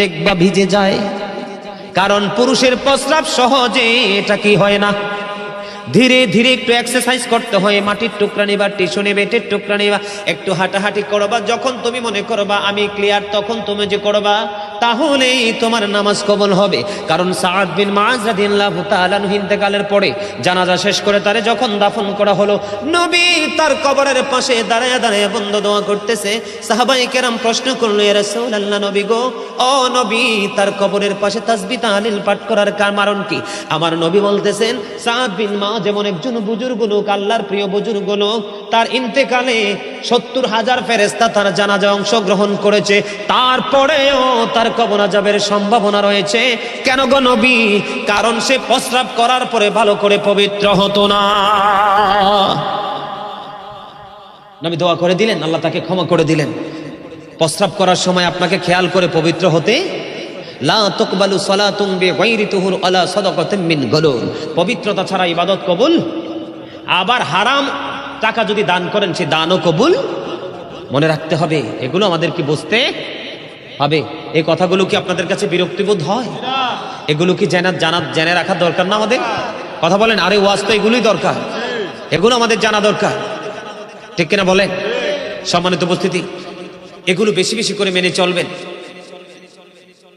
দেখবা ভিজে যায়। কারণ পুরুষের প্রস্রাব সহজে এটা কি হয় না, ধীরে ধীরে একটু এক্সারসাইজ করতে হয়। মাটির টুকরা নিবা, টিস্যু নেবে, বেটের টুকরা নিবা, একটু হাঁটাহাঁটি করবা। যখন তুমি মনে করবা আমি ক্লিয়ার, তখন তুমি যে করবা, তাহলেই তোমার নামাজ কবুল হবে। কারণ সাদ বিন মুআয রাদিয়াল্লাহু তাআলা আনহু ইন্তেকালের পরে জানাজা শেষ করে তারে যখন দাফন করা হলো, নবী তার কবরের পাশে দাঁড়ায় দাঁড়ায় বন্ধ দোয়া করতেছে। সাহাবায়ে কেরাম প্রশ্ন করলো, ইয়া রাসূলুল্লাহ, নবী গো, ও নবী, তার কবরের পাশে তাসবিহ তাহলিল পাঠ করার কারণ কি? আমার নবী বলতেছেন সাদ বিন মুআয যেমন একজন বুজুর্গ লোক, আল্লাহর প্রিয় বুজুর্গ লোক, তার ইন্তেকালে 70,000 ফেরেশতা তার জানাজায় অংশগ্রহণ করেছে, তারপরেও তার কবর আযাবের সম্ভাবনা রয়েছে। কেন গো নবী? কারণ সে প্রস্রাব করার পরে ভালো করে পবিত্র হতো না। নবী দোয়া করে দিলেন, আল্লাহ তাকে ক্ষমা করে দিলেন। প্রস্রাব করার সময় আপনাকে খেয়াল করে পবিত্র হতে। লা তুকবালু সালাতুন বিগাইরি তুহুর আলা সাদাকাতিন মিন গুলুল, পবিত্রতা ছাড়া ইবাদত কবুল। আবার হারাম টাকা যদি দান করেন সে দানও কবুল। মনে রাখতে হবে, এগুলো আমাদেরকে বুঝতে হবে। এই কথাগুলো কি আপনাদের কাছে বিরক্তিবোধ হয়? এগুলো কি জেনে রাখা দরকার না আমাদের? কথা বলেন। আরে ওয়াজ তো এগুলোই দরকার, এগুলো আমাদের জানা দরকার, ঠিক কিনা বলেন? সম্মানিত উপস্থিতি, এগুলো বেশি বেশি করে মেনে চলবেন।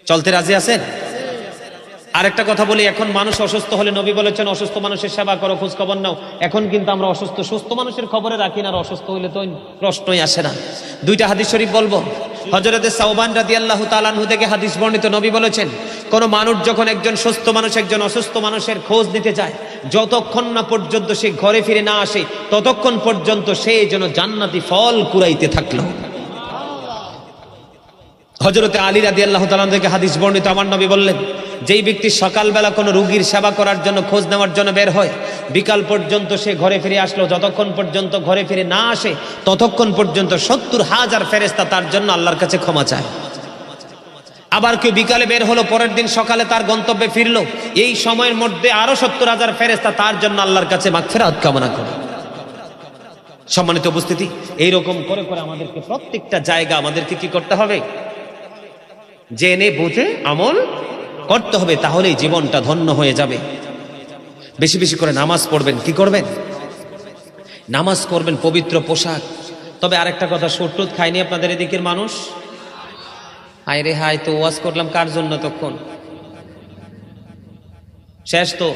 চলতে রাজি আছেন? আরেকটা কথা বলি, এখন মানুষ অসুস্থ হলে নবী বলেছেন অসুস্থ মানুষের সেবা করো, খোঁজ খবর নাও। এখন কিন্তু আমরা অসুস্থ, সুস্থ মানুষের খবরে রাখি না, আর অসুস্থ হইলে তো প্রশ্নই আসে না। দুইটা হাদিস শরীফ বলবো। হযরতে সাওবান রাদিয়াল্লাহু তাআলা আনহু থেকে হাদিস বর্ণিত, নবী বলেছেন কোন মানুষ যখন একজন সুস্থ মানুষ একজন অসুস্থ মানুষের খোঁজ নিতে যায়, যতক্ষণ না পর্যন্ত সে ঘরে ফিরে না আসে ততক্ষণ পর্যন্ত সে যেন জান্নাতি ফল কুড়াইতে থাকলো। হযরতে আলী রাদিয়াল্লাহু তাআলা থেকে হাদিস বর্ণিত, আমার নবী বললেন যেই ব্যক্তি সকালবেলা কোনো রোগীর সেবা করার জন্য খোঁজ নেওয়ার জন্য বের হয়, বিকাল পর্যন্ত সে ঘরে ফিরে আসলো, যতক্ষণ পর্যন্ত ঘরে ফিরে না আসে ততক্ষণ পর্যন্ত 70,000 ফেরেশতা তার জন্য আল্লাহর কাছে ক্ষমা চায়। আবার কেউ বিকালে বের হলো, পরের দিন সকালে তার গন্তব্যে ফিরলো, এই সময়ের মধ্যে আরো 70,000 ফেরেশতা তার জন্য আল্লাহর কাছে মাগফিরাত কামনা করে। সম্মানিত উপস্থিতি, এইরকম করে করে আমাদেরকে প্রত্যেকটা জায়গা আমাদেরকে কি করতে হবে? জেনে বুঝে আমল করতে হবে, তাহলেই জীবনটা ধন্য হয়ে যাবে। বেশি বেশি করে নামাজ পড়বেন। কি করবেন? নামাজ পড়বেন, পবিত্র পোশাক। তবে আরেকটা কথা, সুটটুত খায়নি আপনাদের এদিকের মানুষ? হায় রে হায়, তো ওয়াজ করলাম কার জন্য? তখন শেষ তো।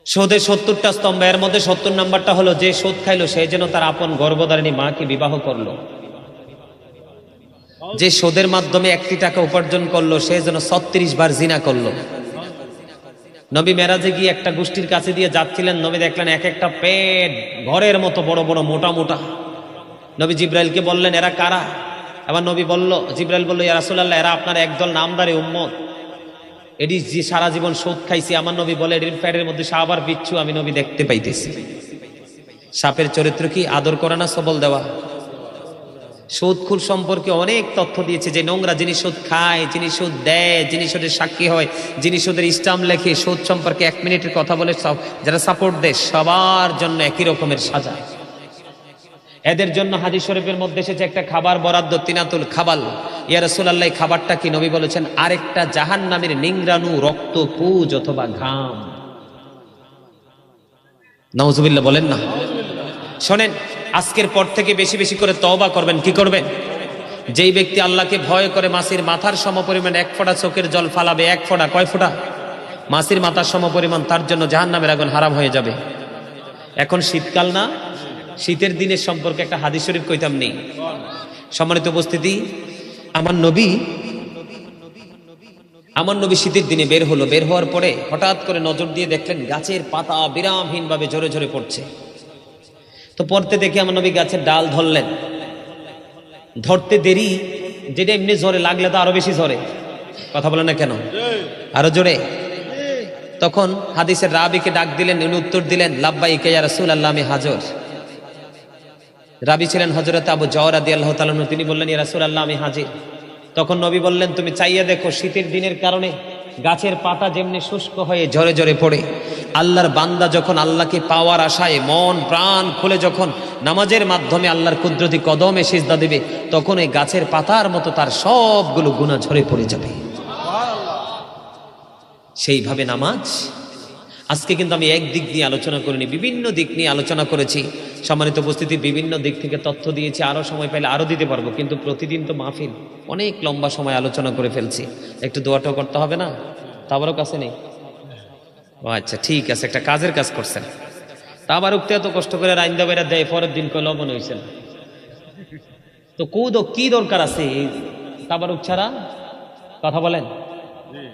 সুদের 70টা স্তম্ভ, এর মধ্যে 70 নাম্বারটা হলো যে সুদ খাইলো সে যেন তার আপন গর্ভধারিণী মাকে বিবাহ করলো। যে সুদের মাধ্যমে 1 টাকা উপার্জন করলো সে যেন 36 বার জিনা করলো। নবী মেরাজে গিয়ে একটা গোষ্ঠীর কাছে দিয়ে যাচ্ছিলেন, নবী দেখলেন এক একটা পেট ঘরের মতো বড় বড় মোটা মোটা। নবী জিব্রাইলকে বললেন এরা কারা? আবার নবী বলল, জিব্রাইল বলল ইয়া রাসূলুল্লাহ, এরা আপনার একদল নামদারি উম্মত, এটি যে সারা জীবন সুদ খাইছে। আমার নবী বলে এটির পেটের মধ্যে সাপ আর বিচ্ছু আমি নবী দেখতে পাইতেছি। সাপের চরিত্র কি? আদর করা না সবল দেওয়া? সুদখোর সম্পর্কে অনেক তথ্য দিয়েছে, যে নোংরা যিনি সুদ খায়, যিনি সুদ দেয়, যিনি সুদের সাক্ষী হয়, যিনি সুদের ইসলাম লেখে, সুদ সম্পর্কে 1 মিনিটের কথা বলে যারা সাপোর্ট দেয় সবার জন্য একই রকমের সাজা। এদের জন্য হাদিস শরীফের মধ্যে এসেছে একটা খাবার বরাদ্দ, তিনাতুল খাবাল। ইয়া রাসূলুল্লাহ, এই খাবারটা কি? নবী বলেছেন আরেকটা জাহান্নামের নিংরানু, রক্ত, পুজ অথবা ঘাম। নাউজুবিল্লাহ বলেন না। শোনেন, আজকের পর থেকে বেশি বেশি করে তওবা করবেন। কি করবেন? যেই ব্যক্তি আল্লাহকে ভয় করে মাছির মাথার সমপরিমাণ 1 ফোঁটা চোখের জল ফালাবে, 1 ফোঁটা, কয় ফোঁটা? মাছির মাথার সমপরিমাণ, তার জন্য জাহান্নামের আগুন হারাম হয়ে যাবে। এখন শীতকাল না, শীতের দিনের সম্পর্কে একটা হাদিস শরীফ কইতাম নেই। সম্মানিত উপস্থিতি, আমার নবী শীতের দিনে বের হলো। বের হওয়ার পরে হঠাৎ করে নজর দিয়ে দেখলেন গাছের পাতা বিরামহীন ভাবে ঝরে ঝরে পড়ছে। তো পড়তে দেখে আমার নবী গাছের ডাল ধরলেন। ধরতে দেরি, যেটা এমনি ঝরে লাগলে তো আরো বেশি ঝরে। কথা বলে না কেন? আরো জোরে। তখন হাদিসের রাবিকে ডাক দিলেন, উনি উত্তর দিলেন লাব্বাইকা ইয়া রাসূলুল্লাহ, আমি হাজর। রাবি ছিলেন হযরত আবু যর রাদিয়াল্লাহু তাআলা আনহু। তিনি বললেন ইয়া রাসূলুল্লাহ, আমি হাজির। তখন নবী বললেন তুমি চাইয়া দেখো, শীতের দিনের কারণে গাছের পাতা যেমনি শুষ্ক হয়ে ঝরে ঝরে পড়ে, আল্লাহর বান্দা যখন আল্লাহকে পাওয়ার আশায় মন প্রাণ খুলে যখন নামাজের মাধ্যমে আল্লাহর কুদরতি কদমে সিজদা দিবে, তখন এই গাছের পাতার মতো তার সবগুলো গুনাহ ঝরে পড়ে যাবে। সেইভাবে নামাজ। আজকে কিন্তু আমি এক দিক নিয়ে আলোচনা করিনি, বিভিন্ন দিক নিয়ে আলোচনা করেছি। সম্মানিত উপস্থিতি, বিভিন্ন দিক থেকে তথ্য দিয়েছি। আরো সময় পেলে আরো দিতে পারবো, কিন্তু প্রতিদিন তো মাহফিল, অনেক লম্বা সময় আলোচনা করে ফেলছি। একটু দোয়াটাও করতে হবে না? তাবারও কাছে নেই? ও আচ্ছা, ঠিক আছে, একটা কাজের কাজ করছেন। তাবার উঠতে এত কষ্ট করে রাইন্দা বেড়া দেয়, পরের দিন কয় লবণ হয়েছে না। তো কি দরকার আছে তাবারুক ছাড়া? কথা বলেন,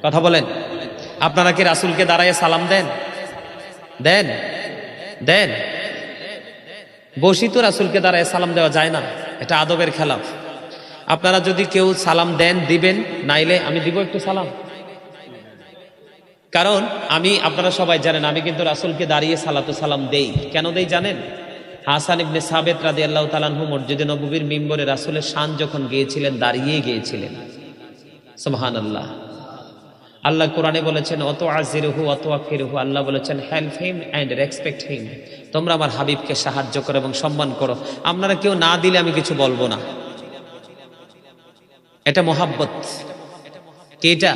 কথা বলেন। আপনারা কি রাসূলকে দাঁড়ায় সালাম দেন? দেন? দেন? বসি তো রাসূলকে দাঁড়ায় সালাম দেওয়া যায় না, এটা আদবের খেলাফ। আপনারা যদি কেউ সালাম দেন দিবেন, নাইলে আমি দিব একটু সালাম। কারণ আপনারা সবাই জানেন আমি কিন্তু রাসূলকে দাঁড়িয়ে সালাতু সালাম দেই। কেন দেই জানেন? হাসান ইবনে সাবিত রাদিয়াল্লাহু তাআলা আনহু মসজিদে নববীর মিম্বরে রাসূলের শান যখন গিয়েছিলেন দাঁড়িয়ে গিয়েছিলেন। সুবহানাল্লাহ। আল্লাহ কোরআনে বলেছেন অত আজিরহু অত আফিরহু, আল্লাহ বলেছেন help him and respect him, তোমরা আমার হাবিবকে সাহায্য করো এবং সম্মান করো। আপনারা কেউ না দিলে আমি কিছু বলবো না, এটা মহাব্বত। কি এটা?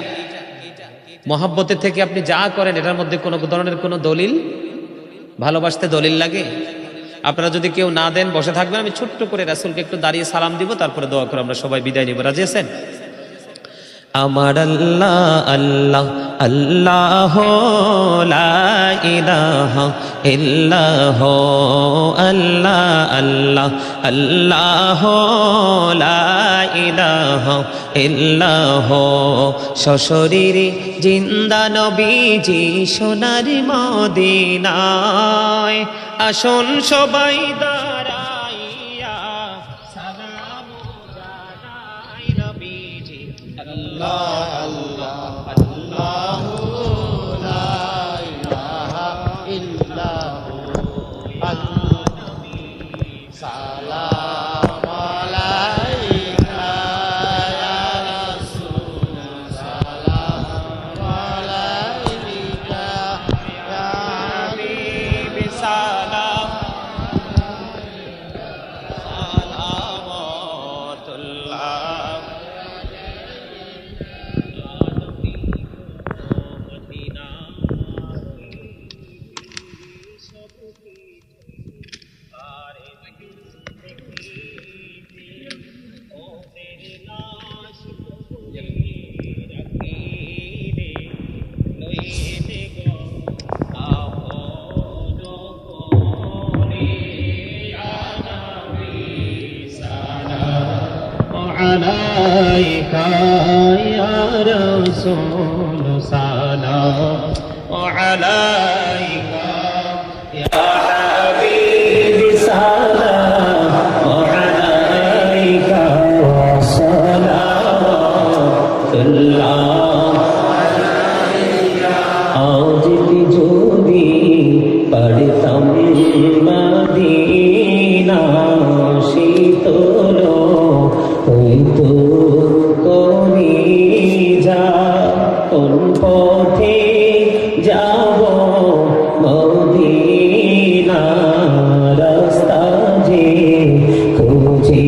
মহাব্বতের থেকে আপনি যা করেন এটার মধ্যে কোনো ধরনের কোনো দলিল, ভালোবাসতে দলিল লাগে? আপনারা যদি কেউ না দেন বসে থাকবেন, আমি ছোট্ট করে রাসূলকে একটু দাঁড়িয়ে সালাম দিব, তারপরে দোয়া করে আমরা সবাই বিদায় নিব। রাজি আছেন? আমার আল্লাহ আল্লাহ আল্লাহ লা ইলাহা ইল্লাহ, আল্লাহ আল্লাহ আল্লাহ লা ইলাহা ইল্লাহ। সশরীরে জিন্দা নবীজি সোনার মদিনায়, আসুন সবাই দাঁড়াইয়া সালাম জানাই নবীজি। আল্লাহ আল্লাহ আল্লাহ লা ইলাহা ইল্লাহু, সালাম আলাইকা ইয়া রাসূল, সালাম আলাইকা ইয়া হাবিব, সালাম সালামাতুল্লাহ। عليك يا رسول سلام عليك يا حبيب سلام عليك صلاة الله عليك। আজ কি যদি পড়তাম মদিনা শীতল হইতো কলিজা, কোন পথে যাব মদিনা রাস্তা যে খুঁজে